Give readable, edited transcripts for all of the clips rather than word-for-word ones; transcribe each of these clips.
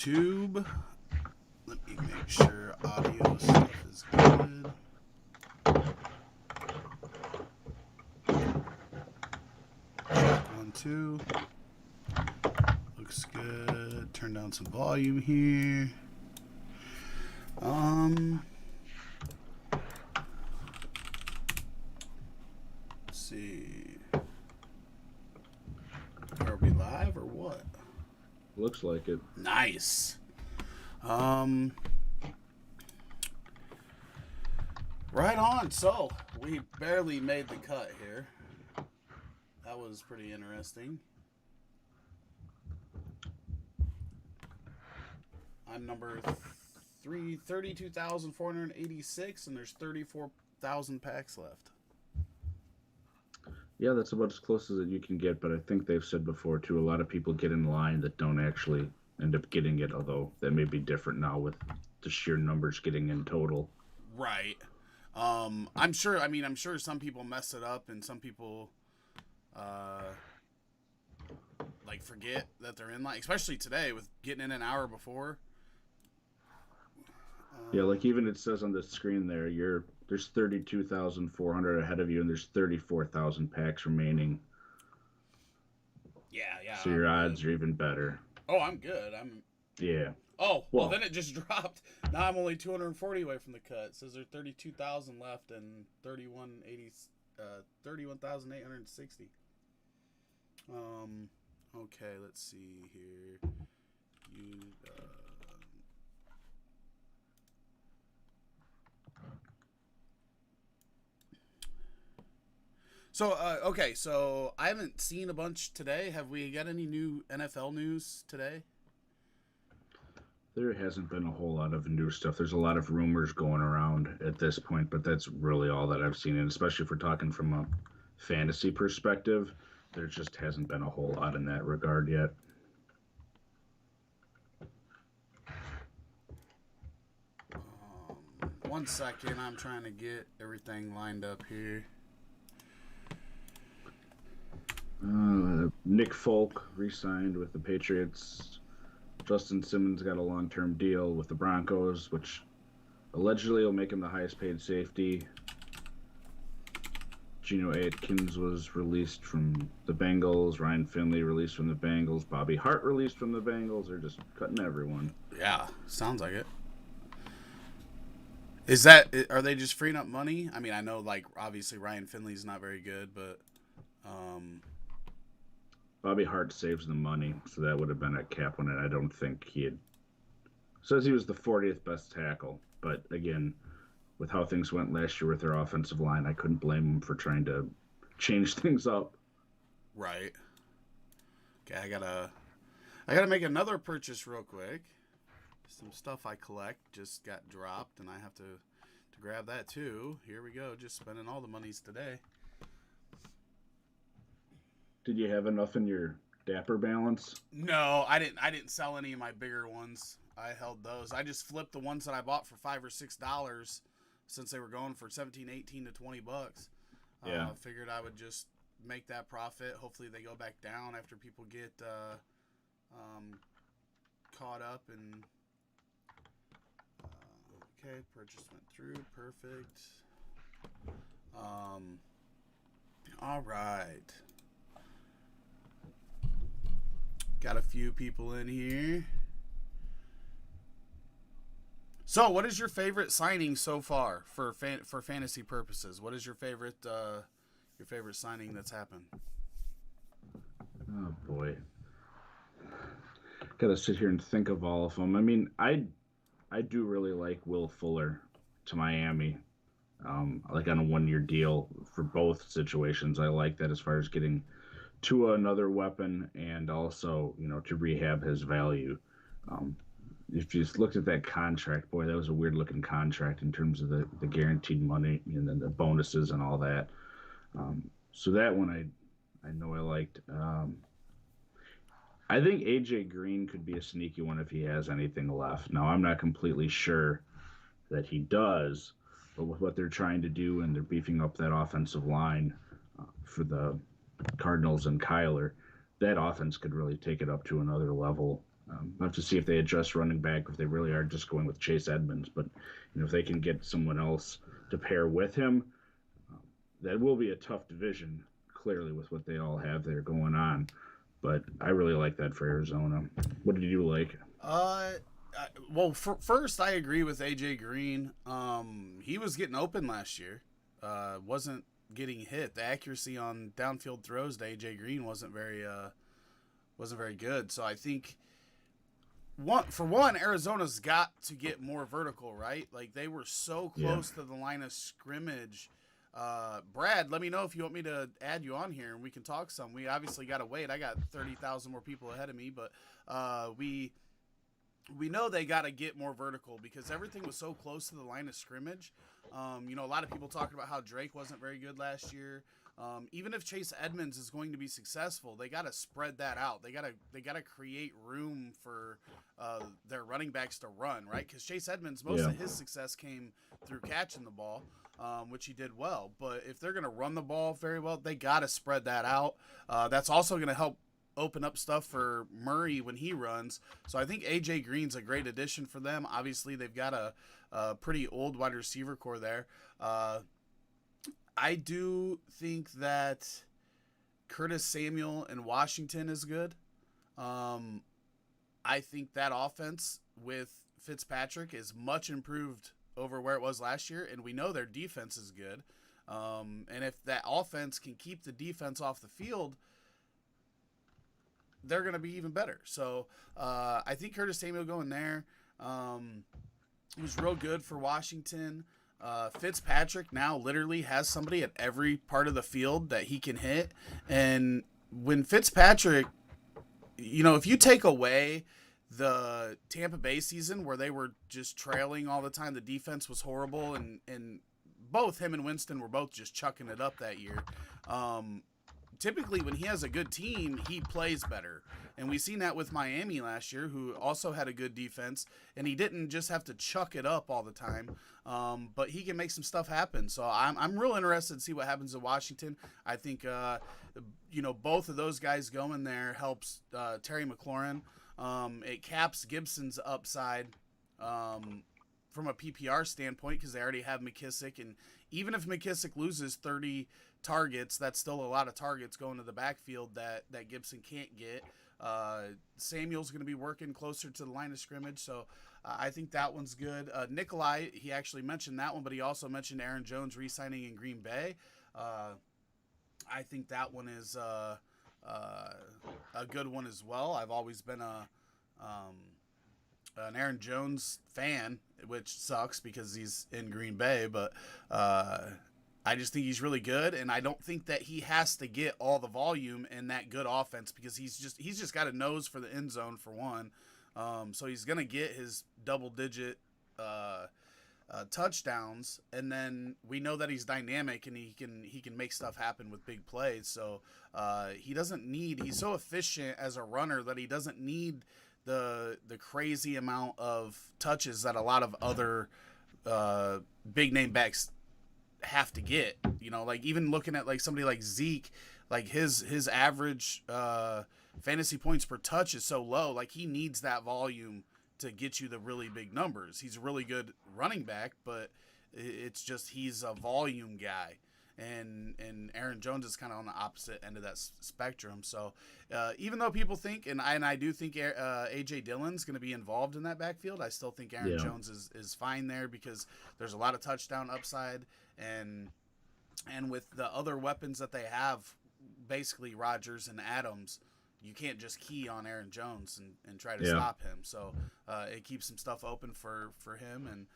YouTube. Let me make sure audio stuff is good. Check 1, 2. Looks good. Turn down some volume here. Let's see. Are we live or what? Looks like it. Nice. Right on. So we barely made the cut here. That was pretty interesting. I'm number 32,486, and there's 34,000 packs left. Yeah, that's about as close as you can get, but I think they've said before, too, a lot of people get in line that don't actually end up getting it, although that may be different now with the sheer numbers getting in total. Right. I'm sure some people mess it up, and some people, forget that they're in line, especially today with getting in an hour before. Yeah, like even it says on the screen there's 32,400 ahead of you, and there's 34,000 packs remaining. Yeah. So your odds are even better. Oh, I'm good. Yeah. Oh, well, then it just dropped. Now I'm only 240 away from the cut. It says there's 32,000 left and 31,860. Okay, let's see here. So I haven't seen a bunch today. Have we got any new NFL news today? There hasn't been a whole lot of new stuff. There's a lot of rumors going around at this point, but that's really all that I've seen. And especially if we're talking from a fantasy perspective, there just hasn't been a whole lot in that regard yet. One second, I'm trying to get everything lined up here. Nick Folk re-signed with the Patriots. Justin Simmons got a long-term deal with the Broncos, which allegedly will make him the highest-paid safety. Geno Atkins was released from the Bengals. Ryan Finley released from the Bengals. Bobby Hart released from the Bengals. They're just cutting everyone. Yeah, sounds like it. Are they just freeing up money? I mean, I know, obviously Ryan Finley's not very good, but Bobby Hart saves the money, so that would have been a cap on it. I don't think he had. Says he was the 40th best tackle, but again, with how things went last year with their offensive line, I couldn't blame him for trying to change things up. Right. Okay, I gotta make another purchase real quick. Some stuff I collect just got dropped, and I have to grab that too. Here we go, just spending all the monies today. Did you have enough in your Dapper balance? No, I didn't sell any of my bigger ones. I held those. I just flipped the ones that I bought for $5 or $6 since they were going for 17, 18 to $20. Yeah. Figured I would just make that profit. Hopefully they go back down after people get caught up and okay, purchase went through. Perfect. All right. Got a few people in here. So, what is your favorite signing so far for fantasy purposes? What is your favorite signing that's happened? Oh boy, gotta sit here and think of all of them. I mean, I do really like Will Fuller to Miami, like on a 1-year deal for both situations. I like that as far as getting to another weapon and also, to rehab his value. If you just looked at that contract, boy, that was a weird looking contract in terms of the guaranteed money and then the bonuses and all that. So that one I know I liked. I think AJ Green could be a sneaky one if he has anything left. Now, I'm not completely sure that he does, but with what they're trying to do and they're beefing up that offensive line for the Cardinals and Kyler, that offense could really take it up to another level. We'll have to see if they adjust running back, if they really are just going with Chase Edmonds. But if they can get someone else to pair with him, that will be a tough division, clearly, with what they all have there going on. But I really like that for Arizona. What did you like? Well, first, I agree with AJ Green. He was getting open last year. Wasn't getting hit. The accuracy on downfield throws to AJ Green wasn't very good. So I think Arizona's got to get more vertical, right? Like they were so close to the line of scrimmage. Brad, let me know if you want me to add you on here and we can talk some. We obviously got to wait. I got 30,000 more people ahead of me, but we know they got to get more vertical because everything was so close to the line of scrimmage. A lot of people talking about how Drake wasn't very good last year. Even if Chase Edmonds is going to be successful, they got to spread that out. They got to create room for their running backs to run, right? Because Chase Edmonds, most of his success came through catching the ball, which he did well. But if they're going to run the ball very well, they got to spread that out. That's also going to help open up stuff for Murray when he runs. So I think AJ Green's a great addition for them. Obviously, they've got a pretty old wide receiver core there. I do think that Curtis Samuel in Washington is good. I think that offense with Fitzpatrick is much improved over where it was last year, and we know their defense is good. And if that offense can keep the defense off the field, they're going to be even better. So I think Curtis Samuel going there was real good for Washington. Fitzpatrick now literally has somebody at every part of the field that he can hit. And when Fitzpatrick, if you take away the Tampa Bay season where they were just trailing all the time, the defense was horrible, and both him and Winston were both just chucking it up that year. Typically when he has a good team, he plays better. And we've seen that with Miami last year, who also had a good defense, and he didn't just have to chuck it up all the time. But he can make some stuff happen. So I'm real interested to see what happens in Washington. I think, both of those guys going there helps Terry McLaurin. It caps Gibson's upside from a PPR standpoint because they already have McKissick. And even if McKissick loses 30 targets, that's still a lot of targets going to the backfield that Gibson can't get. Samuel's going to be working closer to the line of scrimmage, so I think that one's good. Nikolai, he actually mentioned that one, but he also mentioned Aaron Jones re-signing in Green Bay. I think that one is a good one as well. I've always been an Aaron Jones fan, which sucks because he's in Green Bay, but I just think he's really good, and I don't think that he has to get all the volume in that good offense because he's just got a nose for the end zone for one. So he's gonna get his double-digit touchdowns, and then we know that he's dynamic and he can make stuff happen with big plays. So he's so efficient as a runner that he doesn't need the crazy amount of touches that a lot of other big name backs have to get. Like even looking at like somebody like Zeke, like his average fantasy points per touch is so low. Like he needs that volume to get you the really big numbers. He's a really good running back, but it's just he's a volume guy. And Aaron Jones is kind of on the opposite end of that spectrum. So even though people think, and I do think A.J. Dillon's going to be involved in that backfield, I still think Aaron Jones is fine there because there's a lot of touchdown upside. And with the other weapons that they have, basically Rodgers and Adams, you can't just key on Aaron Jones and try to stop him. So it keeps some stuff open for him. And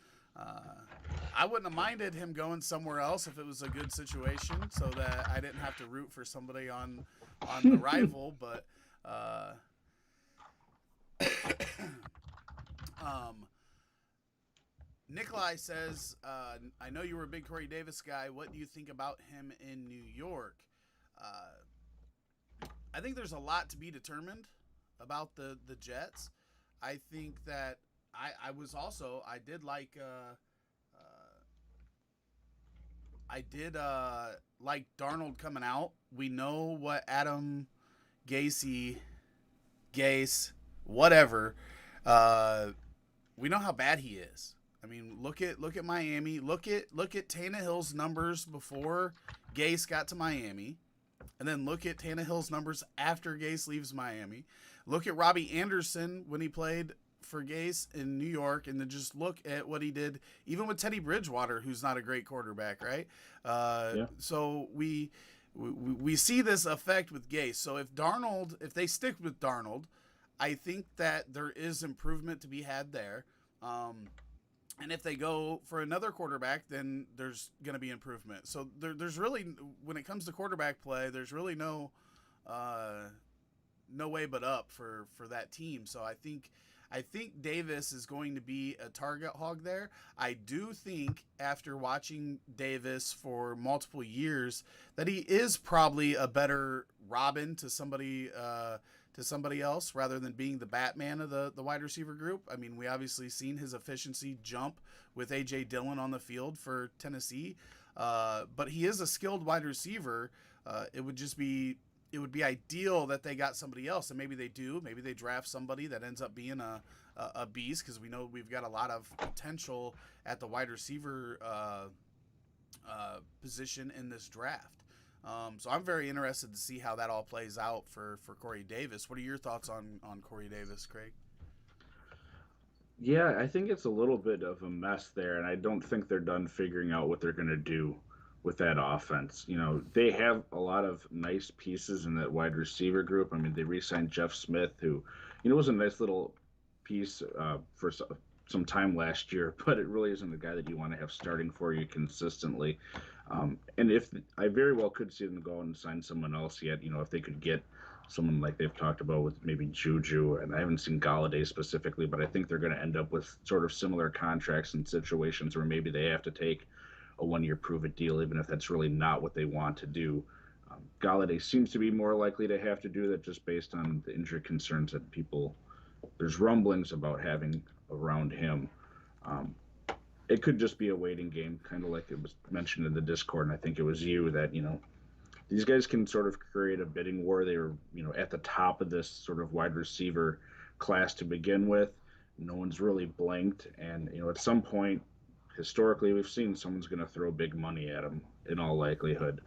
I wouldn't have minded him going somewhere else if it was a good situation so that I didn't have to root for somebody on the rival. But Nikolai says, I know you were a big Corey Davis guy. What do you think about him in New York? I think there's a lot to be determined about the Jets. I think that I did like Darnold coming out. We know what Adam Gase, whatever. We know how bad he is. I mean, look at Miami. Look at Tannehill's numbers before Gase got to Miami, and then look at Tannehill's numbers after Gase leaves Miami. Look at Robbie Anderson when he played for Gase in New York, and then just look at what he did even with Teddy Bridgewater, who's not a great quarterback, right? Yeah. So we see this effect with Gase. So if they stick with Darnold, I think that there is improvement to be had there. And if they go for another quarterback, then there's going to be improvement. So there's really, when it comes to quarterback play, there's really no way but up for that team. So I think Davis is going to be a target hog there. I do think after watching Davis for multiple years that he is probably a better Robin to somebody else rather than being the Batman of the wide receiver group. I mean, we obviously seen his efficiency jump with A.J. Dillon on the field for Tennessee, but he is a skilled wide receiver. It would be ideal that they got somebody else, and maybe they do. Maybe they draft somebody that ends up being a beast, because we know we've got a lot of potential at the wide receiver position in this draft. So I'm very interested to see how that all plays out for Corey Davis. What are your thoughts on Corey Davis, Craig? Yeah, I think it's a little bit of a mess there, and I don't think they're done figuring out what they're going to do with that offense. You know, they have a lot of nice pieces in that wide receiver group. I mean, they re-signed Jeff Smith, who, was a nice little piece for some time last year, but it really isn't a guy that you want to have starting for you consistently. And if I very well could see them go and sign someone else yet, if they could get someone like they've talked about with maybe Juju, and I haven't seen Galladay specifically, but I think they're going to end up with sort of similar contracts and situations where maybe they have to take a one-year prove-it deal, even if that's really not what they want to do. Galladay seems to be more likely to have to do that just based on the injury concerns that there's rumblings about having around him. It could just be a waiting game, kind of like it was mentioned in the Discord, and I think it was you that, these guys can sort of create a bidding war. They were, at the top of this sort of wide receiver class to begin with. No one's really blinked, and, at some point, historically, we've seen someone's going to throw big money at them in all likelihood.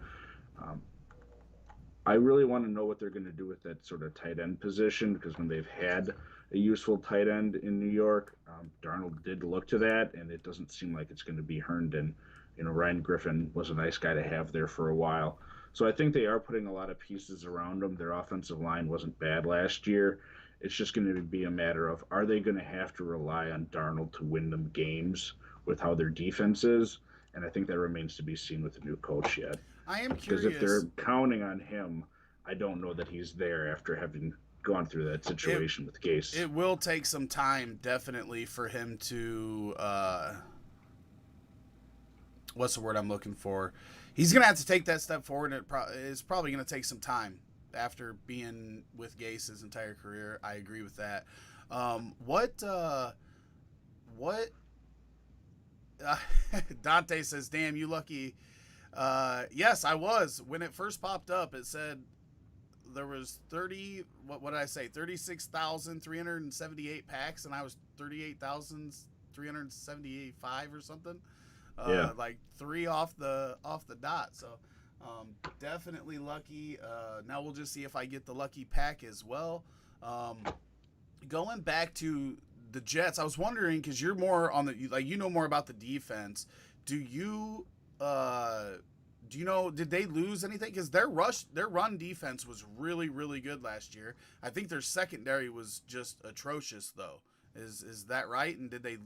I really want to know what they're going to do with that sort of tight end position, because when they've had a useful tight end in New York, Darnold did look to that, and it doesn't seem like it's going to be Herndon. Ryan Griffin was a nice guy to have there for a while. So I think they are putting a lot of pieces around them. Their offensive line wasn't bad last year. It's just going to be a matter of, are they going to have to rely on Darnold to win them games with how their defense is? And I think that remains to be seen with the new coach yet. I am curious. Because if they're counting on him, I don't know that he's there after having gone through that situation with Gase. It will take some time, definitely, for him to what's the word I'm looking for? He's going to have to take that step forward, and it's probably going to take some time after being with Gase his entire career. I agree with that. Dante says, damn, you lucky. Yes, I was. When it first popped up, it said there was what did I say? 36,378 packs, and I was 38,375 or something. Yeah. Like 3 off the dot. So definitely lucky. Now we'll just see if I get the lucky pack as well. Going back to the Jets, I was wondering, because you're more on the more about the defense. Do you know, did they lose anything? Because their run defense was really, really good last year. I think their secondary was just atrocious, though. Is that right? And did they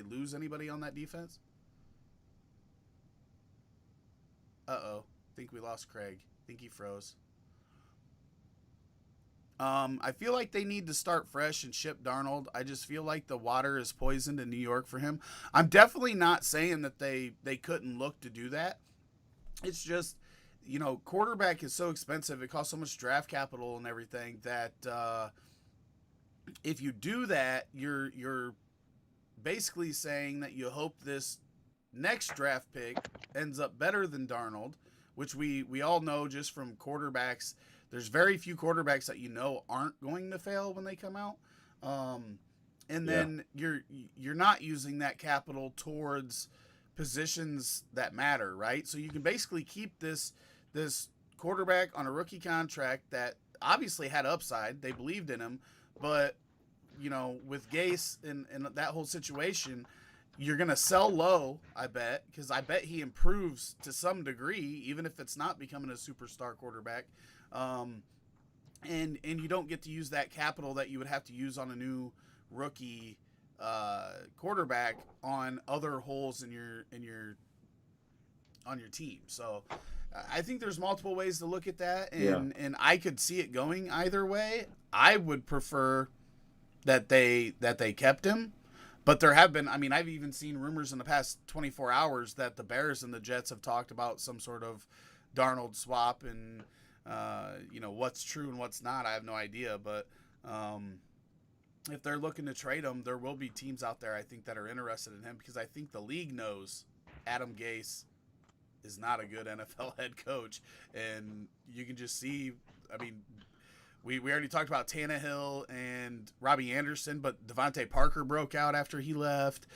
lose anybody on that defense? I think we lost Craig. I think he froze. I feel like they need to start fresh and ship Darnold. I just feel like the water is poisoned in New York for him. I'm definitely not saying that they couldn't look to do that. It's just, quarterback is so expensive. It costs so much draft capital and everything that if you do that, you're basically saying that you hope this next draft pick ends up better than Darnold, which we all know just from quarterbacks. There's very few quarterbacks that aren't going to fail when they come out. And then you're not using that capital towards positions that matter, right? So you can basically keep this quarterback on a rookie contract that obviously had upside. They believed in him, but with Gase and that whole situation, you're gonna sell low, I bet, because I bet he improves to some degree, even if it's not becoming a superstar quarterback. And you don't get to use that capital that you would have to use on a new rookie quarterback on other holes in your team. So I think there's multiple ways to look at that, and I could see it going either way. I would prefer that they kept him, but there have been. I mean, I've even seen rumors in the past 24 hours that the Bears and the Jets have talked about some sort of Darnold swap, and what's true and what's not, I have no idea. But if they're looking to trade him, there will be teams out there, I think, that are interested in him, because I think the league knows Adam Gase is not a good NFL head coach. And you can just see, I mean, we already talked about Tannehill and Robbie Anderson, but Devontae Parker broke out after he left.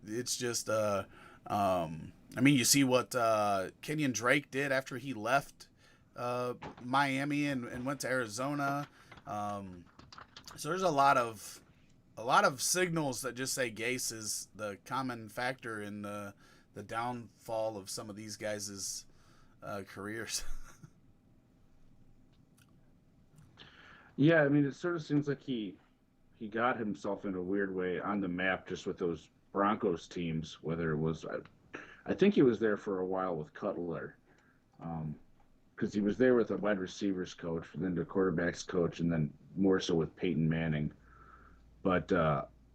It's just, I mean, you see what Kenyon Drake did after he left Miami and went to Arizona. So there's a lot of signals that just say Gase is the common factor in the downfall of some of these guys' careers. Yeah, I mean, it sort of seems like he got himself in a weird way on the map just with those Broncos teams, whether it was, I think he was there for a while with Cutler, because he was there with a wide receivers coach, and then the quarterbacks coach, and then more so with Peyton Manning. But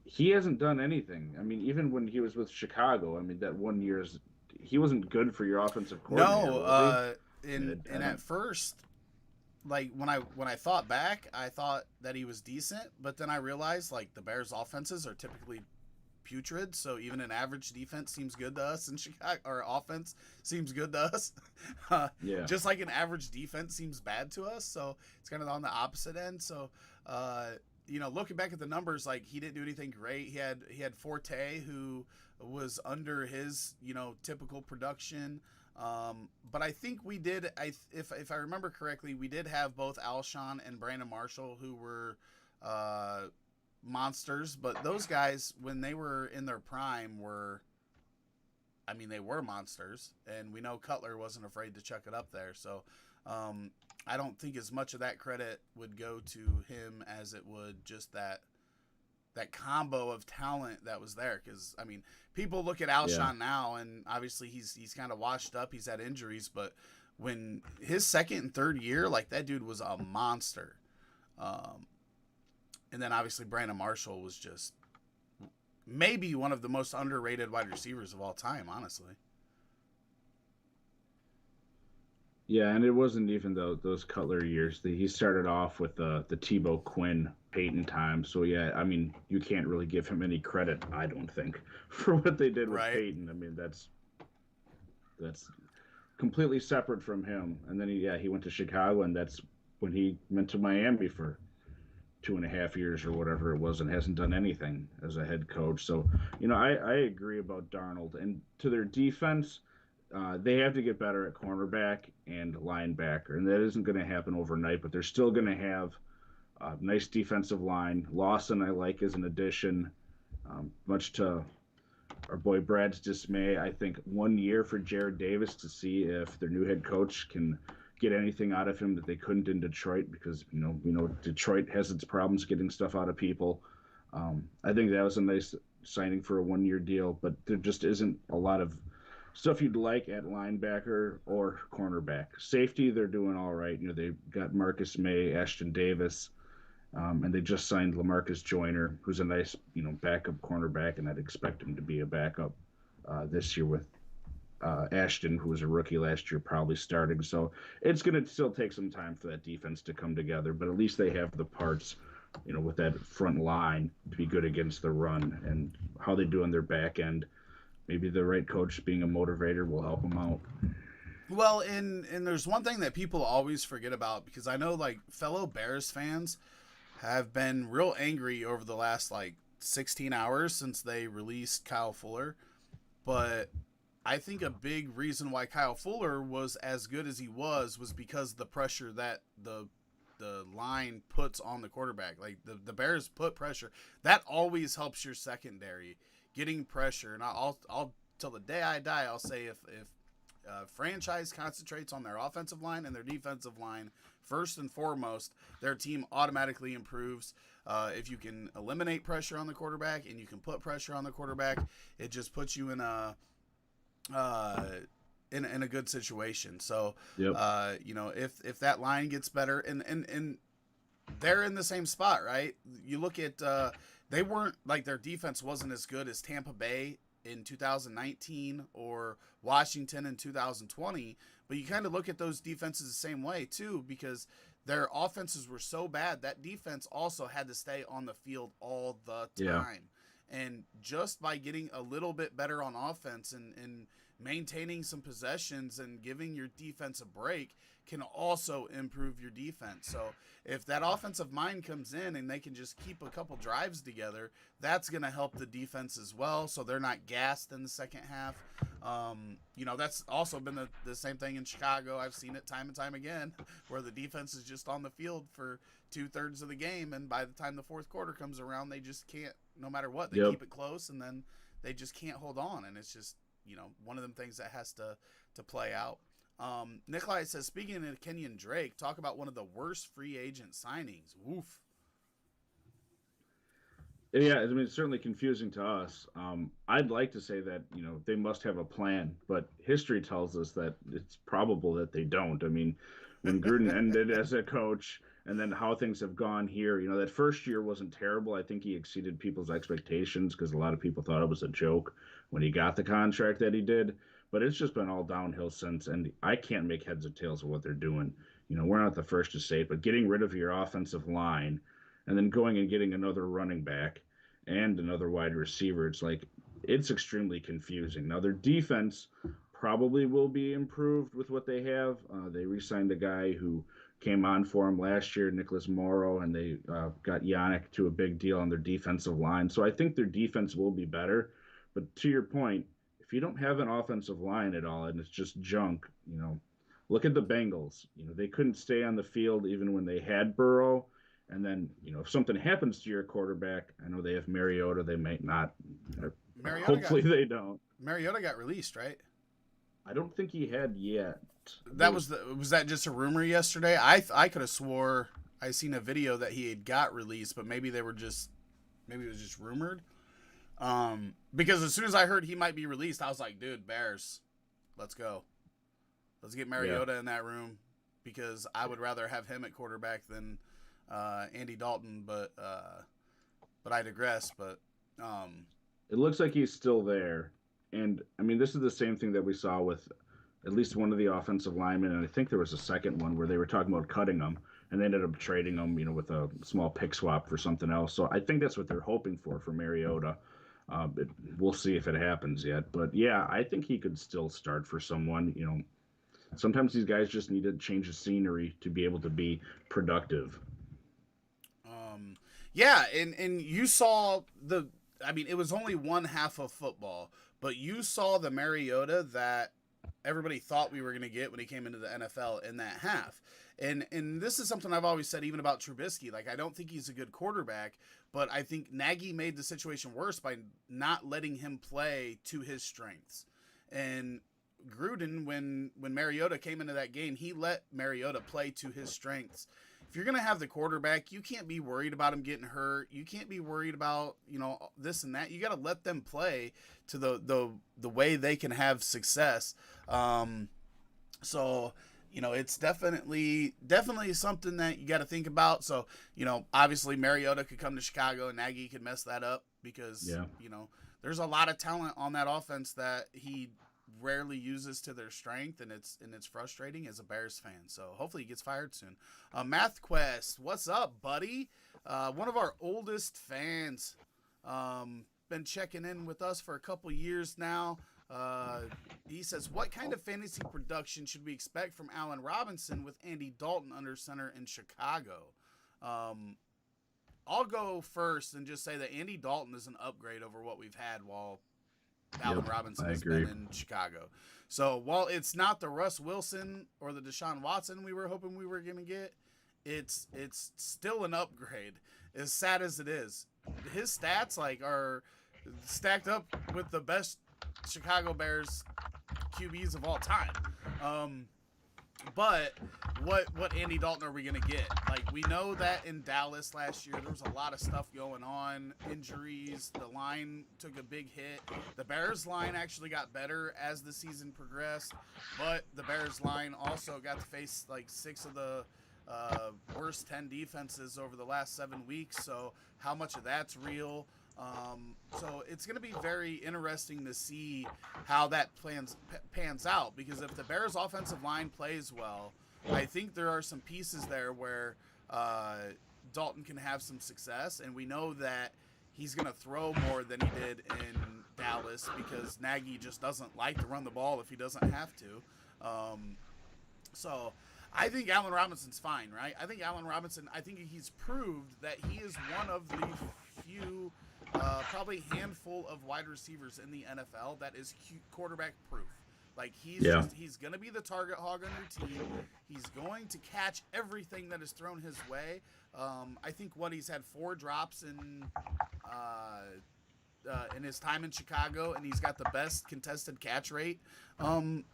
he hasn't done anything. I mean, even when he was with Chicago, I mean, that 1 year, he wasn't good for your offensive coordinator. No, and at first, like when I thought back, I thought that he was decent, but then I realized like the Bears' offenses are typically putrid, so even an average defense seems good to us in Chicago, or offense seems good to us. Just like an average defense seems bad to us, so it's kind of on the opposite end. So looking back at the numbers, like he didn't do anything great. He had Forte, who was under his typical production. But I think we did. If I remember correctly, we did have both Alshon and Brandon Marshall, who were monsters. But those guys, when they were in their prime, they were monsters. And we know Cutler wasn't afraid to chuck it up there. So I don't think as much of that credit would go to him as it would just that combo of talent that was there. Because I mean, people look at Alshon now, and obviously he's kind of washed up. He's had injuries, but when his second and third year, like that dude was a monster. And then obviously Brandon Marshall was just maybe one of the most underrated wide receivers of all time, honestly. Yeah, and it wasn't even those Cutler years. He started off with the Tebow Quinn Peyton time. So yeah, I mean, you can't really give him any credit, I don't think, for what they did with Peyton. I mean, that's completely separate from him. And then he went to Chicago, and that's when he went to Miami for 2.5 years or whatever it was, and hasn't done anything as a head coach. So I agree about Darnold. And to their defense, they have to get better at cornerback and linebacker, and that isn't going to happen overnight, but they're still going to have a nice defensive line. Lawson, I like as an addition, much to our boy Brad's dismay. I think 1 year for Jared Davis to see if their new head coach can get anything out of him that they couldn't in Detroit, because we know Detroit has its problems getting stuff out of people. I think that was a nice signing for a 1 year deal, but there just isn't a lot of stuff you'd like at linebacker or cornerback. Safety, they're doing all right. They've got Marcus May, Ashton Davis, and they just signed LaMarcus Joyner, who's a nice, backup cornerback, and I'd expect him to be a backup this year with Ashton, who was a rookie last year, probably starting. So it's going to still take some time for that defense to come together, but at least they have the parts, with that front line to be good against the run. And how they do on their back end, maybe the right coach being a motivator will help them out. Well, and there's one thing that people always forget about, because I know like fellow Bears fans have been real angry over the last like 16 hours since they released Kyle Fuller. But I think a big reason why Kyle Fuller was as good as he was because the pressure that the line puts on the quarterback. Like the Bears put pressure. That always helps your secondary getting pressure. And I'll till the day I die, I'll say if franchise concentrates on their offensive line and their defensive line first and foremost, their team automatically improves. If you can eliminate pressure on the quarterback and you can put pressure on the quarterback, it just puts you in a in a good situation. So, Yep. If that line gets better, and they're in the same spot, right? You look at they weren't like their defense wasn't as good as Tampa Bay in 2019 or Washington in 2020, but you kind of look at those defenses the same way too, because their offenses were so bad that defense also had to stay on the field all the time. Yeah. And just by getting a little bit better on offense and maintaining some possessions and giving your defense a break can also improve your defense. So if that offensive mind comes in and they can just keep a couple drives together, that's going to help the defense as well, so they're not gassed in the second half. That's also been the same thing in Chicago. I've seen it time and time again where the defense is just on the field for 2/3 of the game, and by the time the fourth quarter comes around, they just can't, no matter what, they keep it close, and then they just can't hold on, and it's just one of them things that has to play out. Nikolai says, speaking of Kenyon Drake, talk about one of the worst free agent signings. Woof. Yeah, I mean, it's certainly confusing to us. I'd like to say that, they must have a plan, but history tells us that it's probable that they don't. I mean, when Gruden ended as a coach and then how things have gone here, that first year wasn't terrible. I think he exceeded people's expectations because a lot of people thought it was a joke when he got the contract that he did. But it's just been all downhill since, and I can't make heads or tails of what they're doing. We're not the first to say it, but getting rid of your offensive line and then going and getting another running back and another wide receiver, it's extremely confusing. Now, their defense probably will be improved with what they have. They re-signed a guy who came on for him last year, Nicholas Morrow, and they got Yannick to a big deal on their defensive line. So I think their defense will be better. But to your point, if you don't have an offensive line at all and it's just junk, look at the Bengals. They couldn't stay on the field even when they had Burrow. And then, if something happens to your quarterback, I know they have Mariota. They might not. Hopefully they don't. Mariota got released, right? I don't think he had yet. Was that just a rumor yesterday? I could have swore I seen a video that he had got released, but maybe it was just rumored. Because as soon as I heard he might be released, I was like, dude, Bears, let's go. Let's get Mariota in that room, because I would rather have him at quarterback than Andy Dalton, but I digress. But it looks like he's still there, and I mean, this is the same thing that we saw with at least one of the offensive linemen, and I think there was a second one where they were talking about cutting him, and they ended up trading him, with a small pick swap for something else. So I think that's what they're hoping for Mariota. We'll see if it happens yet, but yeah, I think he could still start for someone. Sometimes these guys just need to change the scenery to be able to be productive. Yeah, and you saw it was only one half of football, but you saw the Mariota that everybody thought we were going to get when he came into the NFL in that half. And this is something I've always said even about Trubisky. Like, I don't think he's a good quarterback, but I think Nagy made the situation worse by not letting him play to his strengths. And Gruden, when Mariota came into that game, he let Mariota play to his strengths. If you're going to have the quarterback, you can't be worried about him getting hurt. You can't be worried about, this and that. You got to let them play to the way they can have success. So, it's definitely something that you got to think about. So, obviously Mariota could come to Chicago and Nagy could mess that up because, there's a lot of talent on that offense that he rarely uses to their strength, and it's frustrating as a Bears fan. So hopefully he gets fired soon. Math Quest, what's up, buddy? One of our oldest fans, been checking in with us for a couple years now. He says, what kind of fantasy production should we expect from Allen Robinson with Andy Dalton under center in Chicago? I'll go first and just say that Andy Dalton is an upgrade over what we've had while Allen Robinson has been in Chicago. So while it's not the Russ Wilson or the Deshaun Watson we were hoping we were going to get, it's still an upgrade, as sad as it is. His stats are stacked up with the best Chicago Bears QBs of all time. But what Andy Dalton are we going to get? We know that in Dallas last year, there was a lot of stuff going on, injuries. The line took a big hit. The Bears line actually got better as the season progressed, but the Bears line also got to face 6 of the worst 10 defenses over the last 7 weeks. So how much of that's real? So it's going to be very interesting to see how that pans out, because if the Bears offensive line plays well, I think there are some pieces there where Dalton can have some success, and we know that he's going to throw more than he did in Dallas because Nagy just doesn't like to run the ball if he doesn't have to. So I think Allen Robinson's fine, right? I think he's proved that he is one of the few probably handful of wide receivers in the NFL that is quarterback proof. He's going to be the target hog on your team. He's going to catch everything that is thrown his way. I think he's had 4 drops in his time in Chicago, and he's got the best contested catch rate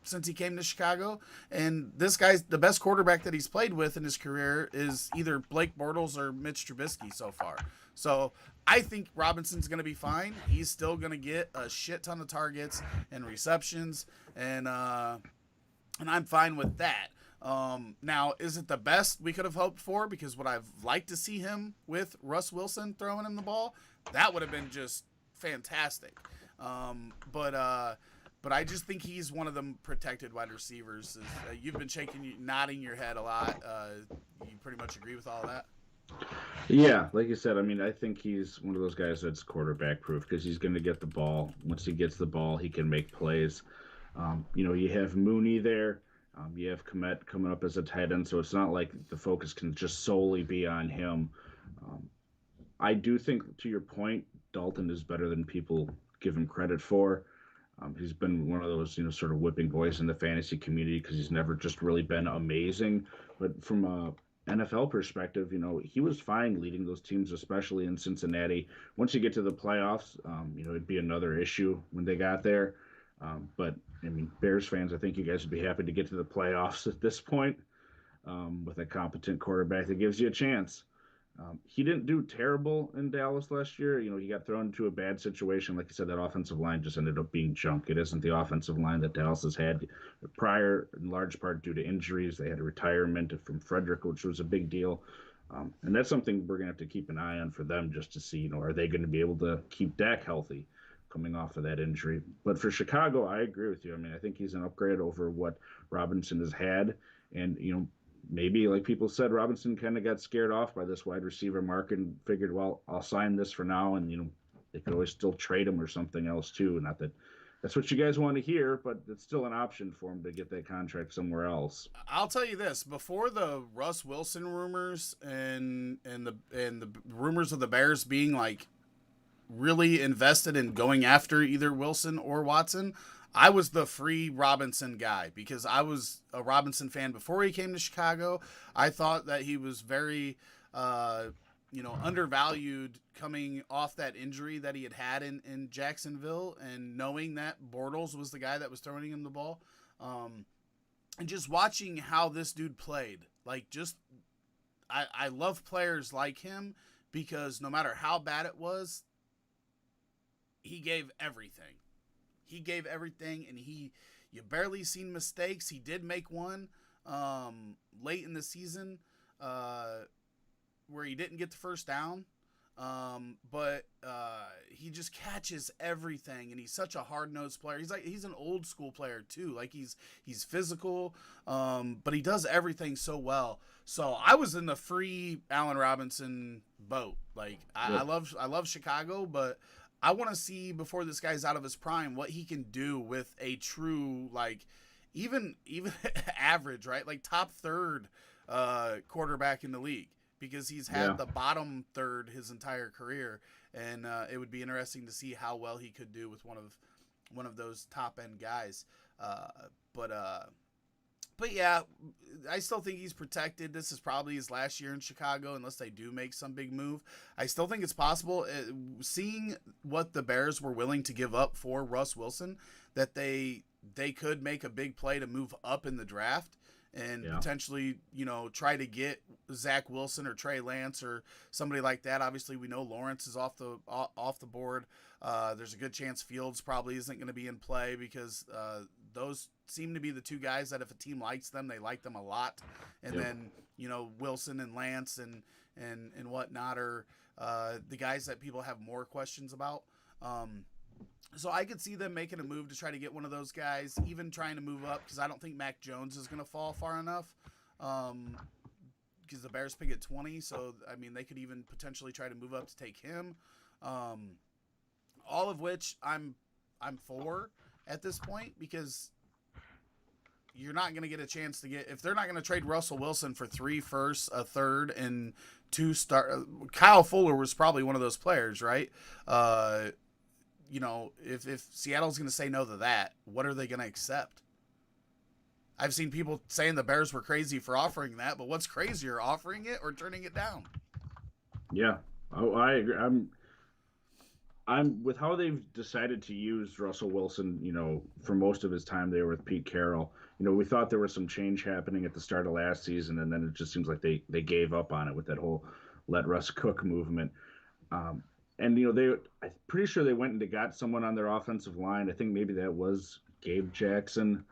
since he came to Chicago. And this guy's the best quarterback that he's played with in his career is either Blake Bortles or Mitch Trubisky so far. So I think Robinson's going to be fine. He's still going to get a shit ton of targets and receptions, and I'm fine with that. Now, is it the best we could have hoped for? Because what I've liked to see him with Russ Wilson throwing him the ball, that would have been just fantastic. But I just think he's one of the protected wide receivers. You've been nodding your head a lot. You pretty much agree with all that? Yeah, like you said, I think he's one of those guys that's quarterback proof because he's going to get the ball. Once he gets the ball, he can make plays. You have Mooney there. You have Kemp coming up as a tight end, so it's not like the focus can just solely be on him. I do think, to your point, Dalton is better than people give him credit for. He's been one of those, sort of whipping boys in the fantasy community because he's never just really been amazing. But from a NFL perspective, he was fine leading those teams, especially in Cincinnati. Once you get to the playoffs, it'd be another issue when they got there. But Bears fans, I think you guys would be happy to get to the playoffs at this point with a competent quarterback that gives you a chance. He didn't do terrible in Dallas last year. He got thrown into a bad situation. Like you said, that offensive line just ended up being junk. It isn't the offensive line that Dallas has had prior, in large part due to injuries. They had a retirement from Frederick, which was a big deal. And that's something we're going to have to keep an eye on for them just to see, are they going to be able to keep Dak healthy coming off of that injury. But for Chicago, I agree with you. I think he's an upgrade over what Robinson has had. And, maybe, like people said, Robinson kind of got scared off by this wide receiver market and figured, well, I'll sign this for now, and, they could always still trade him or something else, too. Not that that's what you guys want to hear, but it's still an option for him to get that contract somewhere else. I'll tell you this. Before the Russ Wilson rumors and the rumors of the Bears being, really invested in going after either Wilson or Watson, I was the free Robinson guy because I was a Robinson fan before he came to Chicago. I thought that he was very, undervalued coming off that injury that he had in Jacksonville, and knowing that Bortles was the guy that was throwing him the ball. And just watching how this dude played, I love players like him because no matter how bad it was, he gave everything. He gave everything, and you barely seen mistakes. He did make one late in the season where he didn't get the first down, but he just catches everything, and he's such a hard-nosed player. He's an old school player too. He's physical, but he does everything so well. So I was in the free Allen Robinson boat. I love Chicago, but I want to see before this guy's out of his prime what he can do with a true even average, right? Top third quarterback in the league. because he's had the bottom third his entire career, and it would be interesting to see how well he could do with one of those top end guys. But yeah, I still think he's protected. This is probably his last year in Chicago unless they do make some big move. I still think it's possible, seeing what the Bears were willing to give up for Russ Wilson, that they could make a big play to move up in the draft and potentially, try to get Zach Wilson or Trey Lance or somebody like that. Obviously, we know Lawrence is off the board. There's a good chance Fields probably isn't going to be in play because those seem to be the two guys that if a team likes them, they like them a lot. And then, Wilson and Lance and whatnot are the guys that people have more questions about. So I could see them making a move to try to get one of those guys, even trying to move up, because I don't think Mac Jones is going to fall far enough, because the Bears pick at 20. So, I mean, they could even potentially try to move up to take him, all of which I'm for at this point, because you're not going to get a chance to get, if they're not going to trade Russell Wilson for 3 firsts, a third, and 2 Kyle Fuller was probably one of those players, right? If Seattle's going to say no to that, what are they going to accept? I've seen people saying the Bears were crazy for offering that, but what's crazier, offering it or turning it down? Yeah. Oh, I agree. I'm with how they've decided to use Russell Wilson, for most of his time there with Pete Carroll. We thought there was some change happening at the start of last season, and then it just seems like they gave up on it with that whole let Russ cook movement. And I'm pretty sure they went and got someone on their offensive line. I think maybe that was Gabe Jackson.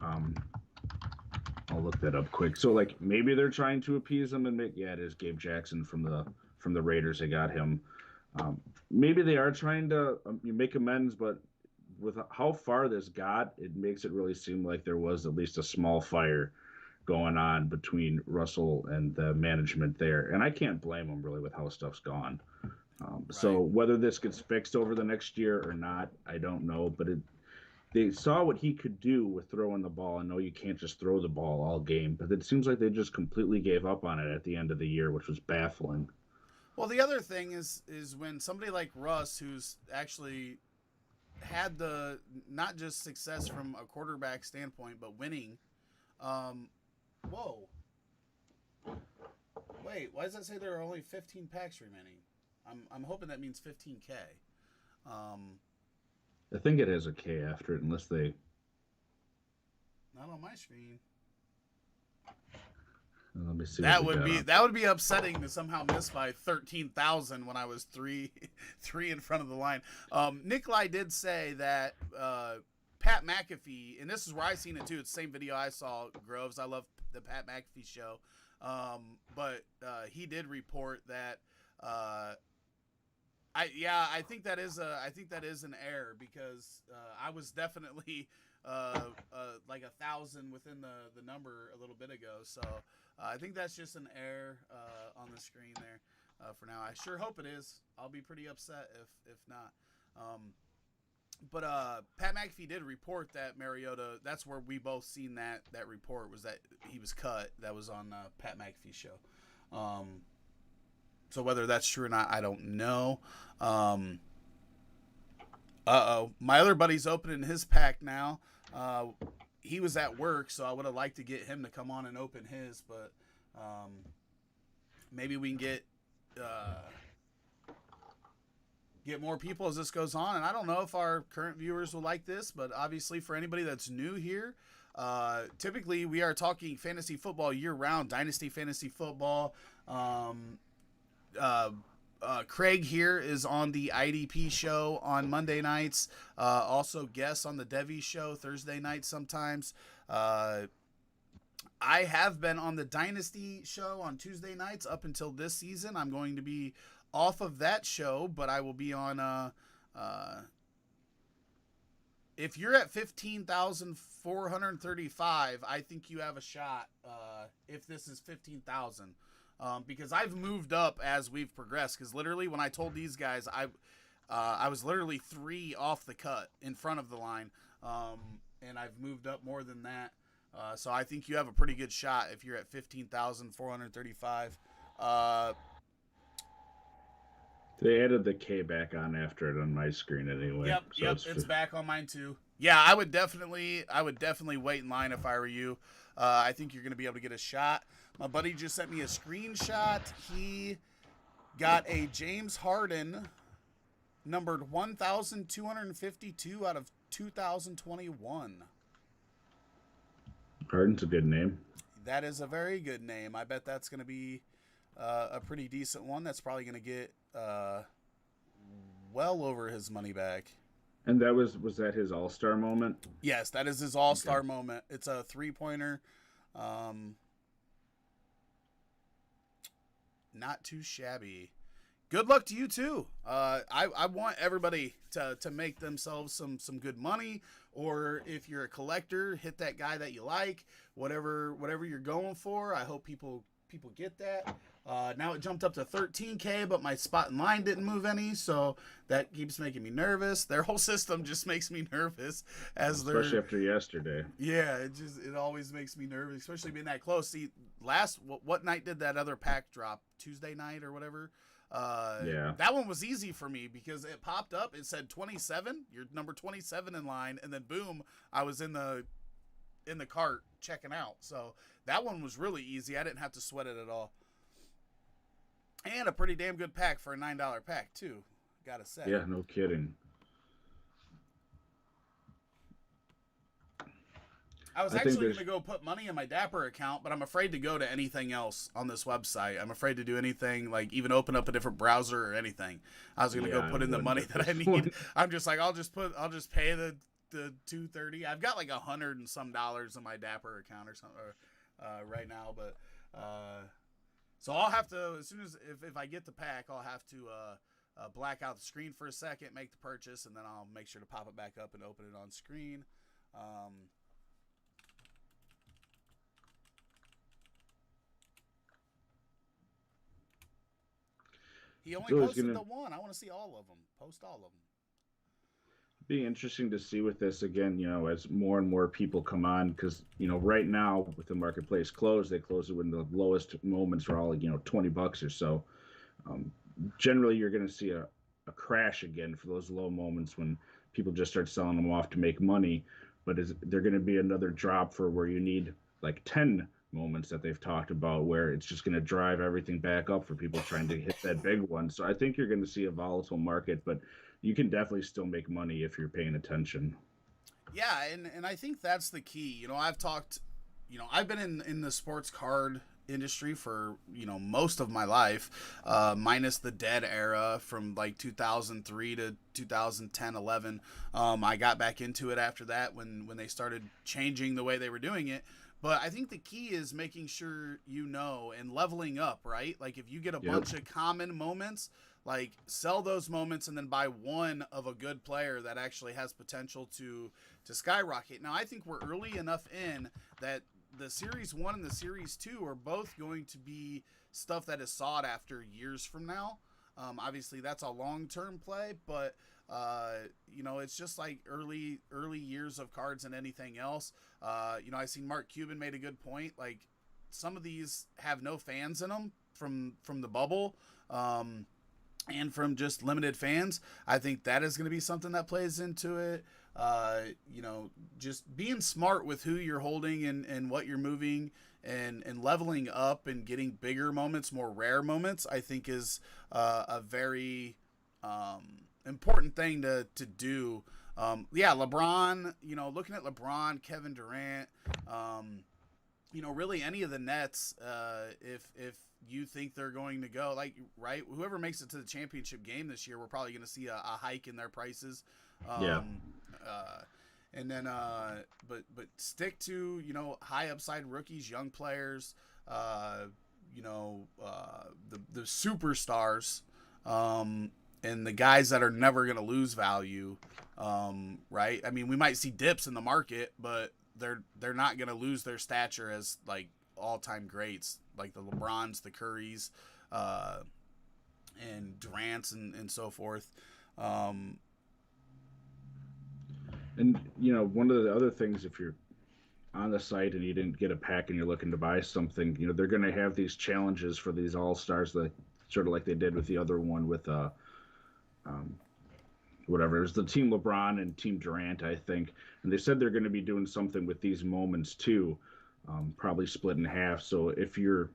I'll look that up quick. So maybe they're trying to appease him and it is Gabe Jackson from the Raiders. They got him. Maybe they are trying to make amends, but with how far this got, it makes it really seem like there was at least a small fire going on between Russell and the management there. And I can't blame them really with how stuff's gone. So whether this gets fixed over the next year or not, I don't know. But they saw what he could do with throwing the ball. I know you can't just throw the ball all game, but it seems like they just completely gave up on it at the end of the year, which was baffling. Well, the other thing is when somebody like Russ, who's actually had the not just success from a quarterback standpoint, but winning. Whoa. Wait, why does that say there are only 15 packs remaining? I'm hoping that means 15K. I think it has a K after it, unless they. Not on my screen. Let me see. That would be upsetting to somehow miss by 13,000 when I was three in front of the line. Nikolai did say that Pat McAfee, and this is where I seen it too. It's the same video I saw. Groves, I love the Pat McAfee show, but he did report that. I think that is an error, because I was definitely like 1,000 within the number a little bit ago. So I think that's just an error on the screen there for now. I sure hope it is. I'll be pretty upset if not. But Pat McAfee did report that Mariota. That's where we both seen that report, was that he was cut. That was on Pat McAfee's show. So whether that's true or not, I don't know. My other buddy's opening his pack now. He was at work, so I would have liked to get him to come on and open his, but maybe we can get more people as this goes on. And I don't know if our current viewers will like this, but obviously for anybody that's new here, typically we are talking fantasy football year-round, dynasty fantasy football. Craig here is on the IDP show on Monday nights. Also guests on the Devi show Thursday nights sometimes. I have been on the Dynasty show on Tuesday nights up until this season. I'm going to be off of that show, but I will be on if you're at 15,435, I think you have a shot if this is 15,000. Because I've moved up as we've progressed. Because literally, when I told these guys, I was literally 3 off the cut in front of the line, and I've moved up more than that. So I think you have a pretty good shot if you're at 15,435. Uh, They added the K back on after it on my screen anyway, yep, so yep, it's it's back on mine too. Yeah, I would definitely wait in line if I were you. I think you're gonna be able to get a shot. My buddy just sent me a screenshot. He got a James Harden numbered 1,252 out of 2021. Harden's a good name. That is a very good name. I bet that's going to be a pretty decent one. That's probably going to get well over his money back. And that was that his All-Star moment? Yes, that is his all-star moment. It's a three-pointer. Not too shabby. Good luck to you too. I want everybody to make themselves some good money, or if you're a collector, hit that guy that you like. Whatever you're going for. I hope people get that. Now it jumped up to 13K, but my spot in line didn't move any, so that keeps making me nervous. Their whole system just makes me nervous, especially after yesterday. Yeah, it always makes me nervous, especially being that close. See, what night did that other pack drop? Tuesday night or whatever. Yeah, that one was easy for me because it popped up. It said 27. You're number 27 in line, and then boom, I was in the cart checking out. So that one was really easy. I didn't have to sweat it at all. And a pretty damn good pack for a $9 pack too. Gotta say. Yeah, no kidding. I was actually going to go put money in my Dapper account, but I'm afraid to go to anything else on this website. I'm afraid to do anything, like even open up a different browser or anything. I was going to go put in the money that I need. I'm just like, I'll just pay the $230. I've got like $100 and some in my Dapper account or something right now, but so I'll have to, as soon as if I get the pack, I'll have to black out the screen for a second, make the purchase, and then I'll make sure to pop it back up and open it on screen. He only posted the one. I want to see all of them. Post all of them. Be interesting to see with this again, as more and more people come on, because right now with the marketplace closed, they close it when the lowest moments are all $20 or so. Generally, you're going to see a crash again for those low moments when people just start selling them off to make money. But is there going to be another drop for where you need like 10 moments that they've talked about, where it's just going to drive everything back up for people trying to hit that big one? So I think you're going to see a volatile market, but you can definitely still make money if you're paying attention. Yeah, and I think that's the key. I've been in the sports card industry for most of my life, minus the dead era from like 2003 to 2010 11. I got back into it after that when they started changing the way they were doing it. But I think the key is making sure and leveling up, right? Like if you get a bunch of common moments, like sell those moments and then buy one of a good player that actually has potential to skyrocket. Now I think we're early enough in that the Series 1 and the Series 2 are both going to be stuff that is sought after years from now. Obviously that's a long-term play, but it's just like early years of cards and anything else. I seen Mark Cuban made a good point. Like some of these have no fans in them from the bubble, and from just limited fans. I think that is going to be something that plays into it. Just being smart with who you're holding and what you're moving and leveling up and getting bigger moments, more rare moments, I think is a very important thing to do. LeBron, looking at LeBron, Kevin Durant, really any of the Nets, if you think they're going to go, like, right, whoever makes it to the championship game this year, we're probably going to see a hike in their prices. And then, but stick to, high upside rookies, young players, the superstars, and the guys that are never going to lose value, right? I mean, we might see dips in the market, but they're not going to lose their stature as like all-time greats, like the LeBrons, the Currys, and Durant's and so forth. And one of the other things, if you're on the site and you didn't get a pack and you're looking to buy something, they're going to have these challenges for these all-stars, that sort of like they did with the other one with um, whatever. It was the Team LeBron and Team Durant, I think. And they said they're going to be doing something with these moments too, probably split in half. So if the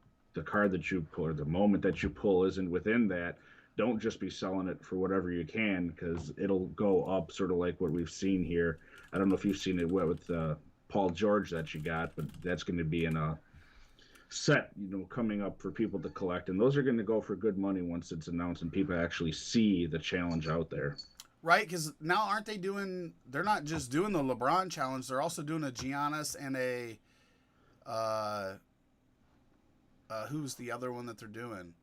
card that you pull or the moment that you pull isn't within that, don't just be selling it for whatever you can, because it'll go up, sort of like what we've seen here. I don't know if you've seen it with Paul George that you got, but that's going to be in a set, coming up for people to collect, and those are going to go for good money once it's announced and people actually see the challenge out there. Right, because now aren't they they're not just doing the LeBron challenge, they're also doing a Giannis and a, who's the other one that they're doing?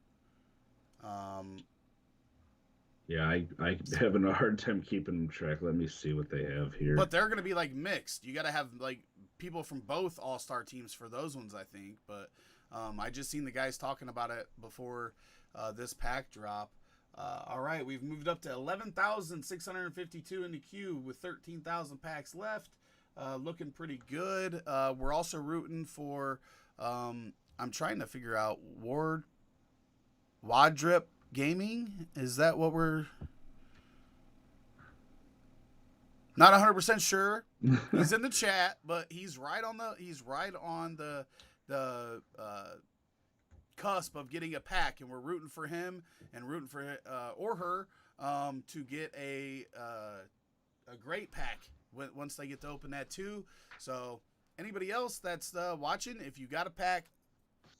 Yeah, I having a hard time keeping track. Let me see what they have here. But they're going to be like mixed. You got to have like people from both All-Star teams for those ones, I think. But I just seen the guys talking about it before this pack drop. All right, we've moved up to 11,652 in the queue with 13,000 packs left. Looking pretty good. We're also rooting for, I'm trying to figure out Wadrip Gaming. Is that what we're... Not 100% sure. He's in the chat, but he's right on the cusp of getting a pack, and we're rooting for him and rooting for or her to get a great pack once they get to open that too. So anybody else that's watching, if you got a pack,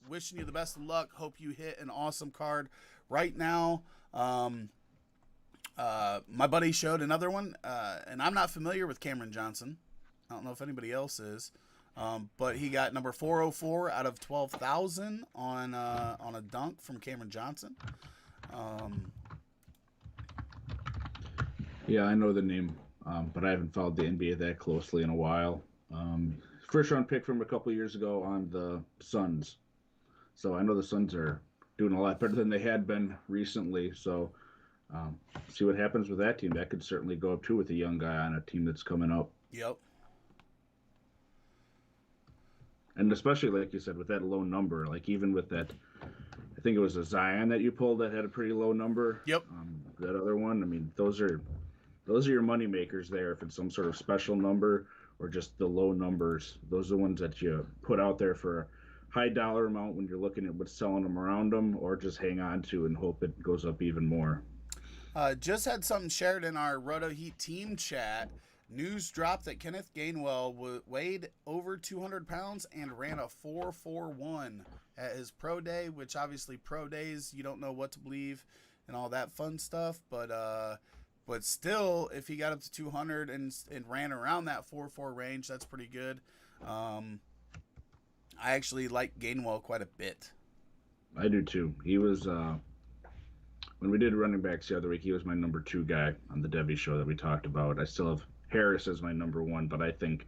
wishing you the best of luck. Hope you hit an awesome card. Right now, my buddy showed another one, and I'm not familiar with Cameron Johnson. I don't know if anybody else is, but he got number 404 out of 12,000 on a dunk from Cameron Johnson. Yeah, I know the name, but I haven't followed the NBA that closely in a while. First round pick from a couple years ago on the Suns, so I know the Suns are doing a lot better than they had been recently. So see what happens with that team. That could certainly go up too with a young guy on a team that's coming up. Yep. And especially, like you said, with that low number, like even with that, I think it was a Zion that you pulled that had a pretty low number. Yep. That other one, I mean, those are your money makers there. If it's some sort of special number or just the low numbers, those are the ones that you put out there for a high dollar amount when you're looking at what's selling them around them, or just hang on to and hope it goes up even more. Just had something shared in our RotoHeat team chat. News dropped that Kenneth Gainwell weighed over 200 pounds and ran a 4.41 at his pro day, which obviously pro days, you don't know what to believe and all that fun stuff. But still, if he got up to 200 and ran around that 4.4 range, that's pretty good. I actually like Gainwell quite a bit. I do too. He was, when we did running backs the other week, he was my number 2 guy on the Debbie show that we talked about. I still have Harris as my number 1, but I think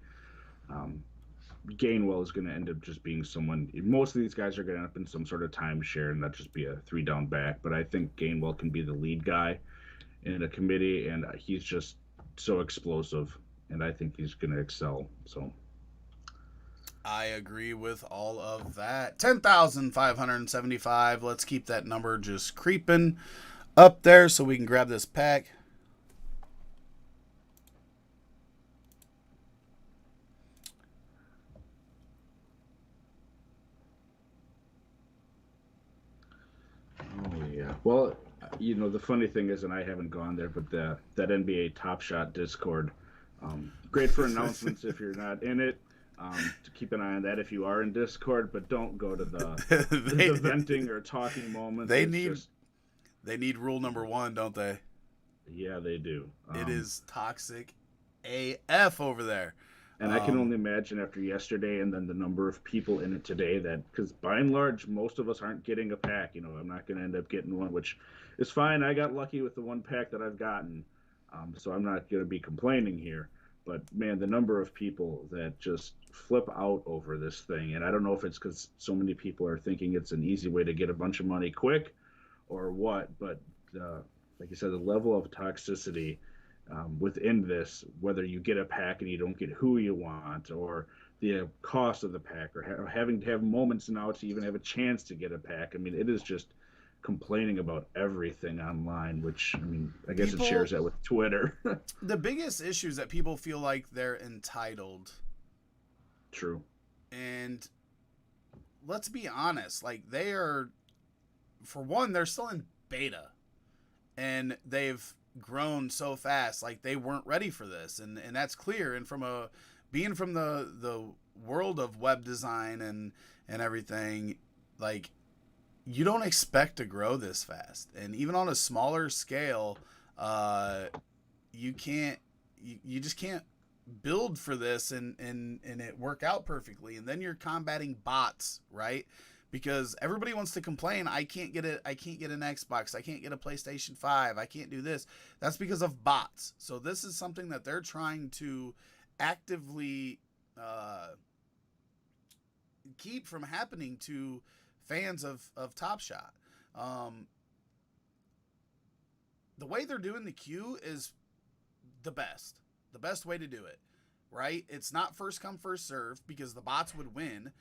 Gainwell is going to end up just being someone. Most of these guys are going to end up in some sort of timeshare and not just be a 3-down back, but I think Gainwell can be the lead guy in a committee, and he's just so explosive, and I think he's going to excel. So I agree with all of that. 10,575. Let's keep that number just creeping up there so we can grab this pack. Oh yeah. Well, the funny thing is, and I haven't gone there, but that NBA TopShot Discord, great for announcements if you're not in it. To keep an eye on that if you are in Discord, but don't go to the venting or talking moments. They need rule number 1, don't they? Yeah, they do. It is toxic AF over there. And I can only imagine after yesterday and then the number of people in it today, that because by and large, most of us aren't getting a pack. I'm not going to end up getting one, which is fine. I got lucky with the one pack that I've gotten, so I'm not going to be complaining here. But, man, the number of people that just flip out over this thing, and I don't know if it's because so many people are thinking it's an easy way to get a bunch of money quick or what, but like you said, the level of toxicity within this, whether you get a pack and you don't get who you want, or the cost of the pack, or having to have moments now to even have a chance to get a pack. I mean, it is just complaining about everything online, which, I mean, I guess it shares that with Twitter. The biggest issue is that people feel like they're entitled. True. And let's be honest, like, they are, for one, they're still in beta, and they've grown so fast. Like, they weren't ready for this, and that's clear. And being from the world of web design and everything, like, you don't expect to grow this fast. And even on a smaller scale, you just can't build for this and it work out perfectly. And then you're combating bots, right? Because everybody wants to complain, I can't get an Xbox, I can't get a PlayStation 5, I can't do this. That's because of bots. So this is something that they're trying to actively keep from happening to fans of TopShot. The way they're doing the queue is the best way to do it, right? It's not first come first serve, because the bots would win.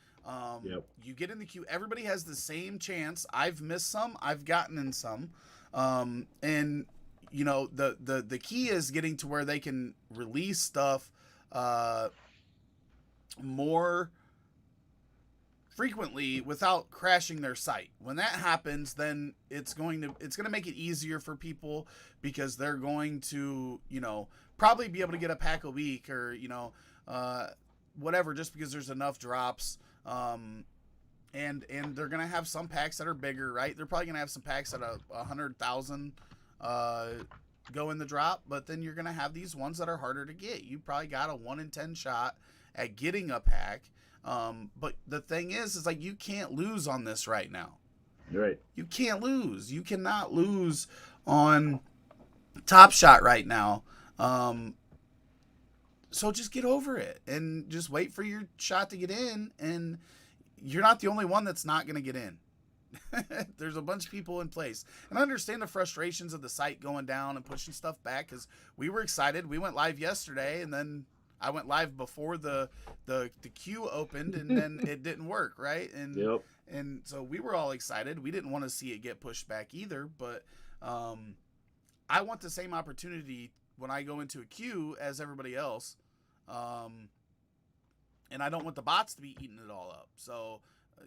You get in the queue, everybody has the same chance. I've missed some, I've gotten in some, and you know, the key is getting to where they can release stuff more frequently without crashing their site. When that happens, then it's going to make it easier for people, because they're going to, you know, probably be able to get a pack a week, or, you know, whatever, just because there's enough drops. And they're going to have some packs that are bigger, right? They're probably going to have some packs that are 100,000 go in the drop, but then you're going to have these ones that are harder to get. You probably got a 1 in 10 shot at getting a pack. But the thing is like, you can't lose on this right now. Right. You can't lose. You cannot lose on TopShot right now. So just get over it and just wait for your shot to get in. And you're not the only one that's not going to get in. There's a bunch of people in place. And I understand the frustrations of the site going down and pushing stuff back, because we were excited. We went live yesterday, and then I went live before the queue opened, and then it didn't work, right? And Yep. And so we were all excited. We didn't want to see it get pushed back either, but I want the same opportunity when I go into a queue as everybody else. And I don't want the bots to be eating it all up. So,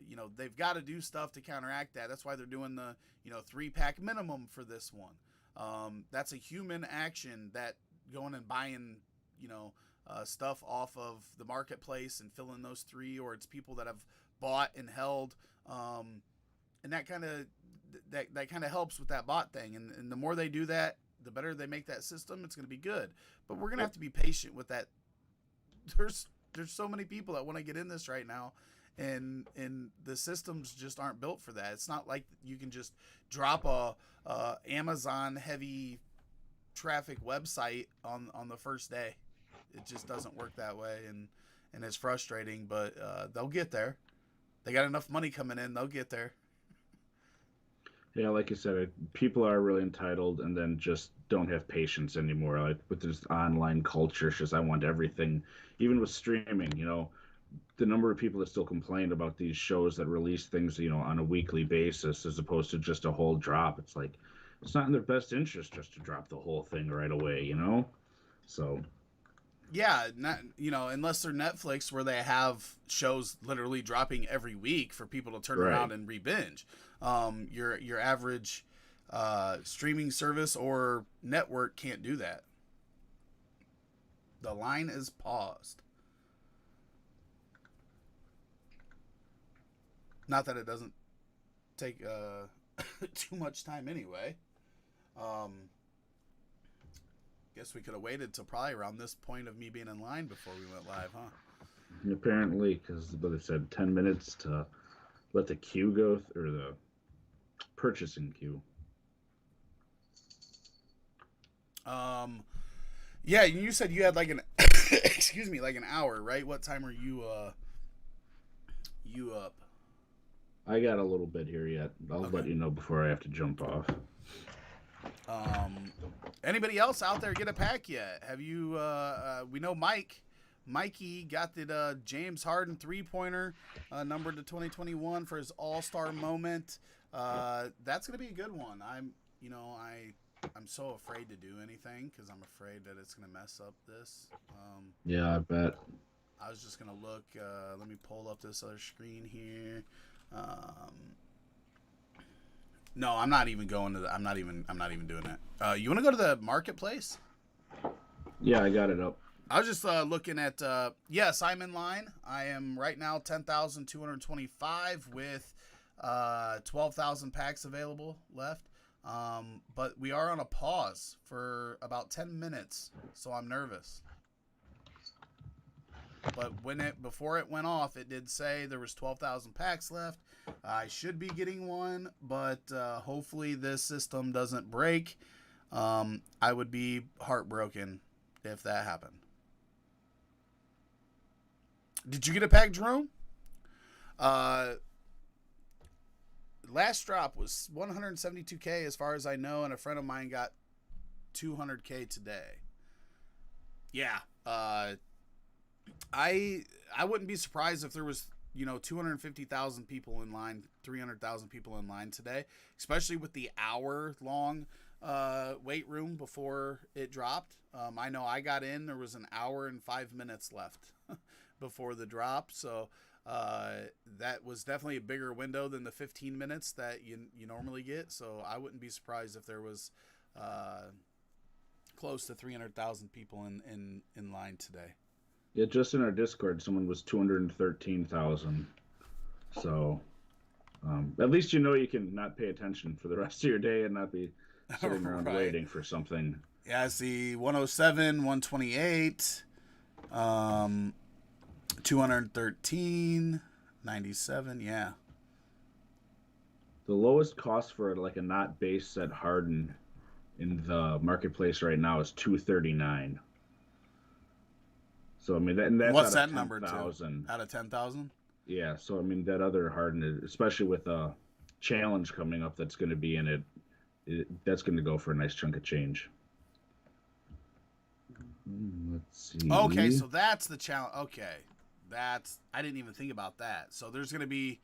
you know, they've got to do stuff to counteract that. That's why they're doing the, you know, 3-pack minimum for this one. That's a human action, that going and buying, you know, stuff off of the marketplace and filling those 3, or it's people that have bought and held. And that kind of helps with that bot thing. And the more they do that, the better they make that system. It's going to be good. But we're going to have to be patient with that. There's so many people that want to get in this right now, and the systems just aren't built for that. It's not like you can just drop a Amazon heavy traffic website on the first day. It just doesn't work that way, and it's frustrating, but they'll get there. They got enough money coming in, they'll get there. Yeah, like you said, people are really entitled, and then just don't have patience anymore. Like with this online culture, it's just, I want everything. Even with streaming, you know, the number of people that still complain about these shows that release things, you know, on a weekly basis, as opposed to just a whole drop. It's like, it's not in their best interest just to drop the whole thing right away, you know? So yeah, not, you know, unless they're Netflix, where they have shows literally dropping every week for people to turn around and re-binge. Your average streaming service or network can't do that. The line is paused. Not that it doesn't take too much time anyway. Guess we could have waited till probably around this point of me being in line before we went live, huh? Apparently, because what they said, 10 minutes to let the queue go, or the purchasing queue. Yeah, you said you had like an excuse me, like an hour, right? What time are you up? I got a little bit here yet. I'll let you know before I have to jump off. Anybody else out there get a pack yet? Have you? We know Mike Mikey got the James Harden 3-pointer numbered to 2021 for his All-Star moment. That's gonna be a good one. I'm so afraid to do anything because I'm afraid that it's gonna mess up this. Yeah, I bet. I was just gonna look. Let me pull up this other screen here. No, I'm not even going to. I'm not even doing it. You want to go to the marketplace? Yeah, I got it up. I was just looking at. Yes, I'm in line. I am right now 10,225 with 12,000 packs available left. But we are on a pause for about 10 minutes, so I'm nervous. But before it went off, it did say there was 12,000 packs left. I should be getting one, but hopefully this system doesn't break. I would be heartbroken if that happened. Did you get a pack, Jerome? Last drop was 172K as far as I know, and a friend of mine got 200K today. Yeah. I wouldn't be surprised if there was 250,000 people in line, 300,000 people in line today, especially with the hour-long wait room before it dropped. I know I got in. There was an hour and 5 minutes left before the drop, so that was definitely a bigger window than the 15 minutes that you normally get. So I wouldn't be surprised if there was close to 300,000 people in line today. Yeah, just in our Discord, someone was 213,000. So at least you can not pay attention for the rest of your day and not be sitting around Right. waiting for something. Yeah, I see 107, 128, 213, 97. Yeah. The lowest cost for like a not base set Harden in the marketplace right now is 239. So I mean, that's what's out of that number 10,000. Out of 10,000? Yeah. So I mean, that other Harden, especially with a challenge coming up that's going to be in it, that's going to go for a nice chunk of change. Let's see. Okay, so that's the challenge. Okay, I didn't even think about that. So there's going to be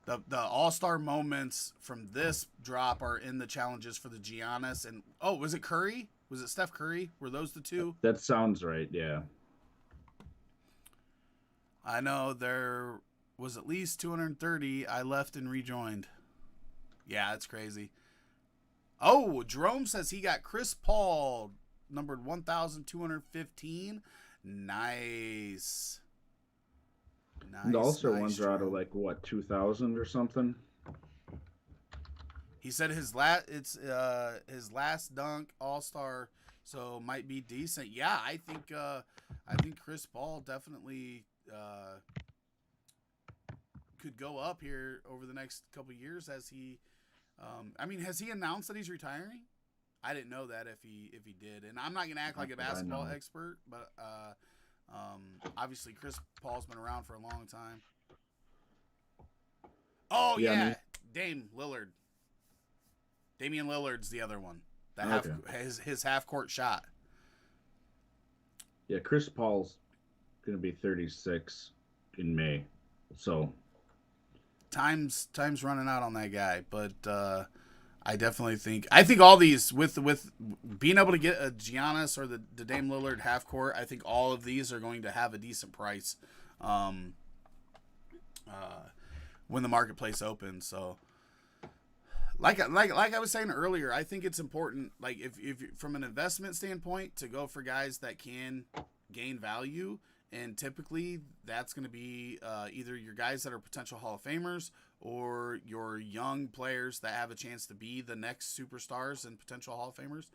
the All-Star moments from this drop are in the challenges for the Giannis and was it Curry? Was it Steph Curry? Were those the two? That sounds right. Yeah. I know there was at least 230. I left and rejoined. Yeah, that's crazy. Oh, Jerome says he got Chris Paul, numbered 1,215. Nice. The All-Star ones Jerome. are out of like what, 2,000 or something. He said his last dunk All-Star, so might be decent. Yeah, I think Chris Paul definitely could go up here over the next couple of years as he. Has he announced that he's retiring? I didn't know that if he did, and I'm not gonna act like a basketball expert, but obviously Chris Paul's been around for a long time. Oh yeah, Damian Lillard's the other one. His half court shot. Yeah, Chris Paul's gonna be 36 in May, so time's running out on that guy. But I definitely think all these with being able to get a Giannis or the Dame Lillard half court, I think all of these are going to have a decent price when the marketplace opens. So like I was saying earlier, I think it's important, like if from an investment standpoint, to go for guys that can gain value, and typically that's going to be either your guys that are potential Hall of Famers or your young players that have a chance to be the next superstars and potential Hall of Famers.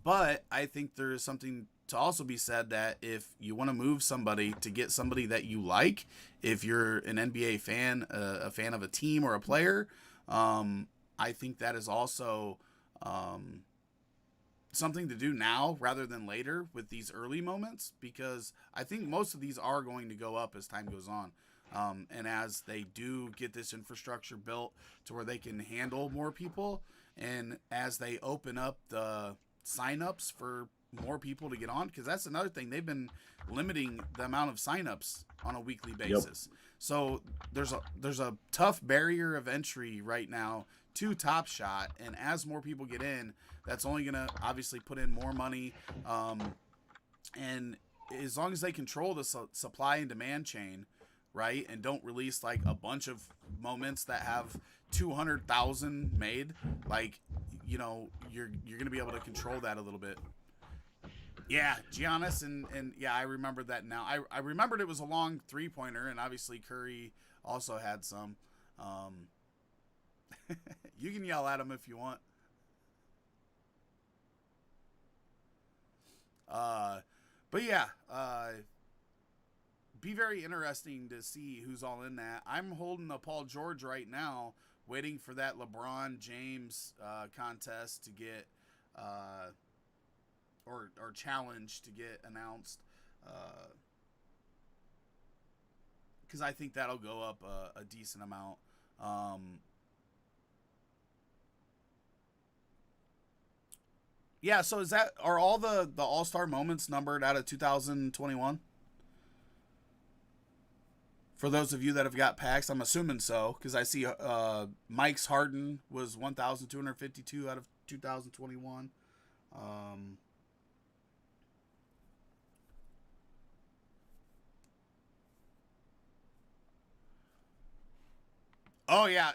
But I think there is something to also be said that if you want to move somebody to get somebody that you like, if you're an NBA fan, a fan of a team or a player, I think that is also something to do now rather than later with these early moments, because I think most of these are going to go up as time goes on. And as they do get this infrastructure built to where they can handle more people, and as they open up the signups for more people to get on, because that's another thing. They've been limiting the amount of signups on a weekly Yep. basis. So there's a tough barrier of entry right now to Top Shot, and as more people get in, that's only going to obviously put in more money. And as long as they control the supply and demand chain, right, and don't release like a bunch of moments that have 200,000 made, like, you know, you're going to be able to control that a little bit. Yeah, Giannis and yeah, I remembered that now. I remembered it was a long 3-pointer, and obviously Curry also had some. You can yell at him if you want. But yeah, be very interesting to see who's all in that. I'm holding a Paul George right now, waiting for that LeBron James contest to get or challenge to get announced, because I think that'll go up a decent amount. Yeah, so are all the All-Star moments numbered out of 2021? For those of you that have got packs, I'm assuming so, because I see Mike's Harden was 1,252 out of 2021. Oh yeah,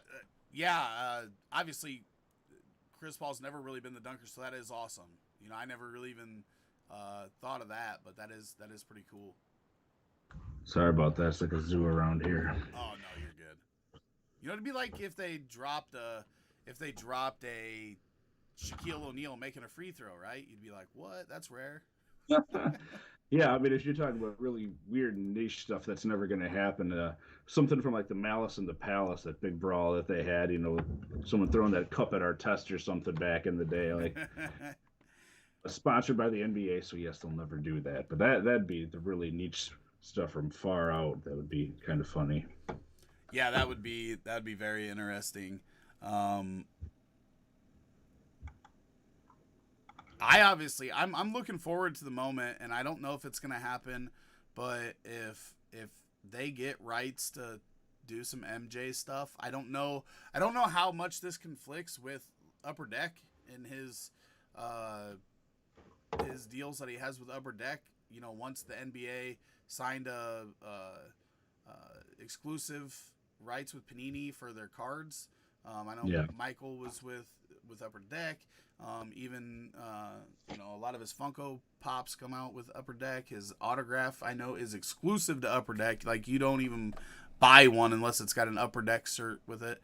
yeah. Obviously, Chris Paul's never really been the dunker, so that is awesome. You know, I never really even thought of that, but that is pretty cool. Sorry about that. It's like a zoo around here. Oh no, you're good. You know, it'd be like if they dropped a Shaquille O'Neal making a free throw, right? You'd be like, what? That's rare. Yeah, I mean, if you're talking about really weird niche stuff that's never going to happen, something from like the Malice in the Palace, that big brawl that they had, you know, someone throwing that cup at our test or something back in the day, like sponsored by the NBA. So yes, they'll never do that, but that'd be the really niche stuff from far out. That would be kind of funny. Yeah, that would be very interesting. Um, I'm looking forward to the moment, and I don't know if it's gonna happen, but if they get rights to do some MJ stuff, I don't know how much this conflicts with Upper Deck and his deals that he has with Upper Deck. You know, once the NBA signed a exclusive rights with Panini for their cards. I know Yeah. Michael was with Upper Deck. Even you know, a lot of his Funko Pops come out with Upper Deck. His autograph, I know, is exclusive to Upper Deck. Like, you don't even buy one unless it's got an Upper Deck cert with it.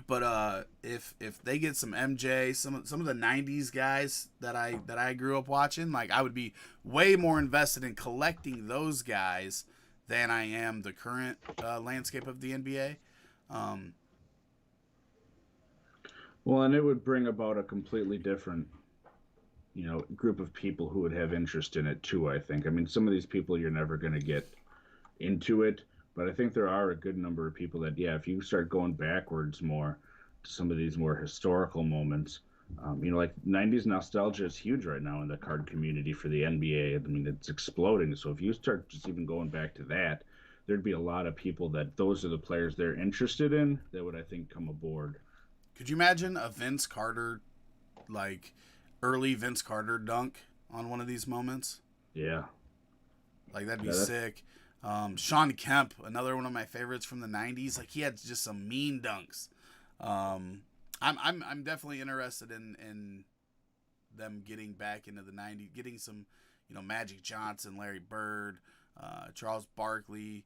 But if they get some MJ, some of the '90s guys that I grew up watching, like, I would be way more invested in collecting those guys than I am the current landscape of the NBA. Well, and it would bring about a completely different, you know, group of people who would have interest in it too. I think. I mean, some of these people you're never going to get into it, but I think there are a good number of people that, yeah, if you start going backwards more to some of these more historical moments, you know, like '90s nostalgia is huge right now in the card community for the NBA. I mean, it's exploding. So if you start just even going back to that, there'd be a lot of people that those are the players they're interested in that would, I think, come aboard. Could you imagine a Vince Carter, like, early Vince Carter dunk on one of these moments? Yeah. Like, that'd be Yeah, sick. Sean Kemp, another one of my favorites from the '90s. Like, he had just some mean dunks. I'm definitely interested in them getting back into the '90s, getting some, you know, Magic Johnson, Larry Bird, Charles Barkley.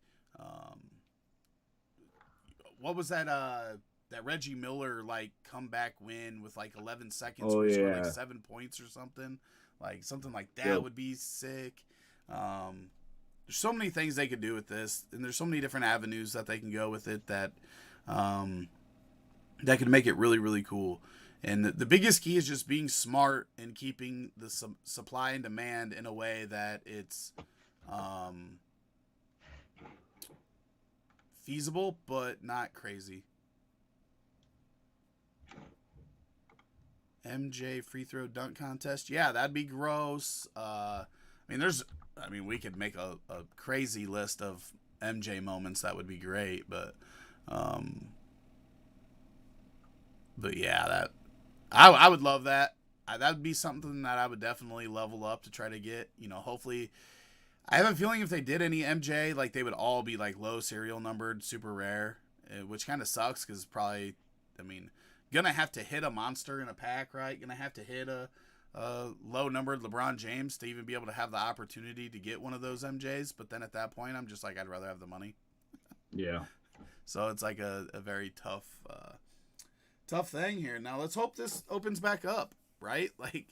What was that Reggie Miller, like, comeback win with like 11 seconds, Oh where he scored like yeah. 7 points or something? Like, something like that Yep. would be sick. There's so many things they could do with this, and there's so many different avenues that they can go with it that that could make it really, really cool. And the biggest key is just being smart and keeping the supply and demand in a way that it's feasible but not crazy. MJ free throw dunk contest. Yeah, that'd be gross. We could make a crazy list of MJ moments. That would be great, but yeah, that I would love that. That would be something that I would definitely level up to try to get. Hopefully, I have a feeling if they did any MJ, like they would all be like low serial numbered, super rare, which kind of sucks because probably, gonna have to hit a monster in a pack, right? Gonna have to hit a low numbered LeBron James to even be able to have the opportunity to get one of those MJs. But then at that point, I'm just like, I'd rather have the money. Yeah. So it's like a very tough thing here. Now let's hope this opens back up, right? Like,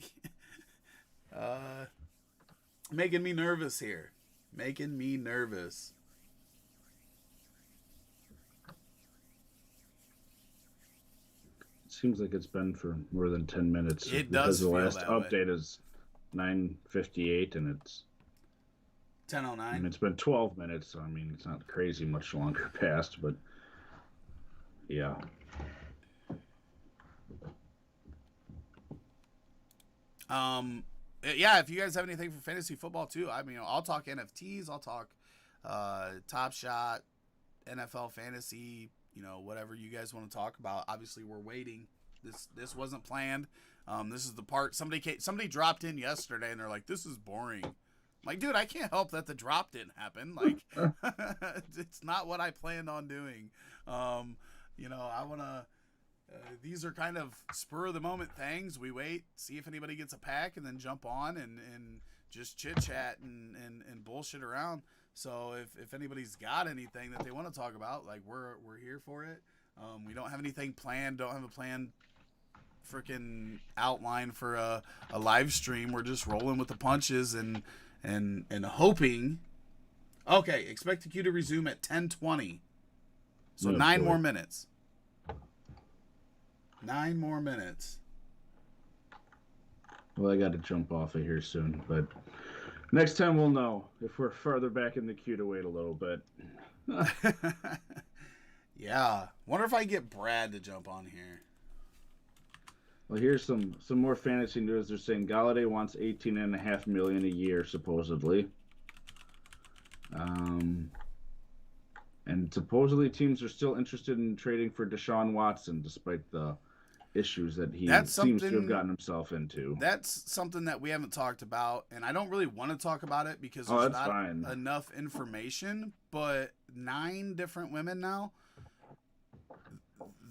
making me nervous here. Making me nervous. Seems like it's been for more than 10 minutes. It does feel because the last that update way. is 9:58 and it's 10:09. It's been 12 minutes, so it's not crazy much longer past, but yeah. Yeah, if you guys have anything for fantasy football too, I'll talk NFTs, I'll talk Top Shot, NFL fantasy, whatever you guys want to talk about. Obviously, we're waiting. This wasn't planned. This is the part somebody dropped in yesterday and they're like, "This is boring." I'm like, dude, I can't help that the drop didn't happen. Like, it's not what I planned on doing. I want to. These are kind of spur of the moment things. We wait, see if anybody gets a pack, and then jump on and just chit chat and bullshit around. So if anybody's got anything that they want to talk about, like we're here for it. We don't have anything planned. Don't have a planned freaking outline for a live stream. We're just rolling with the punches and hoping. Okay, expect the queue to resume at 10:20. So 9 more minutes. 9 more minutes. Well, I got to jump off of here soon, but next time we'll know if we're further back in the queue to wait a little bit. Yeah. Wonder if I get Brad to jump on here. Well, here's some more fantasy news. They're saying Galladay wants $18.5 million a year, supposedly. And supposedly teams are still interested in trading for Deshaun Watson, despite the issues that he seems to have gotten himself into. That's something that we haven't talked about, and I don't really want to talk about it because there's not enough information, but 9 different women now.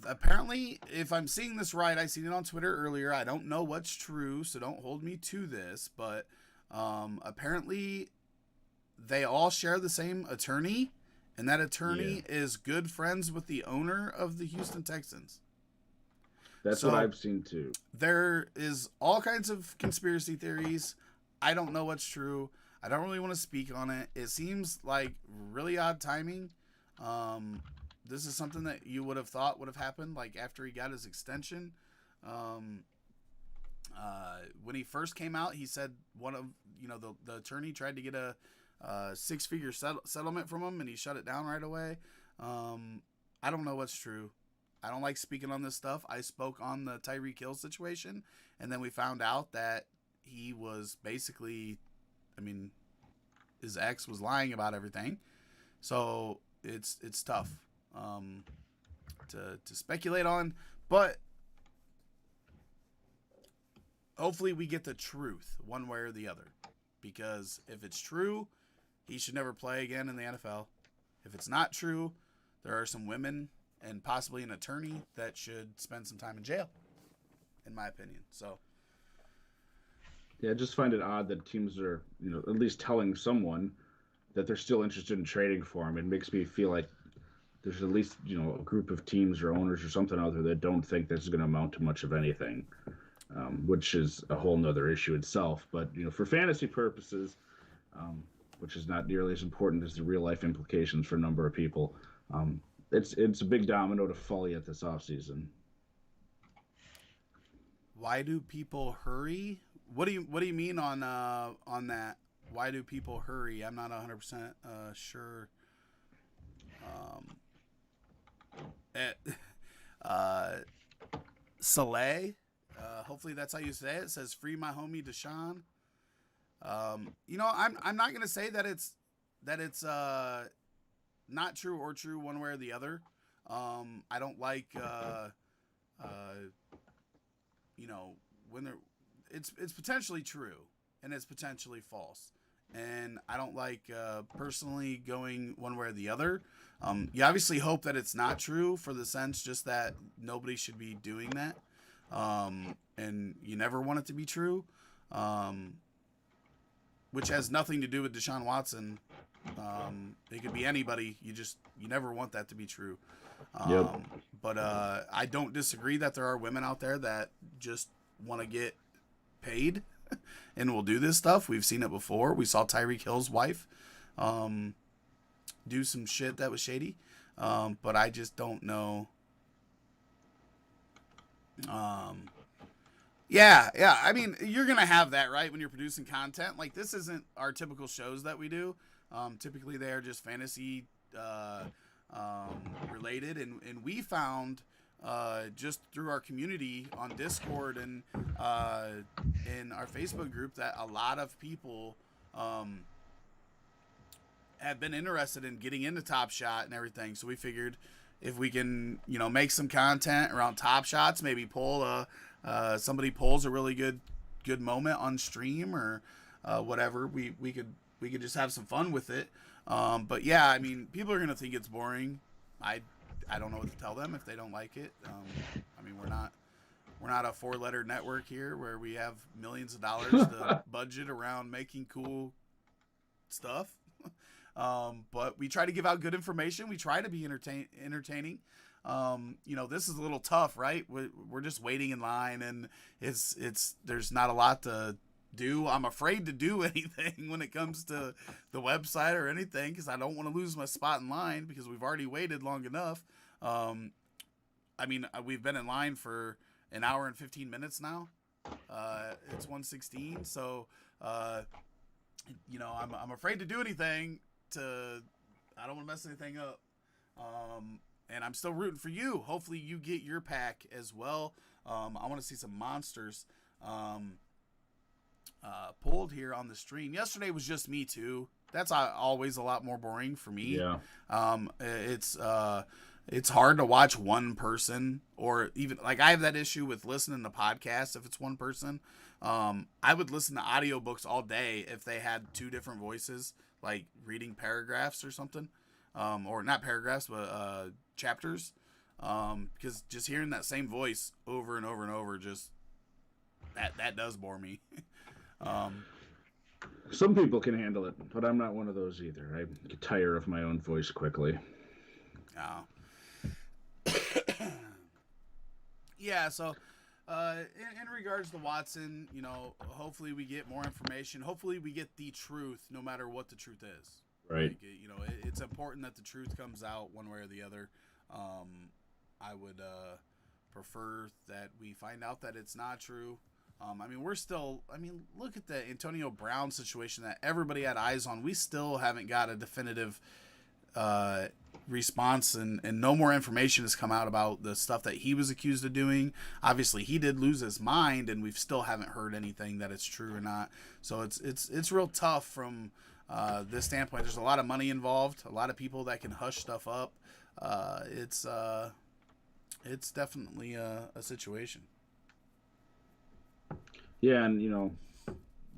Apparently, if I'm seeing this right, I seen it on Twitter earlier. I don't know what's true, so don't hold me to this, but apparently they all share the same attorney, and that attorney is good friends with the owner of the Houston Texans. That's what I've seen too. There is all kinds of conspiracy theories. I don't know what's true. I don't really want to speak on it. It seems like really odd timing. This is something that you would have thought would have happened like after he got his extension. When he first came out, he said the attorney tried to get a 6-figure settlement from him, and he shut it down right away. I don't know what's true. I don't like speaking on this stuff. I spoke on the Tyreek Hill situation, and then we found out that he was basically, his ex was lying about everything. So it's tough to speculate on, but hopefully we get the truth one way or the other. Because if it's true, he should never play again in the NFL. If it's not true, there are some women and possibly an attorney that should spend some time in jail, in my opinion. So, yeah, I just find it odd that teams are, at least telling someone that they're still interested in trading for him. It makes me feel like there's at least, a group of teams or owners or something out there that don't think this is going to amount to much of anything, which is a whole nother issue itself. But, for fantasy purposes, which is not nearly as important as the real life implications for a number of people, it's a big domino to fall yet this offseason. Why do people hurry? What do you mean on that? Why do people hurry? I'm not 100% sure. Soleil, Hopefully that's how you say it. It says free my homie Deshaun. I'm not gonna say that it's not true or true one way or the other. I don't like when it's potentially true and it's potentially false, and I don't like personally going one way or the other. You obviously hope that it's not true for the sense just that nobody should be doing that, and you never want it to be true, which has nothing to do with Deshaun Watson. It could be anybody. You never want that to be true. Yep. But I don't disagree that there are women out there that just want to get paid and will do this stuff. We've seen it before. We saw Tyreek Hill's wife do some shit that was shady. But I just don't know. Yeah. I mean, you're going to have that, right, when you're producing content. Like, this isn't our typical shows that we do. Typically, they are just fantasy related. And we found just through our community on Discord and in our Facebook group that a lot of people have been interested in getting into Top Shot and everything. So we figured if we can, make some content around Top Shots, maybe somebody pulls a really good moment on stream or whatever, we could just have some fun with it. But yeah, I mean, people are gonna think it's boring. I don't know what to tell them if they don't like it. I mean, we're not a 4-letter network here where we have millions of dollars to budget around making cool stuff. But we try to give out good information. We try to be entertaining. This is a little tough, right? We're just waiting in line, and there's not a lot to do. I'm afraid to do anything when it comes to the website or anything because I don't want to lose my spot in line because we've already waited long enough. I mean, we've been in line for an hour and 15 minutes now. It's 1:16, so I'm afraid to do anything. I don't want to mess anything up. And I'm still rooting for you. Hopefully you get your pack as well. I want to see some monsters pulled here on the stream. Yesterday was just me too. That's always a lot more boring for me. Yeah. It's hard to watch one person, or even like I have that issue with listening to podcasts. If it's one person, I would listen to audiobooks all day if they had two different voices, like reading paragraphs or something, or not paragraphs, but chapters, because just hearing that same voice over and over and over, just that does bore me. Some people can handle it, but I'm not one of those either. I get tired of my own voice quickly. Yeah, so in regards to Watson, hopefully we get more information. Hopefully we get the truth, no matter what the truth is. Right. Like, it's important that the truth comes out one way or the other. I would prefer that we find out that it's not true. Look at the Antonio Brown situation that everybody had eyes on. We still haven't got a definitive response, and no more information has come out about the stuff that he was accused of doing. Obviously, he did lose his mind, and we still haven't heard anything that it's true or not. So it's real tough from this standpoint. There's a lot of money involved, a lot of people that can hush stuff up. It's definitely a situation. Yeah, and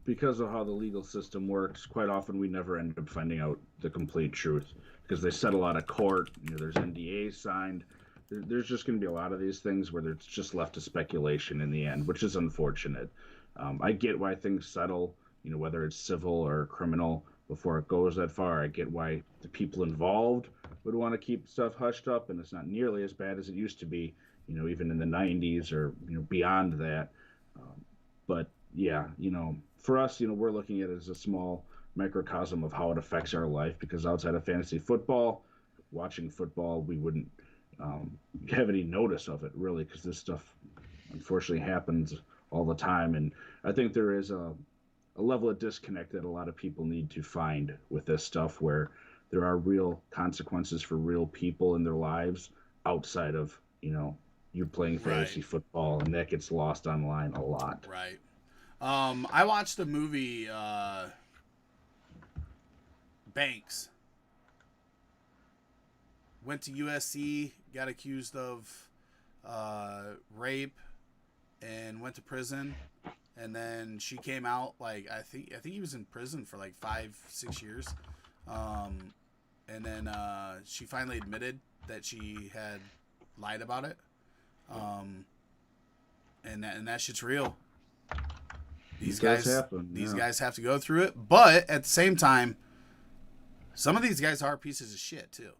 because of how the legal system works, quite often we never end up finding out the complete truth because they settle out of court. There's NDAs signed. There's just going to be a lot of these things where it's just left to speculation in the end, which is unfortunate. I get why things settle, whether it's civil or criminal, before it goes that far. I get why the people involved would want to keep stuff hushed up, and it's not nearly as bad as it used to be, even in the 90s or beyond that. But yeah, for us, we're looking at it as a small microcosm of how it affects our life, because outside of fantasy football, watching football, we wouldn't have any notice of it really, because this stuff unfortunately happens all the time. And I think there is a level of disconnect that a lot of people need to find with this stuff, where there are real consequences for real people in their lives outside of, you're playing fantasy football, and that gets lost online a lot. Right. I watched the movie Banks. Went to USC, got accused of rape, and went to prison. And then she came out like I think he was in prison for like 5-6 years. And then she finally admitted that she had lied about it. And that shit's real. These guys have to go through it, but at the same time, some of these guys are pieces of shit too,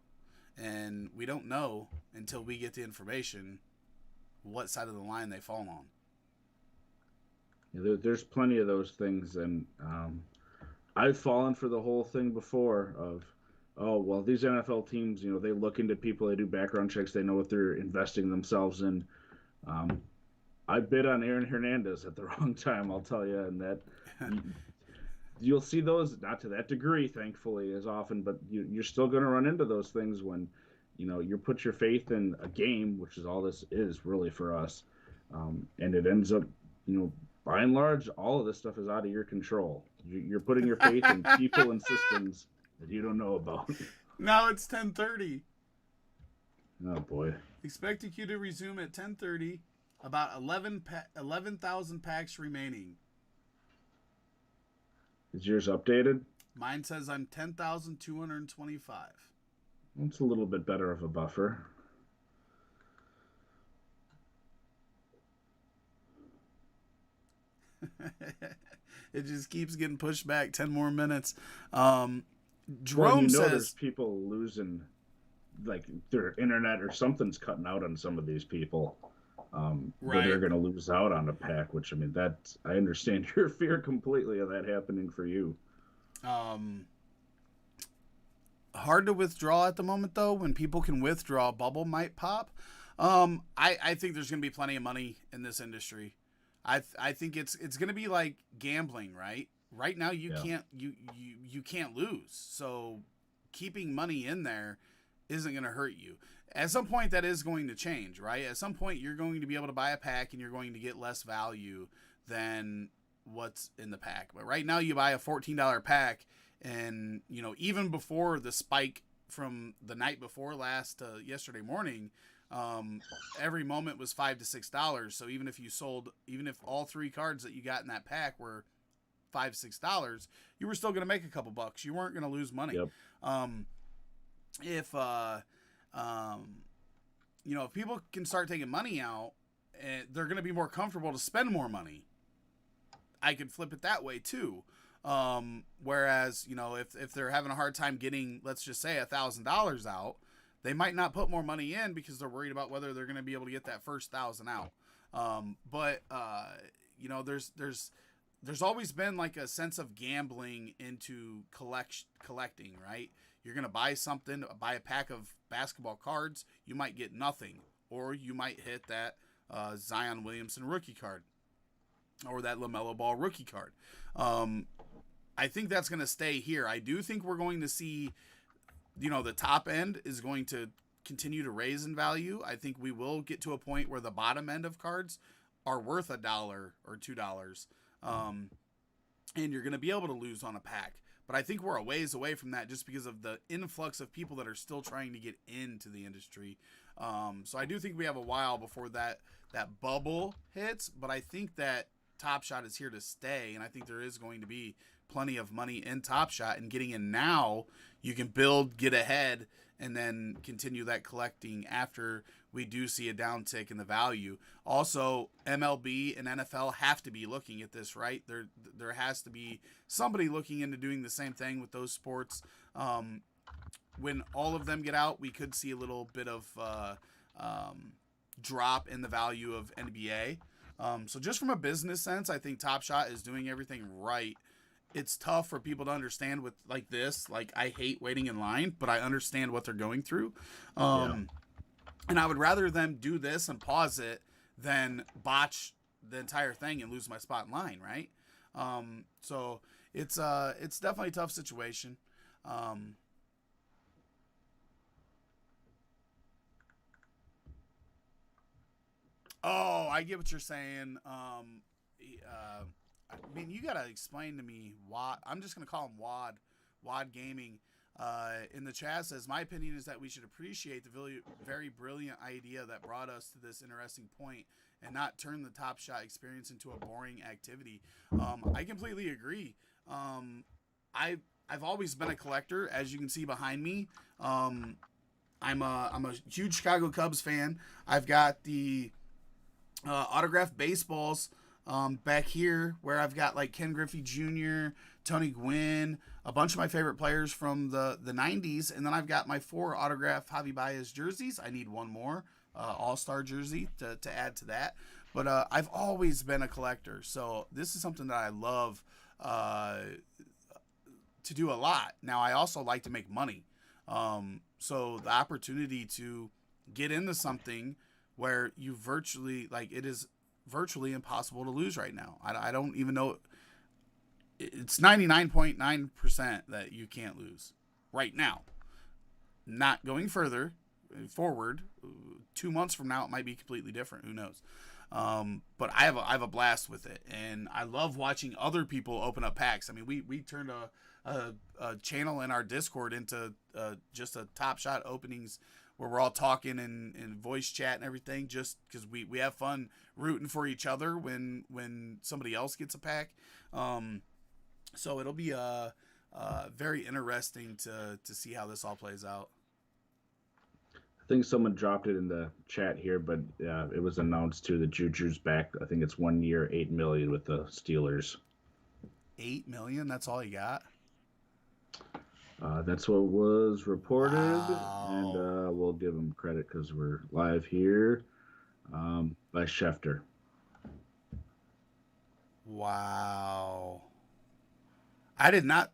and we don't know until we get the information what side of the line they fall on. Yeah, there's plenty of those things, and I've fallen for the whole thing before of, oh, well, these NFL teams, they look into people, they do background checks, they know what they're investing themselves in. I bid on Aaron Hernandez at the wrong time, I'll tell you, and that you'll see those, not to that degree, thankfully, as often, but you're still going to run into those things when, you put your faith in a game, which is all this is really for us, and it ends up, by and large, all of this stuff is out of your control. You're putting your faith in people and systems that you don't know about. Now it's 10:30. Oh, boy. Expecting you to resume at 10:30. About 11,000 packs remaining. Is yours updated? Mine says I'm 10,225. That's a little bit better of a buffer. It just keeps getting pushed back 10 more minutes. Jerome says there's people losing, like their internet or something's cutting out on some of these people. Right. They're going to lose out on a pack, which, I mean, I understand your fear completely of that happening for you. Hard to withdraw at the moment, though. When people can withdraw, a bubble might pop. I think there's going to be plenty of money in this industry. I think it's going to be like gambling, right? Right now, you can't lose. So keeping money in there isn't going to hurt you. At some point, that is going to change, right? At some point, you're going to be able to buy a pack and you're going to get less value than what's in the pack. But right now, you buy a $14 pack, and even before the spike from the night before last to yesterday morning, every moment was $5 to $6. So even if all three cards that you got in that pack were $5, $6, you were still going to make a couple bucks. You weren't going to lose money. Yep. If people can start taking money out, they're going to be more comfortable to spend more money. I could flip it that way too. Whereas, if they're having a hard time getting, let's just say $1,000 out, they might not put more money in because they're worried about whether they're going to be able to get that first 1,000 out. There's always been like a sense of gambling into collecting, right? You're going to buy something, buy a pack of basketball cards, you might get nothing. Or you might hit that Zion Williamson rookie card. Or that LaMelo Ball rookie card. I think that's going to stay here. I do think we're going to see, the top end is going to continue to raise in value. I think we will get to a point where the bottom end of cards are worth $1 or $2. And you're going to be able to lose on a pack. But I think we're a ways away from that just because of the influx of people that are still trying to get into the industry. So I do think we have a while before that bubble hits. But I think that TopShot is here to stay. And I think there is going to be plenty of money in TopShot. And getting in now, you can build, get ahead, and then continue that collecting after we do see a downtick in the value. Also, MLB and NFL have to be looking at this, right? There has to be somebody looking into doing the same thing with those sports. When all of them get out, we could see a little bit of drop in the value of NBA. So just from a business sense, I think TopShot is doing everything right. It's tough for people to understand with like this. Like, I hate waiting in line, but I understand what they're going through. And I would rather them do this and pause it than botch the entire thing and lose my spot in line, right? So it's definitely a tough situation. And Oh, I get what you're saying. I mean, you gotta explain to me why. I'm just gonna call him Wad Gaming. In the chat says, my opinion is that we should appreciate the very brilliant idea that brought us to this interesting point and not turn the Top Shot experience into a boring activity. I completely agree. I've always been a collector, as you can see behind me. I'm a huge Chicago Cubs fan. I've got the autographed baseballs back here, where I've got like Ken Griffey Jr., Tony Gwynn, a bunch of my favorite players from the 90s, and then I've got my 4 autographed Javi Baez jerseys. I need one more All-Star jersey to add to that. But I've always been a collector, so this is something that I love to do a lot. Now, I also like to make money. So the opportunity to get into something where you virtually, like, it is virtually impossible to lose right now. I don't even know. It's 99.9% that you can't lose right now. Not going further forward. 2 months from now, it might be completely different. Who knows? But I have a blast with it, and I love watching other people open up packs. I mean, we turned a channel in our Discord into just a Top Shot openings where we're all talking and voice chat and everything, just because we have fun rooting for each other when somebody else gets a pack. So it'll be very interesting to see how this all plays out. I think someone dropped it in the chat here, but it was announced too that Juju's back. I think it's 1 year, $8 million with the Steelers. $8 million? That's all you got? That's what was reported, Wow. And we'll give him credit because we're live here by Schefter. Wow. I did not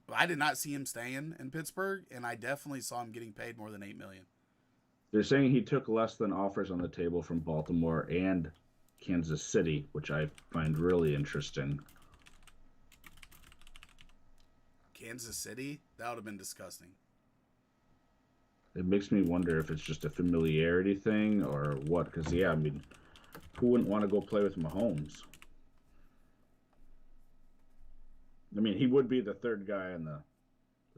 see him staying in Pittsburgh, and I definitely saw him getting paid more than $8 million. They're saying he took less than offers on the table from Baltimore and Kansas City, which I find really interesting. Kansas City? That would have been disgusting. It makes me wonder if it's just a familiarity thing or what. Because, yeah, I mean, who wouldn't want to go play with Mahomes? I mean, he would be the third guy in the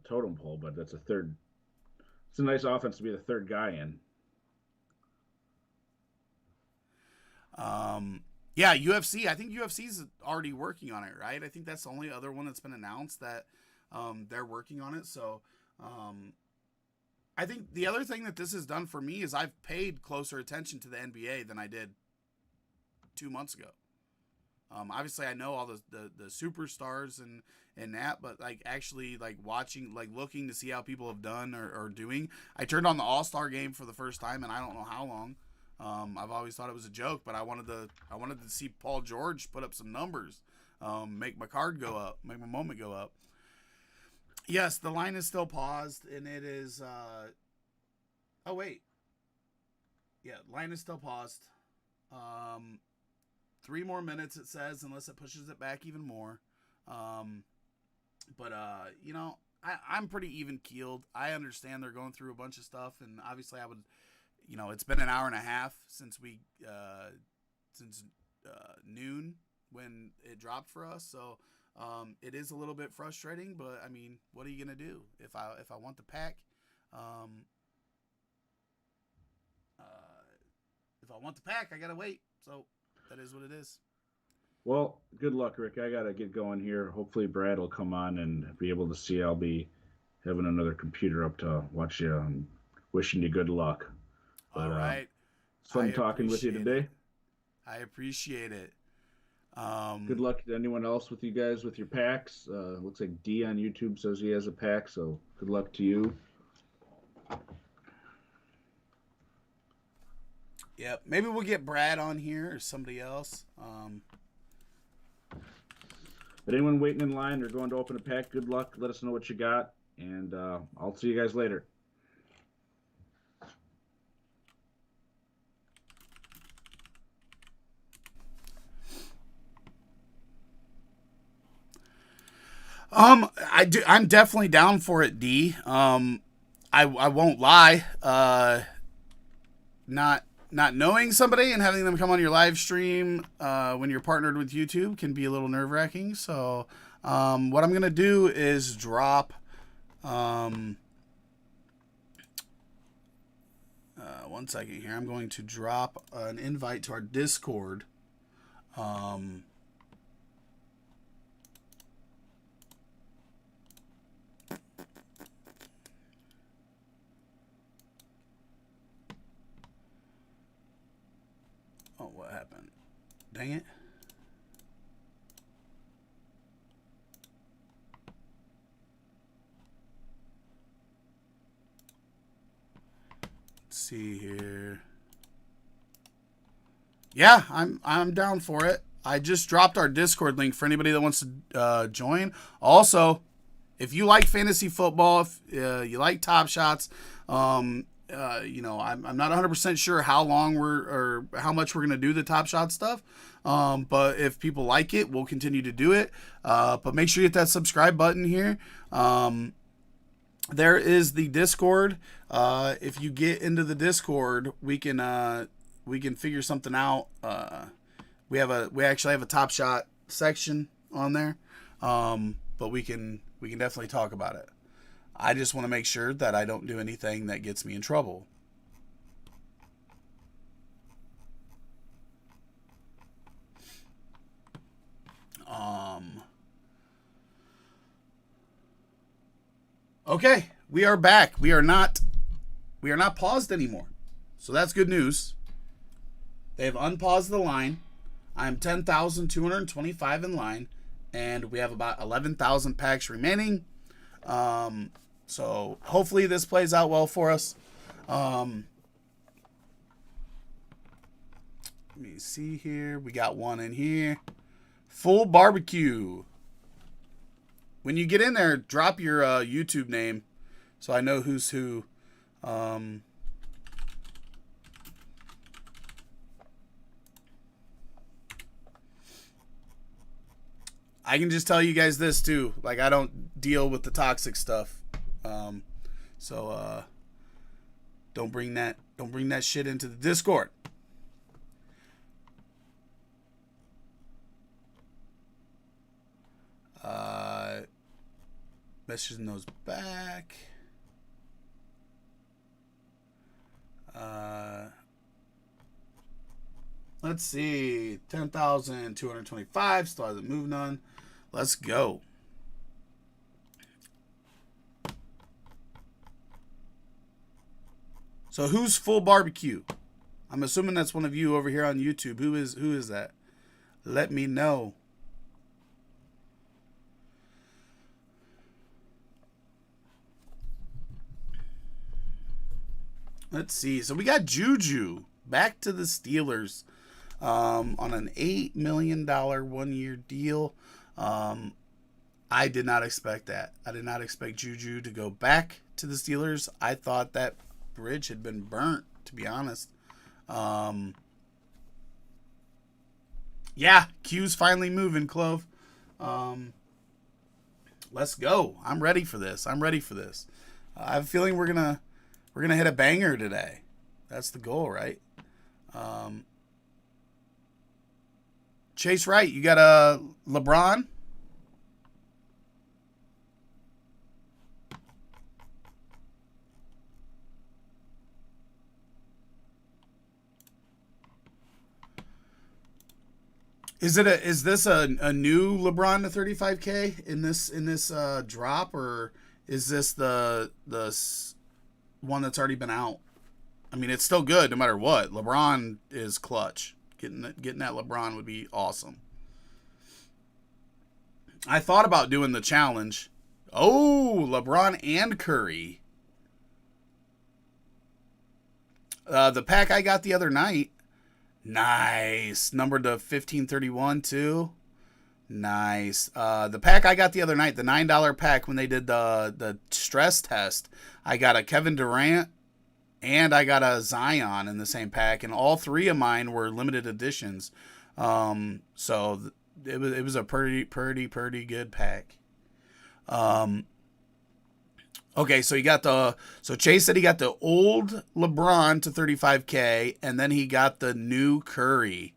totem pole, but that's it's a nice offense to be the third guy in. Yeah, UFC. I think UFC's already working on it, right? I think that's the only other one that's been announced that they're working on it. So I think the other thing that this has done for me is I've paid closer attention to the NBA than I did 2 months ago. Obviously, I know all the superstars and that, but like actually like watching, like looking to see how people have done or doing. I turned on the All-Star game for the first time, and I don't know how long. I've always thought it was a joke, but I wanted to see Paul George put up some numbers, make my card go up, make my moment go up. Yes, the line is still paused, and it is. Oh wait. Yeah, line is still paused. 3 more minutes, it says, unless it pushes it back even more. But you know, I'm pretty even keeled. I understand they're going through a bunch of stuff, and obviously I would, you know, it's been an hour and a half since noon when it dropped for us, so it is a little bit frustrating. But I mean, what are you gonna do? If I want the pack, if I want the pack, I gotta wait. So that is what it is. Well, good luck, Rick. I got to get going here. Hopefully Brad will come on and be able to see. I'll be having another computer up to watch you and wishing you good luck. But, all right. It's fun talking with you today. I appreciate it. Good luck to anyone else with you guys with your packs. Looks like D on YouTube says he has a pack, so good luck to you. Yep. Maybe we'll get Brad on here or somebody else. But anyone waiting in line or going to open a pack, good luck. Let us know what you got, and I'll see you guys later. I'm definitely down for it, D. I won't lie. Not not knowing somebody and having them come on your live stream when you're partnered with YouTube can be a little nerve-wracking. So what I'm going to do is drop one second here. I'm going to drop an invite to our Discord. Oh, what happened? Dang it. Let's see here. Yeah, I'm down for it. I just dropped our Discord link for anybody that wants to join. Also, if you like fantasy football, if you like Top Shots, I'm not 100% sure how long or how much we're going to do the Top Shot stuff. But if people like it, we'll continue to do it. But make sure you hit that subscribe button here. There is the Discord. If you get into the Discord, we can figure something out. We actually have a Top Shot section on there. But we can definitely talk about it. I just want to make sure that I don't do anything that gets me in trouble. Okay, we are back. We are not paused anymore. So that's good news. They've unpaused the line. I'm 10,225 in line, and we have about 11,000 packs remaining. So hopefully this plays out well for us. Let me see here. We got one in here. Full barbecue. When you get in there, drop your YouTube name so I know who's who. I can just tell you guys this too. Like, I don't deal with the toxic stuff. So don't bring that shit into the Discord. Messaging those back. Let's see. 10,225. Still hasn't moved none. Let's go. So who's full barbecue? I'm assuming that's one of you over here on YouTube. Who is that? Let me know. Let's see. So we got Juju back to the Steelers on an $8 million 1-year deal. I did not expect that. I did not expect Juju to go back to the Steelers. I thought that bridge had been burnt, to be honest. Yeah, Q's finally moving, Clove. Let's go. I'm ready for this. I have a feeling we're gonna hit a banger today. That's the goal, right? Chase Wright, you got a LeBron? Is this a new LeBron to 35K in this drop, or is this the one that's already been out? I mean, it's still good no matter what. LeBron is clutch. Getting that LeBron would be awesome. I thought about doing the challenge. Oh, LeBron and Curry. The pack I got the other night. Nice. Numbered to 1531 too. Nice. The pack I got the other night, the $9 pack when they did the stress test, I got a Kevin Durant and I got a Zion in the same pack, and all three of mine were limited editions. So it was a pretty good pack. Okay, so Chase said he got the old LeBron to 35K, and then he got the new Curry.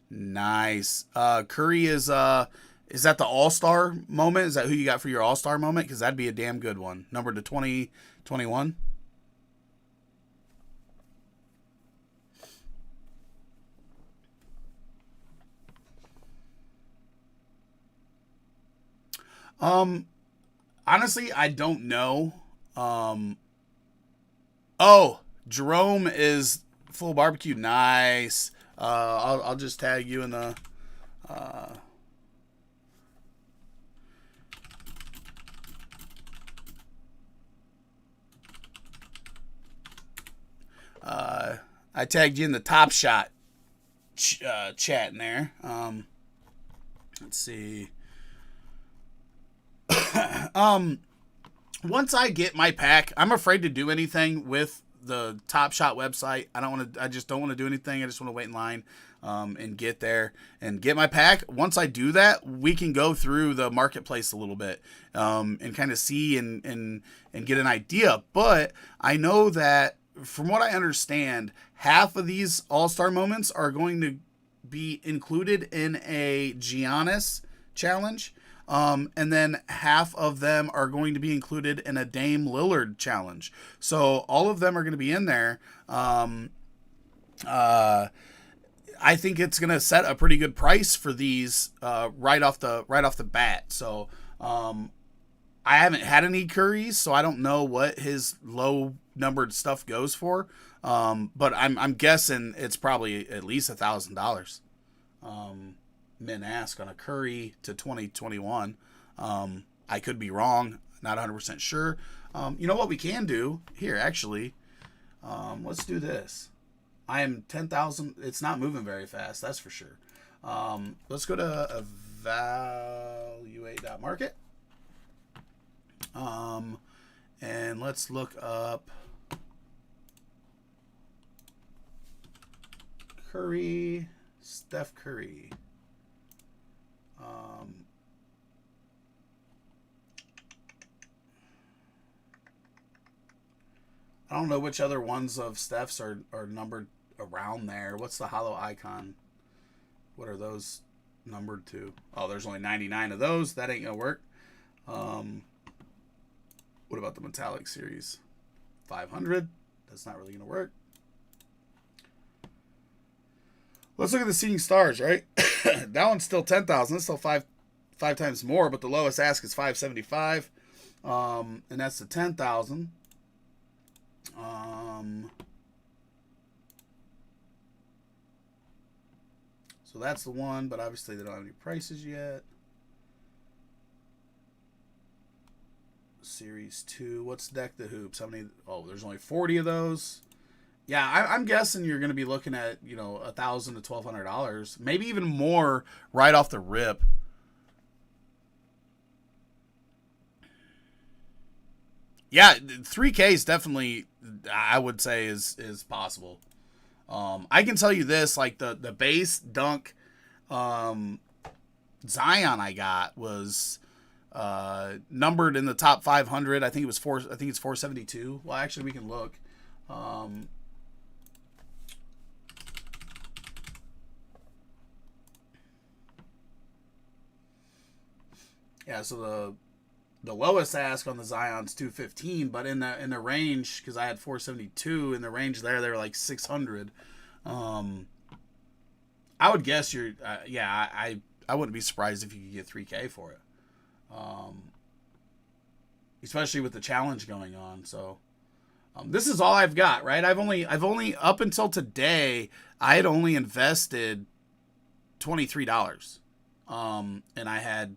Nice. Curry is that the All-Star moment? Is that who you got for your All-Star moment? Because that'd be a damn good one. Numbered to 2021. Honestly, I don't know. Um, oh, Jerome is full barbecue. Nice. I'll just tag you in the. Uh, I tagged you in the Top Shot chat in there. Let's see. Once I get my pack, I'm afraid to do anything with the Top Shot website. I just don't want to do anything. I just want to wait in line and get there and get my pack. Once I do that, we can go through the marketplace a little bit and kind of see and get an idea. But I know that from what I understand, half of these All-Star moments are going to be included in a Giannis challenge. And then half of them are going to be included in a Dame Lillard challenge. So all of them are going to be in there. I think it's going to set a pretty good price for these right off the bat. So I haven't had any Currys, so I don't know what his low numbered stuff goes for. But I'm guessing it's probably at least $1,000. Min ask on a Curry to 2021. I could be wrong, not 100% sure. You know what we can do here, actually? Let's do this. I am 10,000. It's not moving very fast, that's for sure. Let's go to evaluate.market. And let's look up Curry, Steph Curry. I don't know which other ones of Steph's are numbered around there. What's the hollow icon? What are those numbered to? Oh, there's only 99 of those. That ain't gonna work. What about the metallic series? 500. That's not really gonna work. Let's look at the Seeing Stars, right? That one's still 10,000. It's still five times more, but the lowest ask is 575. And that's the 10,000. So that's the one, but obviously they don't have any prices yet. Series 2. What's Deck the Hoops? How many? Oh, there's only 40 of those. Yeah, I'm guessing you're going to be looking at, $1,000 to $1,200, maybe even more right off the rip. Yeah, 3K is definitely, I would say, is possible. I can tell you this, like the base dunk Zion I got was numbered in the top 500. I think it's 472. Well, actually, we can look. Yeah, so the lowest ask on the Zion's 215, but in the range, because I had 472 in the range there, they were like 600. I would guess I wouldn't be surprised if you could get 3K for it, especially with the challenge going on. So this is all I've got, right? I've only up until today I had only invested $23, and I had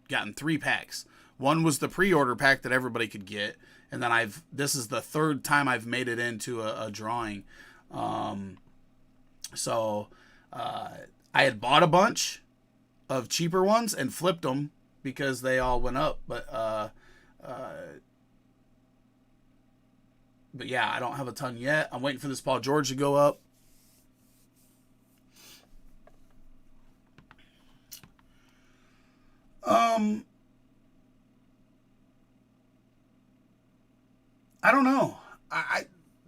gotten 3 packs. One was the pre-order pack that everybody could get, and then this is the third time I've made it into a drawing. So I had bought a bunch of cheaper ones and flipped them because they all went up. But yeah, I don't have a ton yet. I'm waiting for this Paul George to go up. I don't know.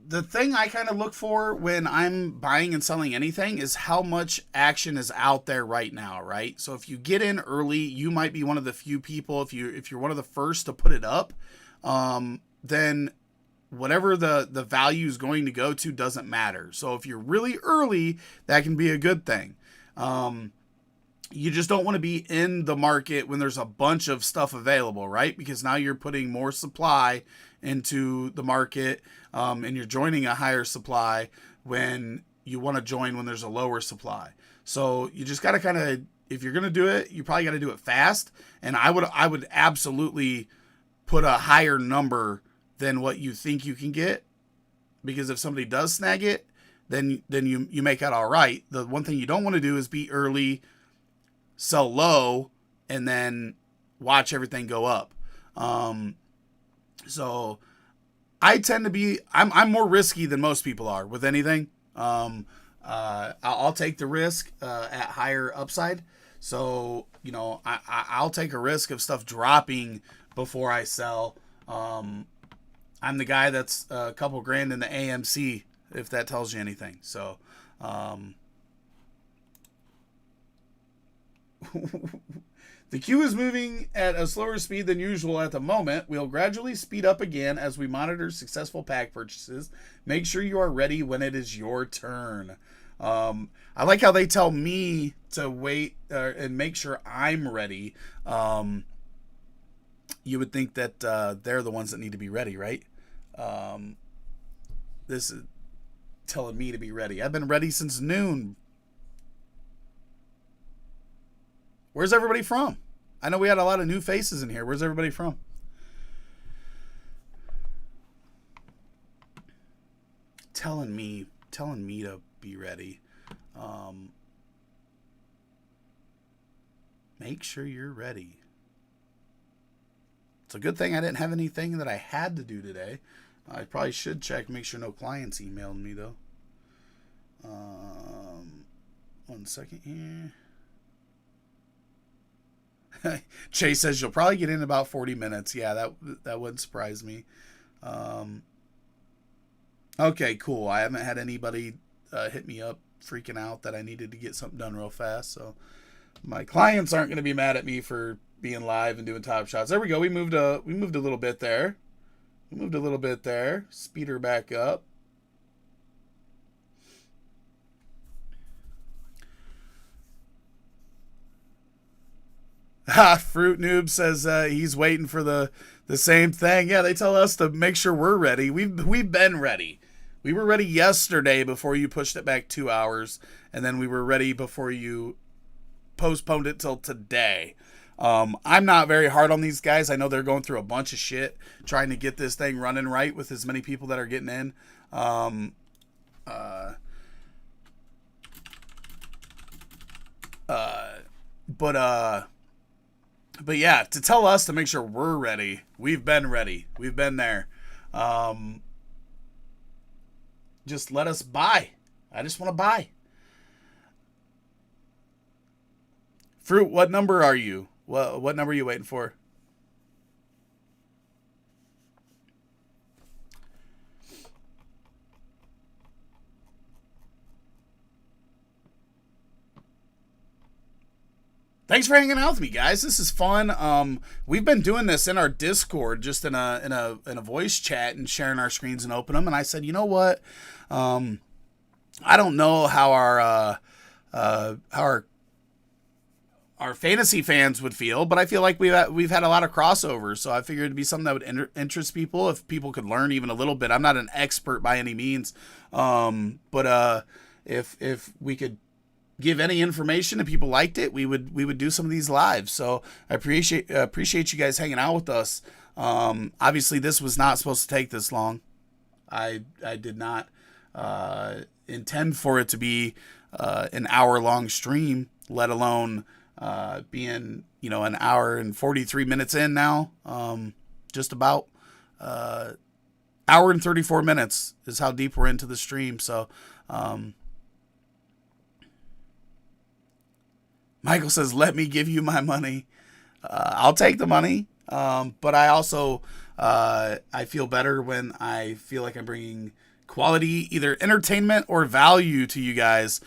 The thing I kind of look for when I'm buying and selling anything is how much action is out there right now, right? So if you get in early, you might be one of the few people. If you're one of the first to put it up, then whatever the value is going to go to doesn't matter. So if you're really early, that can be a good thing. You just don't want to be in the market when there's a bunch of stuff available, right? Because now you're putting more supply into the market, and you're joining a higher supply when you want to join when there's a lower supply. So you just got to kind of, if you're going to do it, you probably got to do it fast. And I would absolutely put a higher number than what you think you can get, because if somebody does snag it, then you make out all right. The one thing you don't want to do is be early, sell low, and then watch everything go up. So I tend to be, I'm more risky than most people are with anything. I'll take the risk at higher upside. So, I'll take a risk of stuff dropping before I sell. I'm the guy that's a couple grand in the AMC, if that tells you anything. So, the queue is moving at a slower speed than usual at the moment. We'll gradually speed up again as we monitor successful pack purchases. Make sure you are ready when it is your turn. I like how they tell me to wait and make sure I'm ready. You would think that they're the ones that need to be ready, right? This is telling me to be ready. I've been ready since noon. Where's everybody from? I know we had a lot of new faces in here. Where's everybody from? Telling me to be ready. Make sure you're ready. It's a good thing I didn't have anything that I had to do today. I probably should check, make sure no clients emailed me though. 1 second here. Chase says you'll probably get in about 40 minutes. Yeah, that wouldn't surprise me. Okay, cool. I haven't had anybody hit me up freaking out that I needed to get something done real fast. So my clients aren't going to be mad at me for being live and doing top shots. There we go. We moved a little bit there. Speed her back up. Fruit Noob says he's waiting for the same thing. Yeah, they tell us to make sure we're ready. We've been ready. We were ready yesterday before you pushed it back 2 hours, and then we were ready before you postponed it till today. I'm not very hard on these guys. I know they're going through a bunch of shit trying to get this thing running right with as many people that are getting in. But yeah, to tell us to make sure we're ready, we've been ready. We've been there. Just let us buy. I just want to buy. Fruit, what number are you? What number are you waiting for? Thanks for hanging out with me, guys. This is fun. We've been doing this in our Discord, just in a voice chat and sharing our screens and open them. And I said, you know what? I don't know how our fantasy fans would feel, but I feel like we've had a lot of crossovers. So I figured it'd be something that would interest people if people could learn even a little bit. I'm not an expert by any means, but if we could give any information and people liked it, we would do some of these live. So I appreciate you guys hanging out with us. Obviously this was not supposed to take this long. I did not intend for it to be an hour-long stream, let alone being an hour and 43 minutes in now. Just about hour and 34 minutes is how deep we're into the stream. So Michael says, let me give you my money. I'll take the money. But I also I feel better when I feel like I'm bringing quality, either entertainment or value to you guys.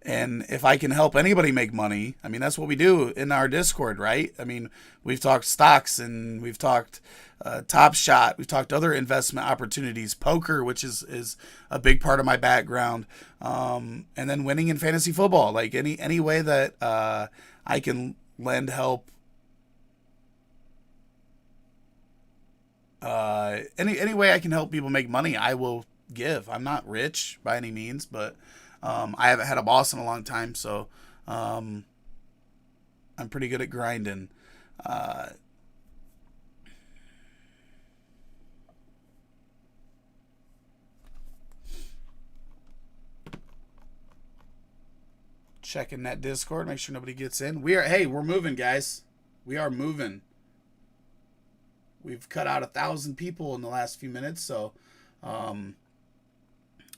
And if I can help anybody make money, I mean, that's what we do in our Discord, right? I mean, we've talked stocks and we've talked TopShot. We've talked other investment opportunities, poker, which is a big part of my background. And then winning in fantasy football, like any way that I can lend help. Any way I can help people make money, I will give. I'm not rich by any means, but I haven't had a boss in a long time, so I'm pretty good at grinding. Checking that Discord, make sure nobody gets in. We're moving, guys. We are moving. We've cut out 1,000 people in the last few minutes, so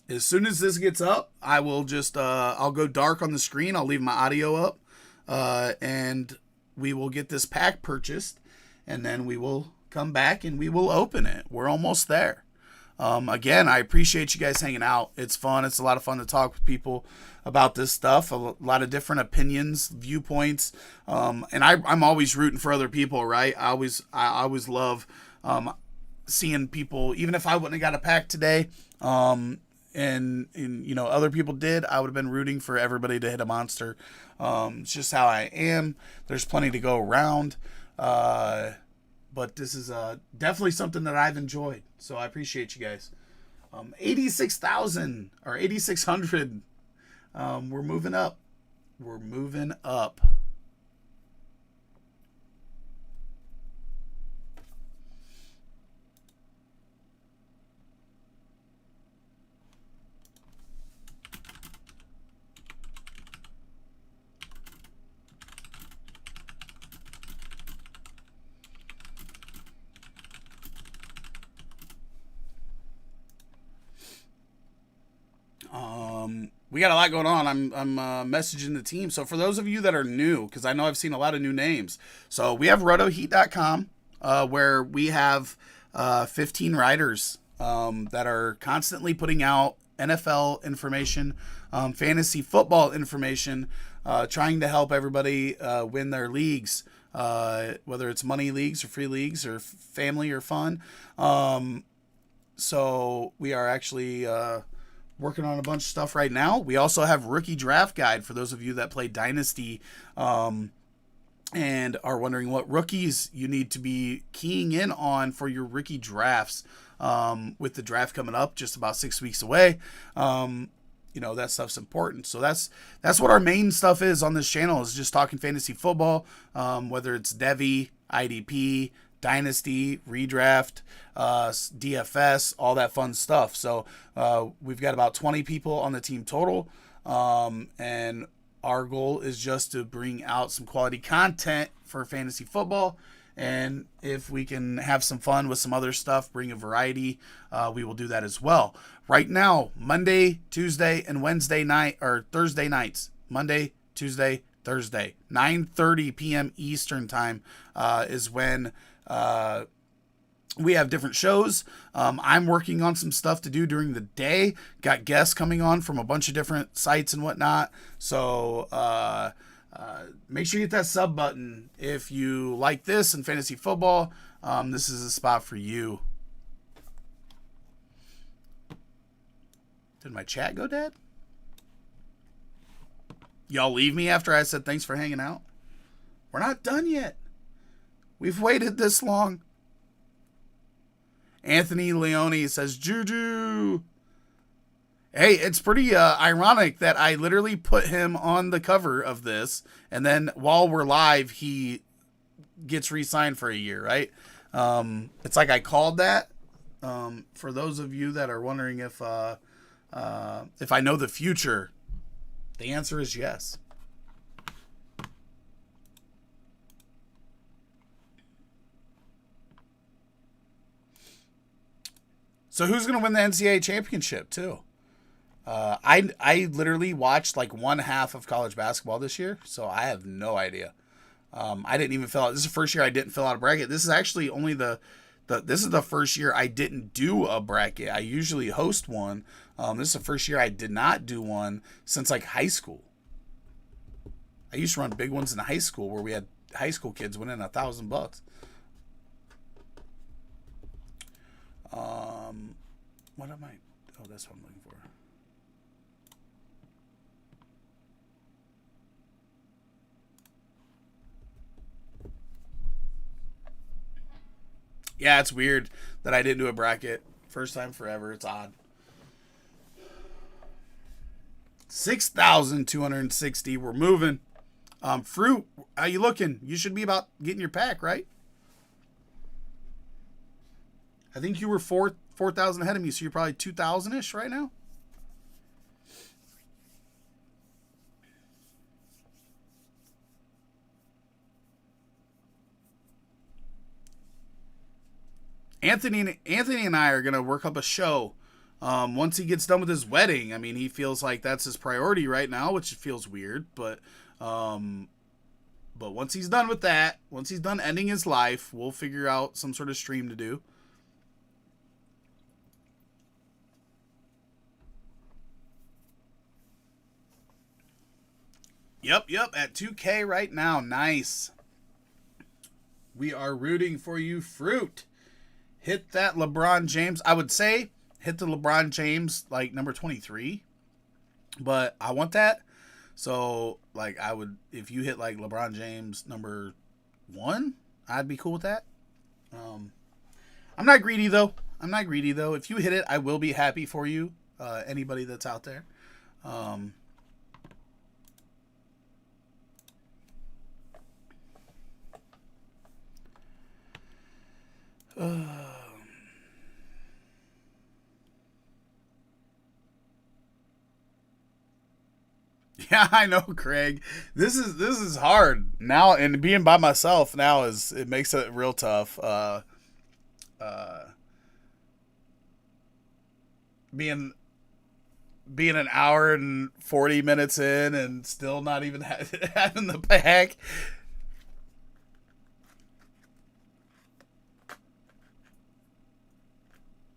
as soon as this gets up, I will just I'll go dark on the screen. I'll leave my audio up, and we will get this pack purchased, and then we will come back and we will open it. We're almost there. Again, I appreciate you guys hanging out. It's fun. It's a lot of fun to talk with people about this stuff. A lot of different opinions, viewpoints, and I'm always rooting for other people, right? I always love seeing people, even if I wouldn't have got a pack today, and other people did, I would have been rooting for everybody to hit a monster. It's just how I am. There's plenty to go around, but this is definitely something that I've enjoyed. So I appreciate you guys. 86,000 or 8,600. We're moving up. We're moving up. We got a lot going on. I'm messaging the team. So for those of you that are new, because I know I've seen a lot of new names. So we have RotoHeat.com, where we have 15 writers that are constantly putting out NFL information, fantasy football information, trying to help everybody win their leagues, whether it's money leagues or free leagues or family or fun. So we are actually working on a bunch of stuff right now. We also have Rookie Draft Guide for those of you that play Dynasty and are wondering what rookies you need to be keying in on for your rookie drafts. With the draft coming up just about 6 weeks away, that stuff's important. So that's what our main stuff is on this channel, is just talking fantasy football, whether it's Devy, IDP, Dynasty, Redraft, DFS, all that fun stuff. So we've got about 20 people on the team total, and our goal is just to bring out some quality content for fantasy football. And if we can have some fun with some other stuff, bring a variety, we will do that as well. Right now, Monday, Tuesday, and Wednesday night, or Thursday nights, Monday, Tuesday, Thursday, 9:30 p.m. Eastern time is when we have different shows. I'm working on some stuff to do during the day. Got guests coming on from a bunch of different sites and whatnot. So make sure you hit that sub button if you like this and fantasy football. This is a spot for you. Did my chat go dead? Y'all leave me after I said thanks for hanging out? We're not done yet. We've waited this long. Anthony Leone says, Juju. Hey, it's pretty ironic that I literally put him on the cover of this, and then while we're live, he gets re-signed for a year, right? It's like I called that. For those of you that are wondering if I know the future, the answer is yes. So who's going to win the NCAA championship too? I literally watched like one half of college basketball this year, so I have no idea. I didn't even fill out. This is the first year I didn't fill out a bracket. This is actually only this is the first year I didn't do a bracket. I usually host one. This is the first year I did not do one since like high school. I used to run big ones in high school where we had high school kids winning $1,000. What am I? Oh, that's what I'm looking for. Yeah, it's weird that I didn't do a bracket. First time forever. It's odd. 6,260. We're moving. Fruit, how you looking? You should be about getting your pack, right? I think you were 4,000 ahead of me, so you're probably 2,000-ish right now. Anthony and I are going to work up a show once he gets done with his wedding. I mean, he feels like that's his priority right now, which feels weird, but once he's done with that, once he's done ending his life, we'll figure out some sort of stream to do. Yep, at 2K right now. Nice. We are rooting for you, Fruit. Hit that LeBron James. I would say hit the LeBron James, like, number 23. But I want that. So, like, I would, if you hit, like, LeBron James number 1, I'd be cool with that. I'm not greedy, though. If you hit it, I will be happy for you. Anybody that's out there. Yeah, I know, Craig. This is hard now, and being by myself now it makes it real tough. Being an hour and 40 minutes in and still not even having the pack.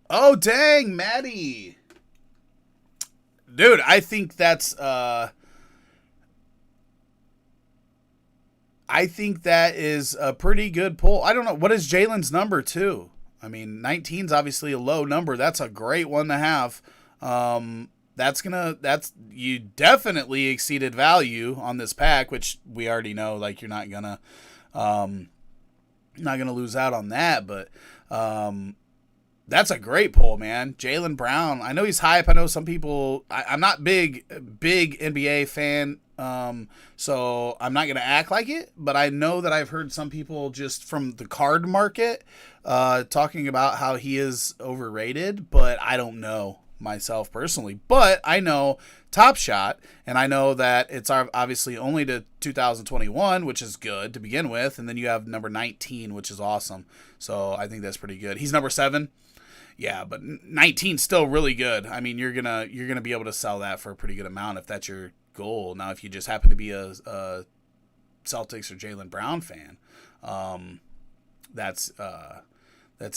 Oh, dang, Maddie. Dude, I think that's I think that is a pretty good pull. I don't know. What is Jalen's number, too? I mean, 19 is obviously a low number. That's a great one to have. You definitely exceeded value on this pack, which we already know, like, you're not gonna lose out on that, but that's a great pull, man. Jaylen Brown. I know he's hype. I know some people. I'm not big NBA fan, so I'm not going to act like it. But I know that I've heard some people just from the card market talking about how he is overrated. But I don't know myself personally. But I know TopShot, and I know that it's obviously only to 2021, which is good to begin with. And then you have number 19, which is awesome. So I think that's pretty good. He's number 7. Yeah, but 19's still really good. I mean, you're gonna be able to sell that for a pretty good amount if that's your goal. Now, if you just happen to be a Celtics or Jaylen Brown fan, that's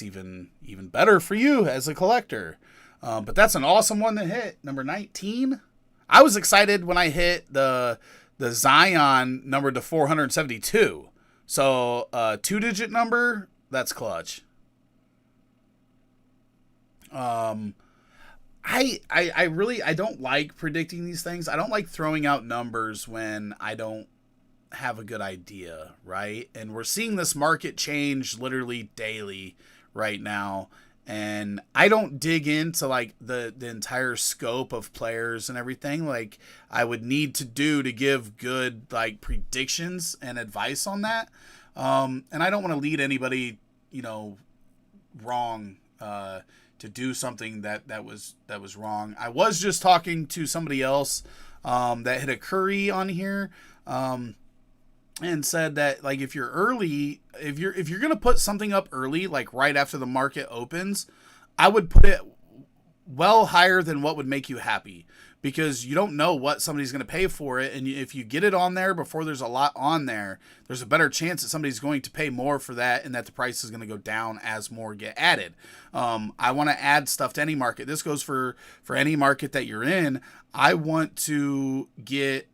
even better for you as a collector. But that's an awesome one to hit. Number 19. I was excited when I hit the Zion number to 472. So 2-digit number, that's clutch. I don't like predicting these things. I don't like throwing out numbers when I don't have a good idea, right? And we're seeing this market change literally daily right now. And I don't dig into like the entire scope of players and everything like I would need to do to give good like predictions and advice on that. And I don't want to lead anybody, wrong, to do something that was wrong. I was just talking to somebody else that hit a Curry on here and said that like if you're early, if you're gonna put something up early, like right after the market opens, I would put it well higher than what would make you happy, because you don't know what somebody's going to pay for it. And if you get it on there before there's a lot on there, there's a better chance that somebody's going to pay more for that and that the price is going to go down as more get added. I want to add stuff to any market. This goes for any market that you're in. I want to get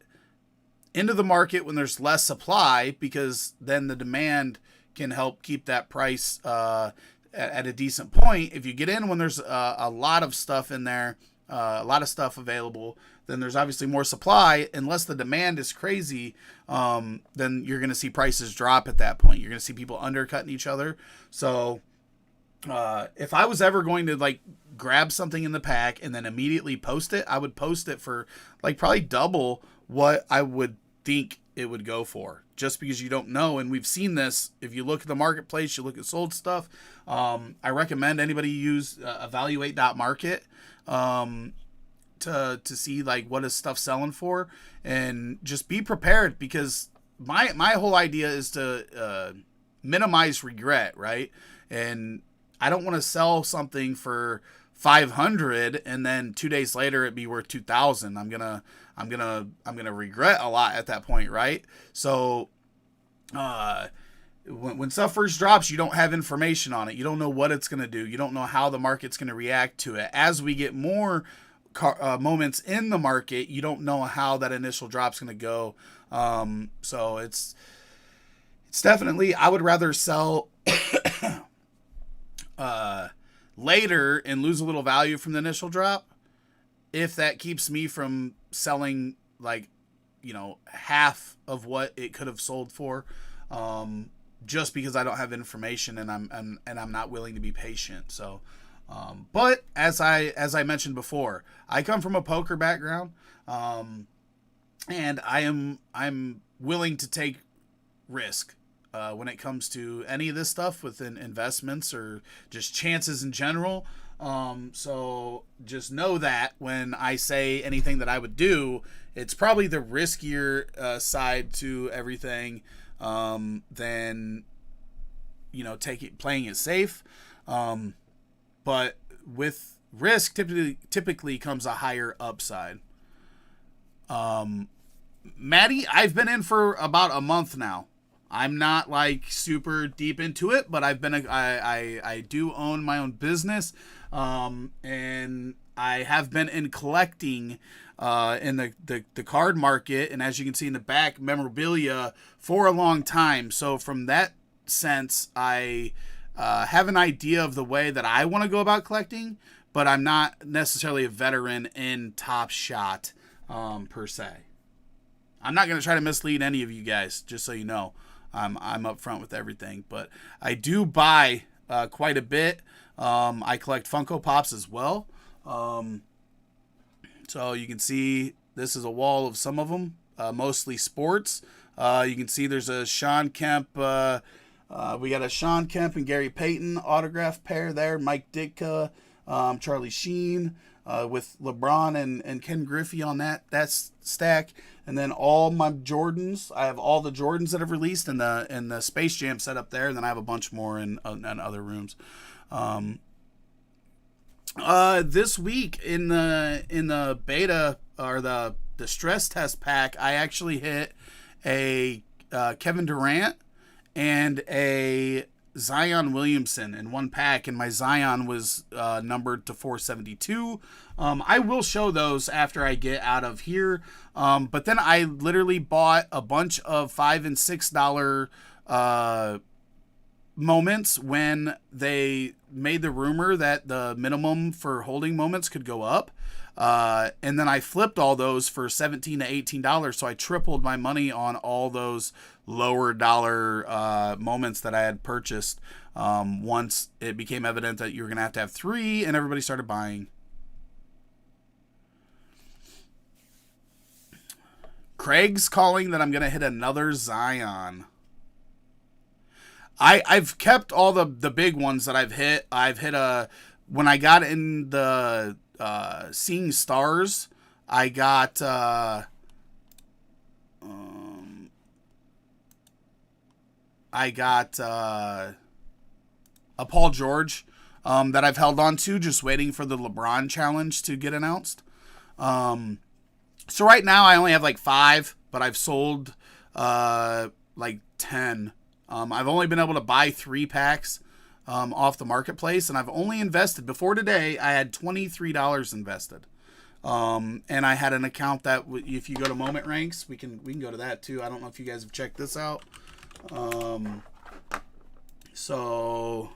into the market when there's less supply, because then the demand can help keep that price at a decent point. If you get in when there's a lot of stuff in there, a lot of stuff available, then there's obviously more supply. Unless the demand is crazy, then you're going to see prices drop at that point. You're going to see people undercutting each other. So if I was ever going to like grab something in the pack and then immediately post it, I would post it for like probably double what I would think it would go for, just because you don't know. And we've seen this. If you look at the marketplace, you look at sold stuff. I recommend anybody use evaluate.market to see like what is stuff selling for, and just be prepared, because my whole idea is to minimize regret, right? And I don't want to sell something for 500 and then 2 days later it be worth 2,000. I'm gonna regret a lot at that point, right? So when stuff first drops, you don't have information on it. You don't know what it's going to do. You don't know how the market's going to react to it. As we get more moments in the market, you don't know how that initial drop's going to go. So it's definitely, I would rather sell later and lose a little value from the initial drop, if that keeps me from selling like, half of what it could have sold for. Just because I don't have information and I'm not willing to be patient. So, but as I mentioned before, I come from a poker background, and I'm willing to take risk when it comes to any of this stuff within investments or just chances in general. So just know that when I say anything that I would do, it's probably the riskier side to everything. Than playing it safe. But with risk typically comes a higher upside. Maddie, I've been in for about a month now. I'm not like super deep into it, but I do own my own business. And I have been in collecting in the card market, and as you can see in the back, memorabilia for a long time. So from that sense, I have an idea of the way that I want to go about collecting, but I'm not necessarily a veteran in TopShot per se. I'm not going to try to mislead any of you guys, just so you know. I'm upfront with everything, but I do buy quite a bit. I collect Funko Pops as well. So you can see this is a wall of some of them, mostly sports. You can see there's a Sean Kemp. We got a Sean Kemp and Gary Payton autograph pair there. Mike Ditka, Charlie Sheen, with LeBron and Ken Griffey on that stack. And then all my Jordans. I have all the Jordans that I've released in the Space Jam set up there. And then I have a bunch more in other rooms. This week in the beta or the stress test pack, I actually hit a Kevin Durant and a Zion Williamson in one pack, and my Zion was numbered to 472. I will show those after I get out of here. But then I literally bought a bunch of $5 and $6 moments when they made the rumor that the minimum for holding moments could go up. And then I flipped all those for $17 to $18. So I tripled my money on all those lower dollar moments that I had purchased once it became evident that you were going to have 3 and everybody started buying. Craig's calling that I'm going to hit another Zion. I've kept all the big ones that I've hit. I've hit when I got in the Seeing Stars, I got a Paul George that I've held on to, just waiting for the LeBron challenge to get announced. So right now I only have like 5, but I've sold like 10. I've only been able to buy 3 packs off the marketplace, and I've only invested, before today, I had $23 invested. And I had an account that, if you go to Moment Ranks, we can go to that too. I don't know if you guys have checked this out. So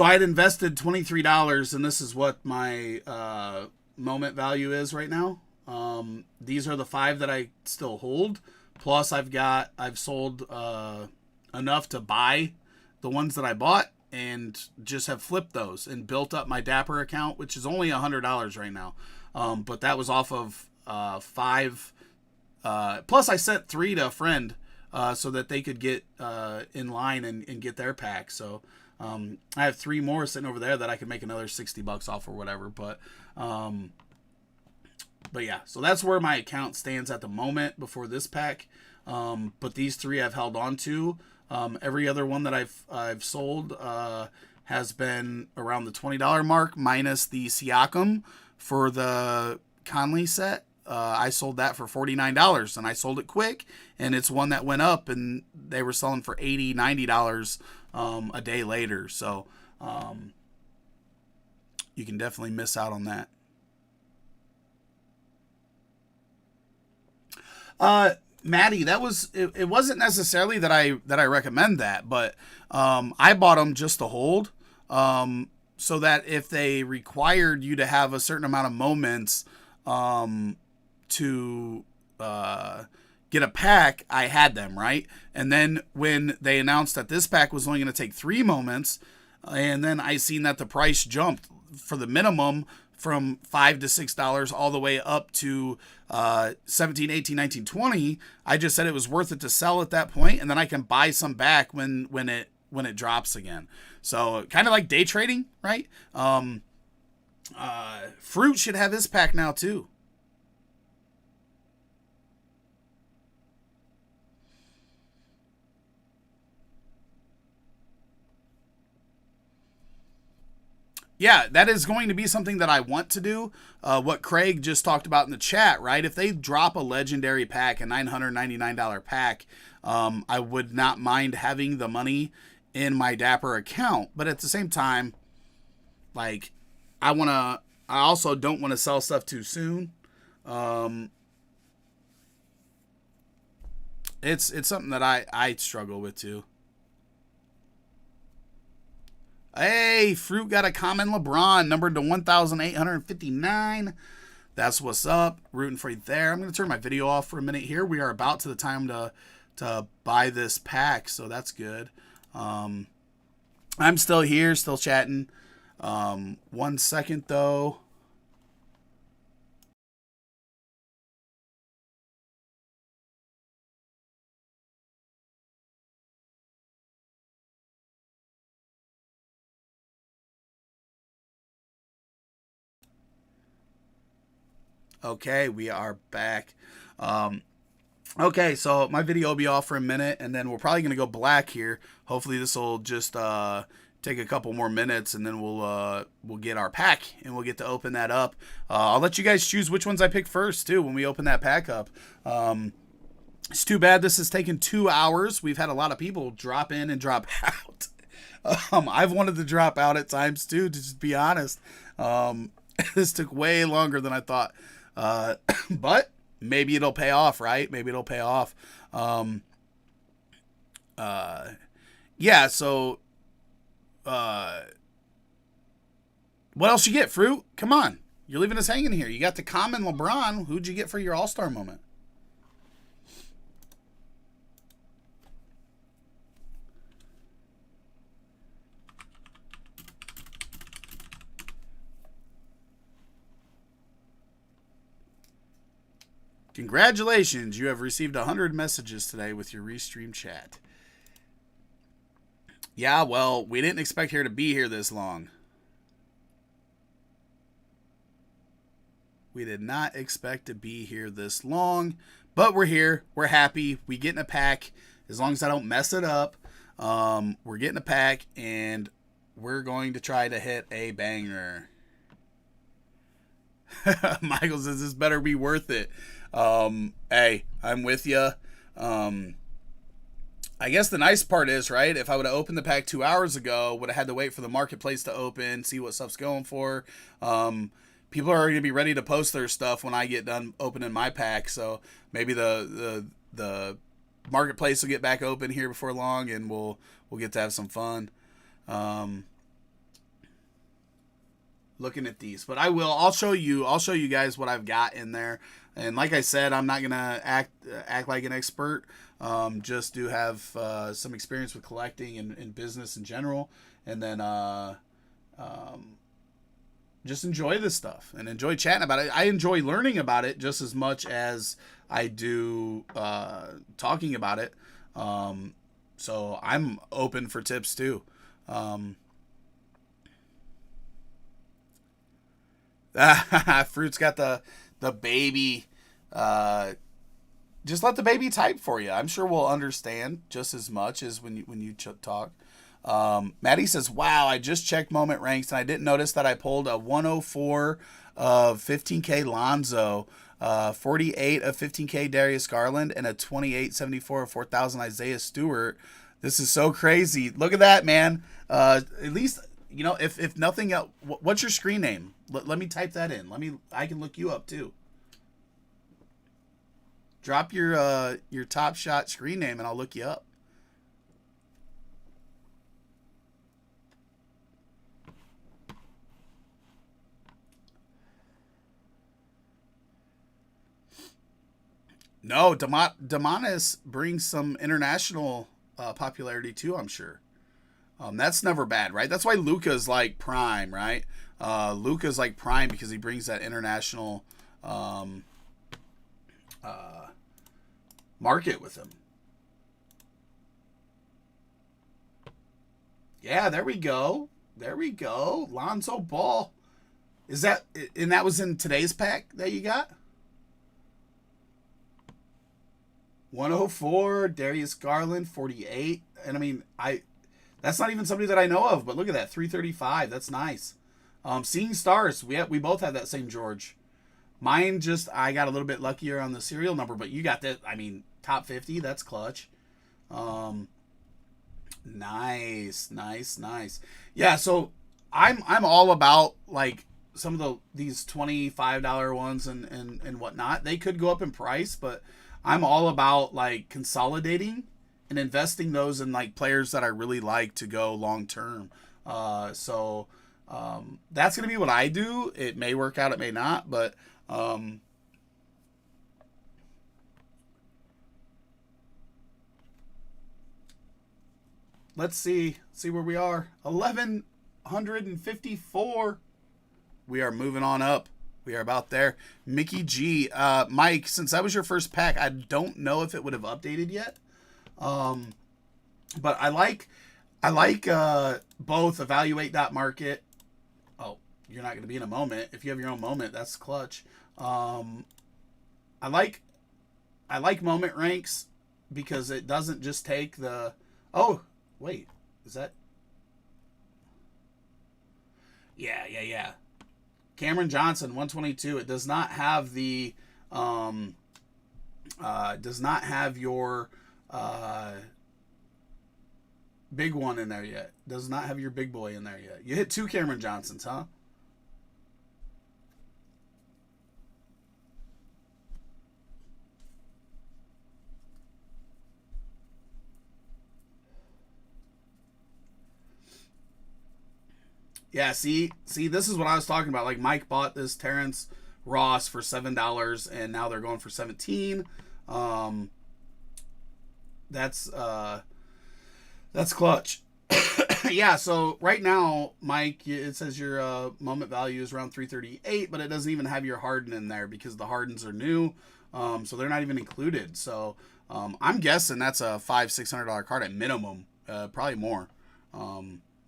I had invested $23, and this is what my moment value is right now. These are the 5 that I still hold. Plus, I've sold enough to buy the ones that I bought, and just have flipped those and built up my Dapper account, which is only $100 right now. But that was off of 5. Plus, I sent 3 to a friend so that they could get in line and get their pack. So I have 3 more sitting over there that I could make another $60 off or whatever. But yeah, so that's where my account stands at the moment before this pack. But these 3 I've held on to. Every other one that I've sold has been around the $20 mark, minus the Siakam for the Conley set. I sold that for $49, and I sold it quick, and it's one that went up, and they were selling for $80, $90 a day later. So you can definitely miss out on that. Maddie, it wasn't necessarily that I recommend that, but I bought them just to hold, so that if they required you to have a certain amount of moments to get a pack, I had them, right? And then when they announced that this pack was only going to take 3 moments, and then I seen that the price jumped for the minimum from $5 to $6 all the way up to 17, 18, 19, 20. I just said it was worth it to sell at that point, and then I can buy some back when it drops again. So kind of like day trading, right? Fruit should have his pack now too. Yeah, that is going to be something that I want to do. What Craig just talked about in the chat, right? If they drop a legendary pack, a $999 pack, I would not mind having the money in my Dapper account. But at the same time, like, I also don't want to sell stuff too soon. It's something that I struggle with too. Hey, Fruit got a common LeBron, numbered to 1,859. That's what's up. Rooting for you there. I'm going to turn my video off for a minute here. We are about to the time to buy this pack, so that's good. I'm still here, still chatting. 1 second, though. Okay, we are back. Okay, so my video will be off for a minute, and then we're probably going to go black here. Hopefully this will just take a couple more minutes, and then we'll get our pack, and we'll get to open that up. I'll let you guys choose which ones I pick first, too, when we open that pack up. It's too bad this has taken 2 hours. We've had a lot of people drop in and drop out. I've wanted to drop out at times, too, to just be honest. This took way longer than I thought. But maybe it'll pay off, right? Maybe it'll pay off. Yeah, so what else you get, Fruit? Come on. You're leaving us hanging here. You got the common LeBron. Who'd you get for your All-Star moment? Congratulations, you have received 100 messages today with your restream chat. Yeah, well, we didn't expect her to be here this long. We did not expect to be here this long, but we're here. We're happy. We get in a pack as long as I don't mess it up. We're getting a pack, and we're going to try to hit a banger. Michael says this better be worth it. Hey, I'm with you. I guess the nice part is, right, if I would have opened the pack 2 hours ago, would have had to wait for the marketplace to open, see what stuff's going for. People are going to be ready to post their stuff when I get done opening my pack, so maybe the marketplace will get back open here before long, and we'll get to have some fun. Looking at these, but I'll show you guys what I've got in there. And like I said, I'm not gonna act like an expert. Just do have some experience with collecting and business in general, and then just enjoy this stuff and enjoy chatting about it. I enjoy learning about it just as much as I do talking about it. So I'm open for tips too. Fruit's got the baby. Just let the baby type for you. I'm sure we'll understand just as much as when you talk. Maddie says, "Wow, I just checked Moment Ranks and I didn't notice that I pulled a 104 of 15K Lonzo, 48 of 15K Darius Garland, and a 2874 of 4,000 Isaiah Stewart. This is so crazy. Look at that, man. At least." You know, if nothing else, what's your screen name? Let me type that in. I can look you up too. Drop your TopShot screen name and I'll look you up. No, Demonis brings some international popularity too, I'm sure. That's never bad, right? That's why Luka's like prime, right? Luka's like prime because he brings that international market with him. Yeah, there we go. There we go. Lonzo Ball. Is that, and that was in today's pack that you got? 104, Darius Garland, 48. And I mean, that's not even somebody that I know of, but look at that, 335. That's nice. Seeing Stars, we both have that same George. Mine just, I got a little bit luckier on the serial number, but you got that, I mean, top 50, that's clutch. Nice. Yeah, so I'm all about like some of these $25 ones and whatnot. They could go up in price, but I'm all about like consolidating and investing those in like players that I really like to go long term. So that's gonna be what I do. It may work out, it may not, but let's see where we are. 1154. We are moving on up. We are about there. Mickey G. Mike, since that was your first pack, I don't know if it would have updated yet. But I like both evaluate.market. Oh, you're not going to be in a moment. If you have your own moment, that's clutch. I like moment ranks because it doesn't just take the, oh, wait, is that? Yeah. Cameron Johnson, 122. It does not have the, does not have your, big one in there yet. Does not have your big boy in there yet. You hit 2 Cameron Johnsons, huh? Yeah, see, this is what I was talking about. Like Mike bought this Terrence Ross for $7, and now they're going for 17. That's clutch. Yeah, so right now, Mike, it says your moment value is around 338, but it doesn't even have your Harden in there because the Hardens are new, so they're not even included. So I'm guessing that's a $500-$600 card at minimum, probably more.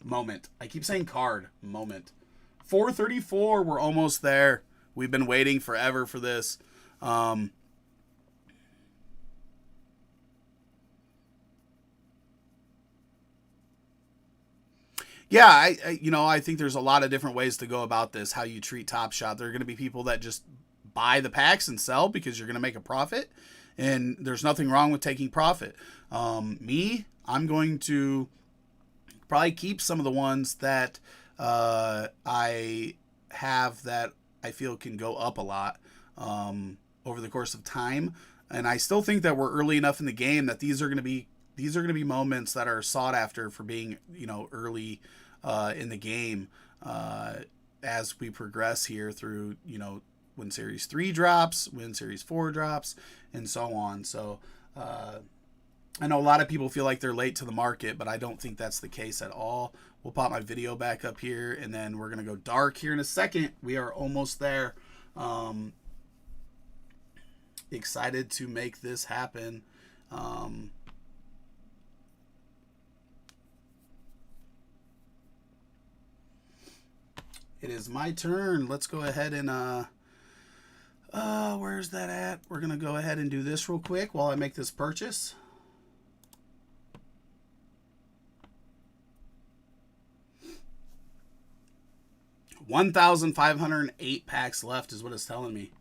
Moment. I keep saying card. Moment. 434. We're almost there. We've been waiting forever for this. Yeah, I think there's a lot of different ways to go about this. How you treat Top Shot. There are going to be people that just buy the packs and sell because you're going to make a profit, and there's nothing wrong with taking profit. I'm going to probably keep some of the ones that I have that I feel can go up a lot over the course of time. And I still think that we're early enough in the game that these are going to be moments that are sought after for being, early in the game as we progress here through, when Series 3 drops, when Series 4 drops, and so on. So I know a lot of people feel like they're late to the market, but I don't think that's the case at all. We'll pop my video back up here, and then we're going to go dark here in a second. We are almost there. Excited to make this happen. It is my turn. Let's go ahead and where's that at? We're gonna go ahead and do this real quick while I make this purchase. $1,508 packs left is what it's telling me.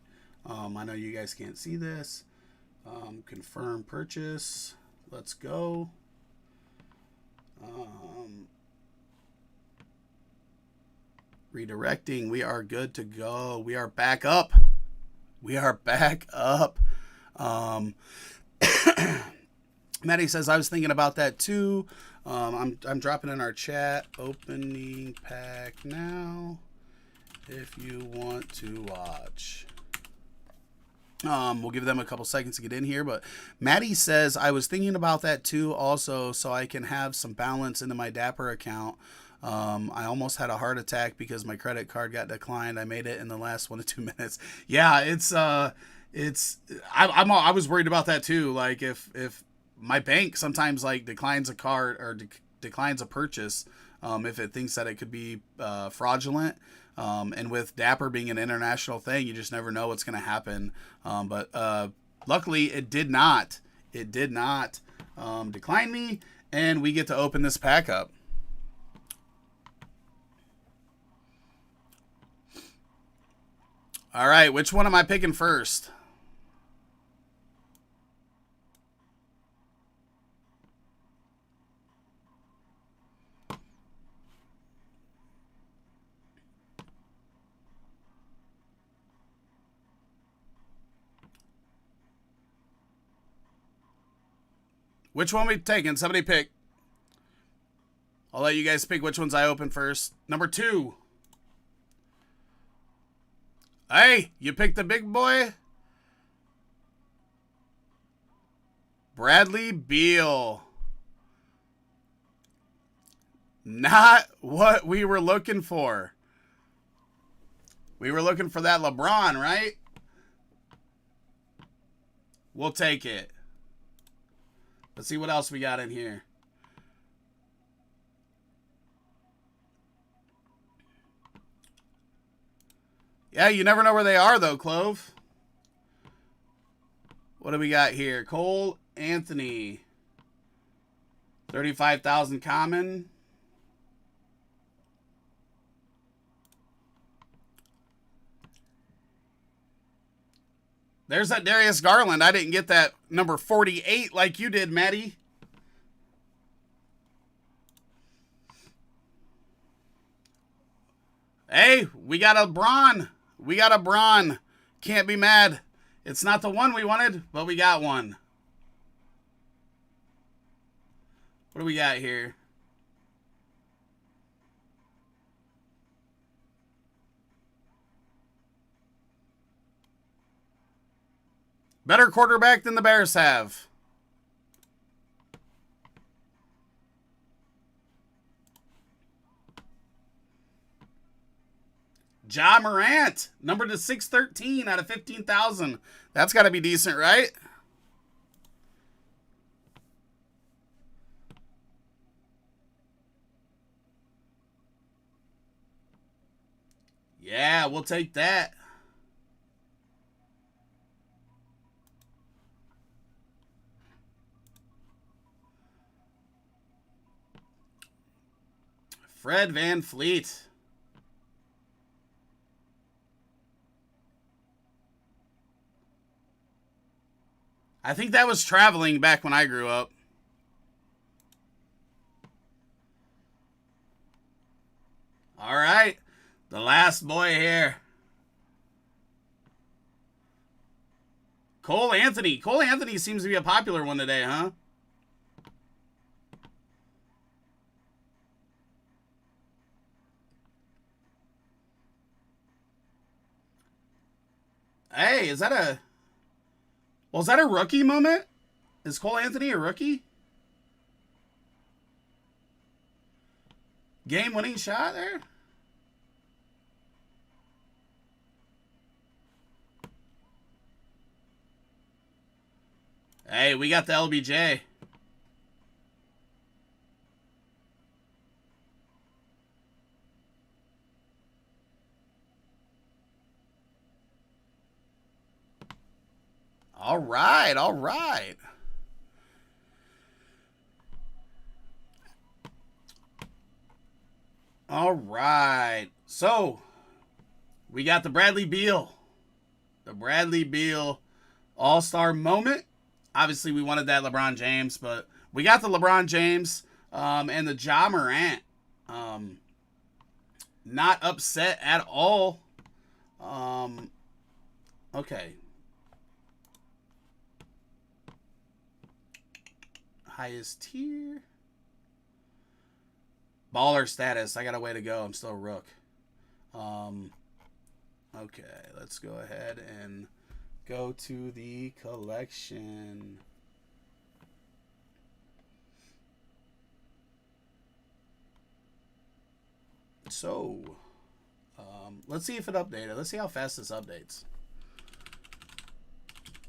I know you guys can't see this. Confirm purchase. Let's go. Redirecting. We are good to go. We are back up. We are back up. Maddie says, I was thinking about that too. I'm dropping in our chat. Opening pack now if you want to watch. We'll give them a couple seconds to get in here, but Maddie says, I was thinking about that too also, so I can have some balance into my Dapper account. I almost had a heart attack because my credit card got declined. I made it in the last 1 to 2 minutes. Yeah, I was worried about that too. Like if my bank sometimes like declines a card or declines a purchase, if it thinks that it could be fraudulent. And with Dapper being an international thing, you just never know what's going to happen. But luckily, it did not. It did not decline me, and we get to open this pack up. All right, which one am I picking first? Which one we taking? Somebody pick. I'll let you guys pick which ones I open first. Number 2. Hey, you picked the big boy? Bradley Beal. Not what we were looking for. We were looking for that LeBron, right? We'll take it. Let's see what else we got in here. Yeah, you never know where they are, though, Clove. What do we got here? Cole Anthony. 35,000 common. There's that Darius Garland. I didn't get that number 48 like you did, Maddie. Hey, we got a Braun. We got a Braun. Can't be mad. It's not the one we wanted, but we got one. What do we got here? Better quarterback than the Bears have. Ja Morant, number to 613 out of 15,000. That's got to be decent, right? Yeah, we'll take that. Fred VanVleet. I think that was traveling back when I grew up. All right. The last boy here. Cole Anthony. Cole Anthony seems to be a popular one today, huh? Hey, is that a... Well, is that a rookie moment? Is Cole Anthony a rookie? Game-winning shot there? Hey, we got the LBJ. All right, all right. All right. So, we got the Bradley Beal. The Bradley Beal All-Star moment. Obviously, we wanted that LeBron James, but we got the LeBron James and the Ja Morant. Not upset at all. Okay. Highest tier. Baller status. I got a way to go. I'm still a rook. Okay, let's go ahead and go to the collection. So, let's see if it updated. Let's see how fast this updates.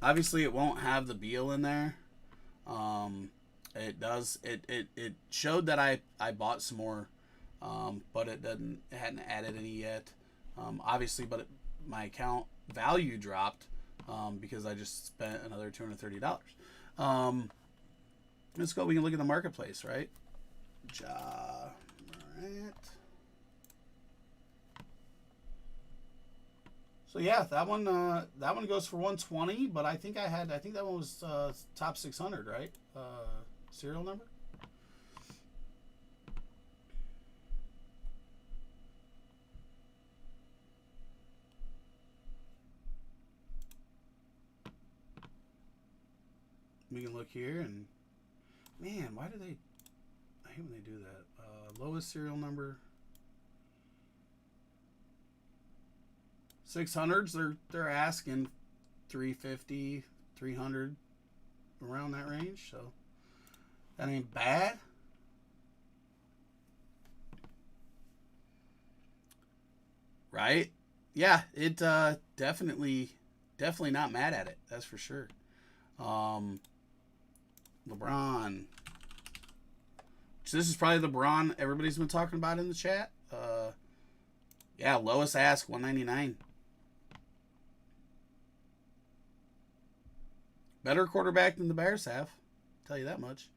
Obviously, it won't have the Beal in there. It does. It showed that I bought some more, but it hadn't added any yet. Obviously, but my account value dropped because I just spent another $230. Let's go. We can look at the marketplace, right? Ja Morant. So yeah, that one goes for 120, but I think that one was top 600, right? Serial number. We can look here and man, why do they? I hate when they do that. Lowest serial number. 600s, they're asking 350, 300, around that range. So that ain't bad. Right? Yeah, it definitely not mad at it. That's for sure. LeBron. So this is probably LeBron everybody's been talking about in the chat. Yeah, lowest ask 199. Better quarterback than the Bears have. I'll tell you that much.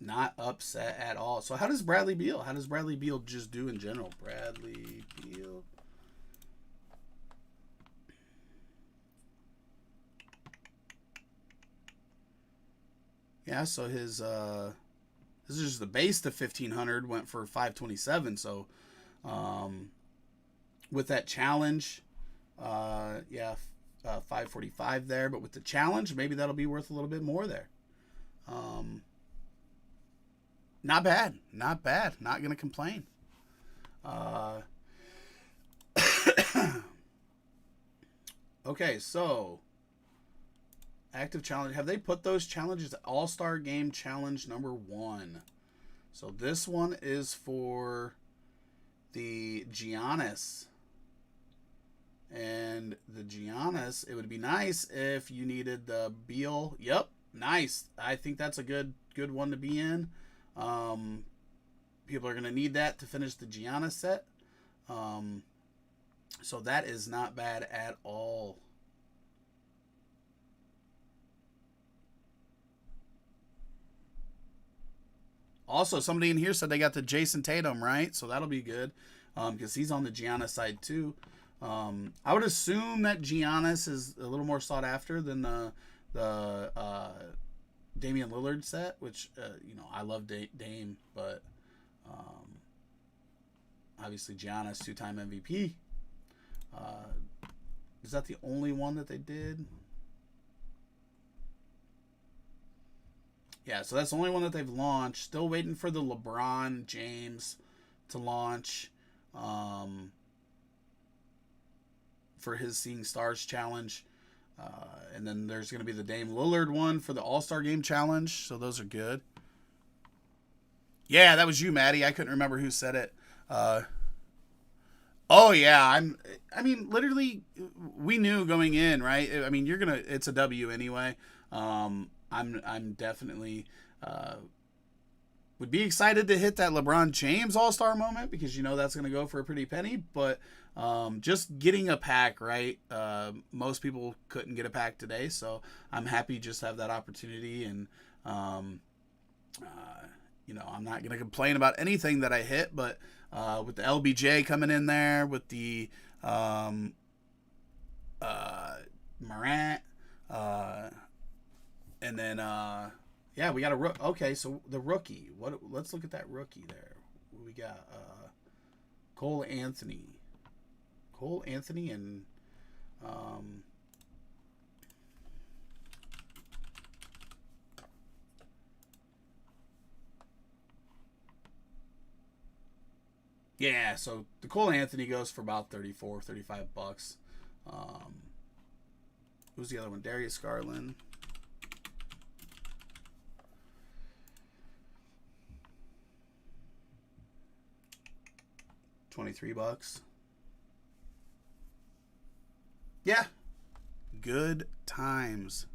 Not upset at all. So how does Bradley Beal? How does Bradley Beal just do in general? Bradley Beal. Yeah, so his this is just the base to 1500 went for 527. So with that challenge, yeah, 545 there, but with the challenge, maybe that'll be worth a little bit more there. Not bad. Not bad. Not going to complain. Okay, so active challenge. Have they put those challenges? All-Star Game Challenge number 1. So this one is for the Giannis. And the Giannis, it would be nice if you needed the Beal. Yep, nice. I think that's a good one to be in. People are going to need that to finish the Giannis set. So that is not bad at all. Also, somebody in here said they got the Jason Tatum, right? So that'll be good because he's on the Giannis side too. I would assume that Giannis is a little more sought after than the Damian Lillard set, which I love Dame, but obviously Giannis, 2-time MVP. Is that the only one that they did? Yeah, so that's the only one that they've launched. Still waiting for the LeBron James to launch for his Seeing Stars challenge. And then there's going to be the Dame Lillard one for the All-Star Game challenge. So those are good. Yeah, that was you, Maddie. I couldn't remember who said it. Oh yeah, literally we knew going in, right? I mean, it's a W anyway. I'm definitely would be excited to hit that LeBron James All-Star moment because that's going to go for a pretty penny, but just getting a pack, right? Most people couldn't get a pack today, so I'm happy just to have that opportunity, and I'm not going to complain about anything that I hit, but with the LBJ coming in there, with the Morant, and then we got a rook. Okay, so the rookie. Let's look at that rookie there. We got Cole Anthony, and yeah, so the Cole Anthony goes for about $35. Who's the other one? Darius Garland. $23. Yeah. Good times.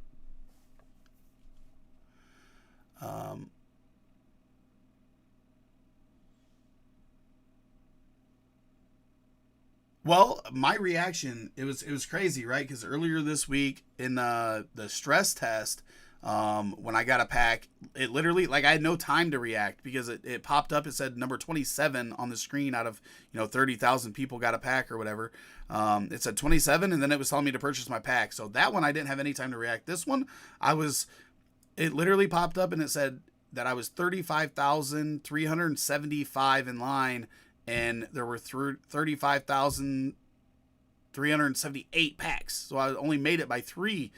Well, my reaction, it was crazy, right? Because earlier this week in the stress test, when I got a pack, it literally, I had no time to react because it popped up. It said number 27 on the screen out of 30,000 people got a pack or whatever. It said 27, and then it was telling me to purchase my pack. So that one I didn't have any time to react. This one, it literally popped up and it said that I was 35,375 in line, and there were 35,378 packs. So I only made it by 3.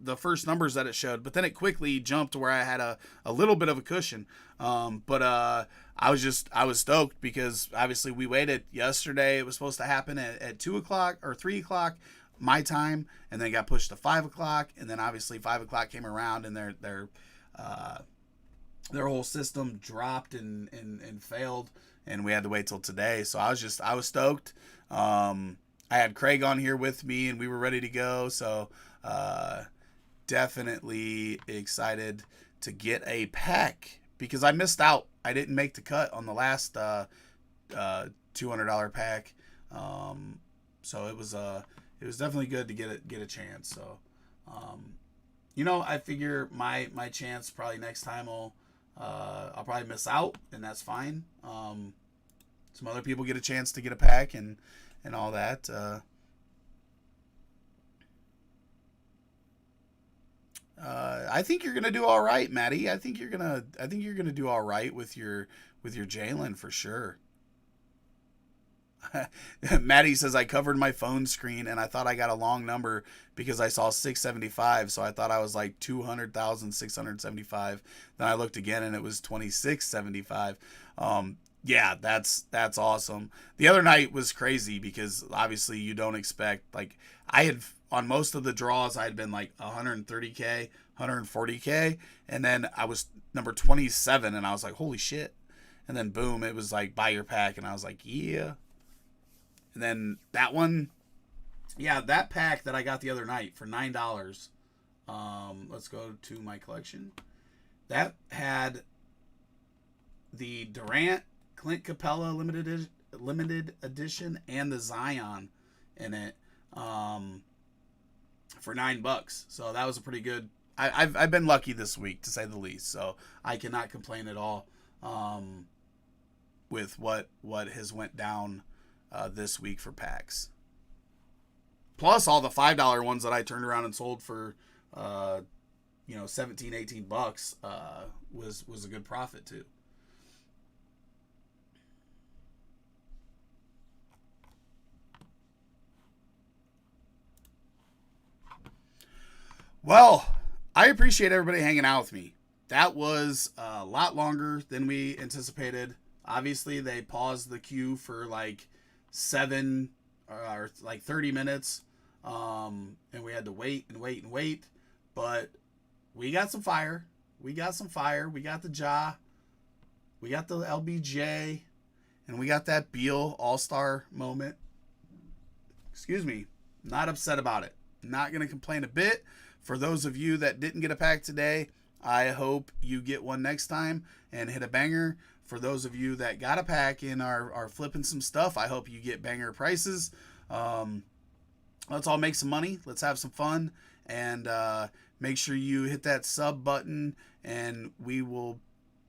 The first numbers that it showed, but then it quickly jumped to where I had a little bit of a cushion. But I was stoked because obviously we waited yesterday. It was supposed to happen at 2 o'clock or 3 o'clock my time, and then it got pushed to 5 o'clock. And then obviously 5 o'clock came around and their whole system dropped and failed, and we had to wait till today. So I was stoked. I had Craig on here with me and we were ready to go. So, definitely excited to get a pack because I missed out. I didn't make the cut on the last $200 pack, so it was definitely good to get a chance. So, I figure my chance probably next time I'll probably miss out, and that's fine. Some other people get a chance to get a pack and all that. I think you're gonna do all right, Maddie. I think you're gonna do all right with your Jalen for sure. Maddie says I covered my phone screen and I thought I got a long number because I saw 675, so I thought I was like 200,675. Then I looked again and it was 2675. Yeah, that's awesome. The other night was crazy because obviously you don't expect, I had on most of the draws I had been like 130K, 140K, and then I was number 27 and I was like, holy shit. And then boom, it was like buy your pack and I was like, yeah. And then that one, yeah, that pack that I got the other night for $9. Let's go to my collection. That had the Durant, Clint Capella limited edition and the Zion in it for $9. So that was a pretty good. I've been lucky this week, to say the least. So I cannot complain at all with what has went down this week for packs. Plus all the $5 ones that I turned around and sold for 17, 18 bucks was a good profit too. Well, I appreciate everybody hanging out with me. That was a lot longer than we anticipated. Obviously, they paused the queue for like 7 or like 30 minutes. And we had to wait and wait and wait. But we got some fire. We got the Ja. We got the LBJ. And we got that Beal All-Star moment. Excuse me. Not upset about it. Not going to complain a bit. For those of you that didn't get a pack today, I hope you get one next time and hit a banger. For those of you that got a pack and are flipping some stuff, I hope you get banger prices. Let's all make some money. Let's have some fun. And make sure you hit that sub button. And we will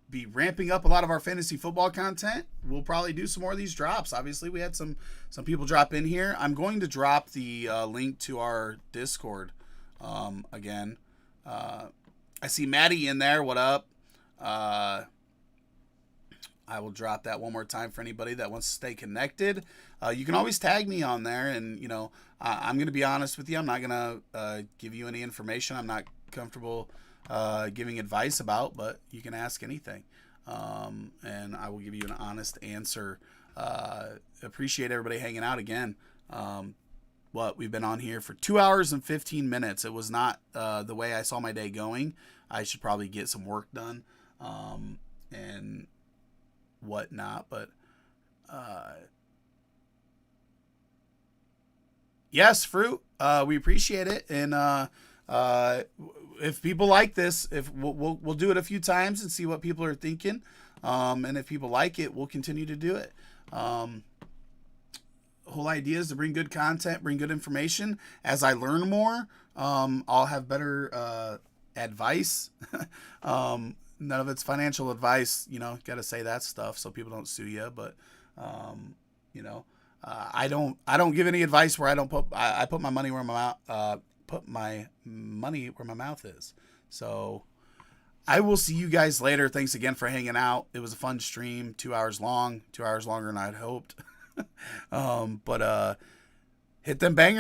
be ramping up a lot of our fantasy football content. We'll probably do some more of these drops. Obviously, we had some people drop in here. I'm going to drop the link to our Discord again. I see Maddie in there. What up? I will drop that one more time for anybody that wants to stay connected. You can always tag me on there, and I'm going to be honest with you. I'm not going to give you any information I'm not comfortable giving advice about, but you can ask anything, and I will give you an honest answer. Appreciate everybody hanging out again. We've been on here for 2 hours and 15 minutes. It was not the way I saw my day going. I should probably get some work done and whatnot. But yes, Fruit, we appreciate it. And if people like this, if we'll do it a few times and see what people are thinking. And if people like it, we'll continue to do it. Whole idea is to bring good content, bring good information. As I learn more, I'll have better advice. None of it's financial advice, got to say that stuff so people don't sue you. But, I don't give any advice where I put my money where my mouth is. So I will see you guys later. Thanks again for hanging out. It was a fun stream, 2 hours long, 2 hours longer than I'd hoped. But hit them bangers.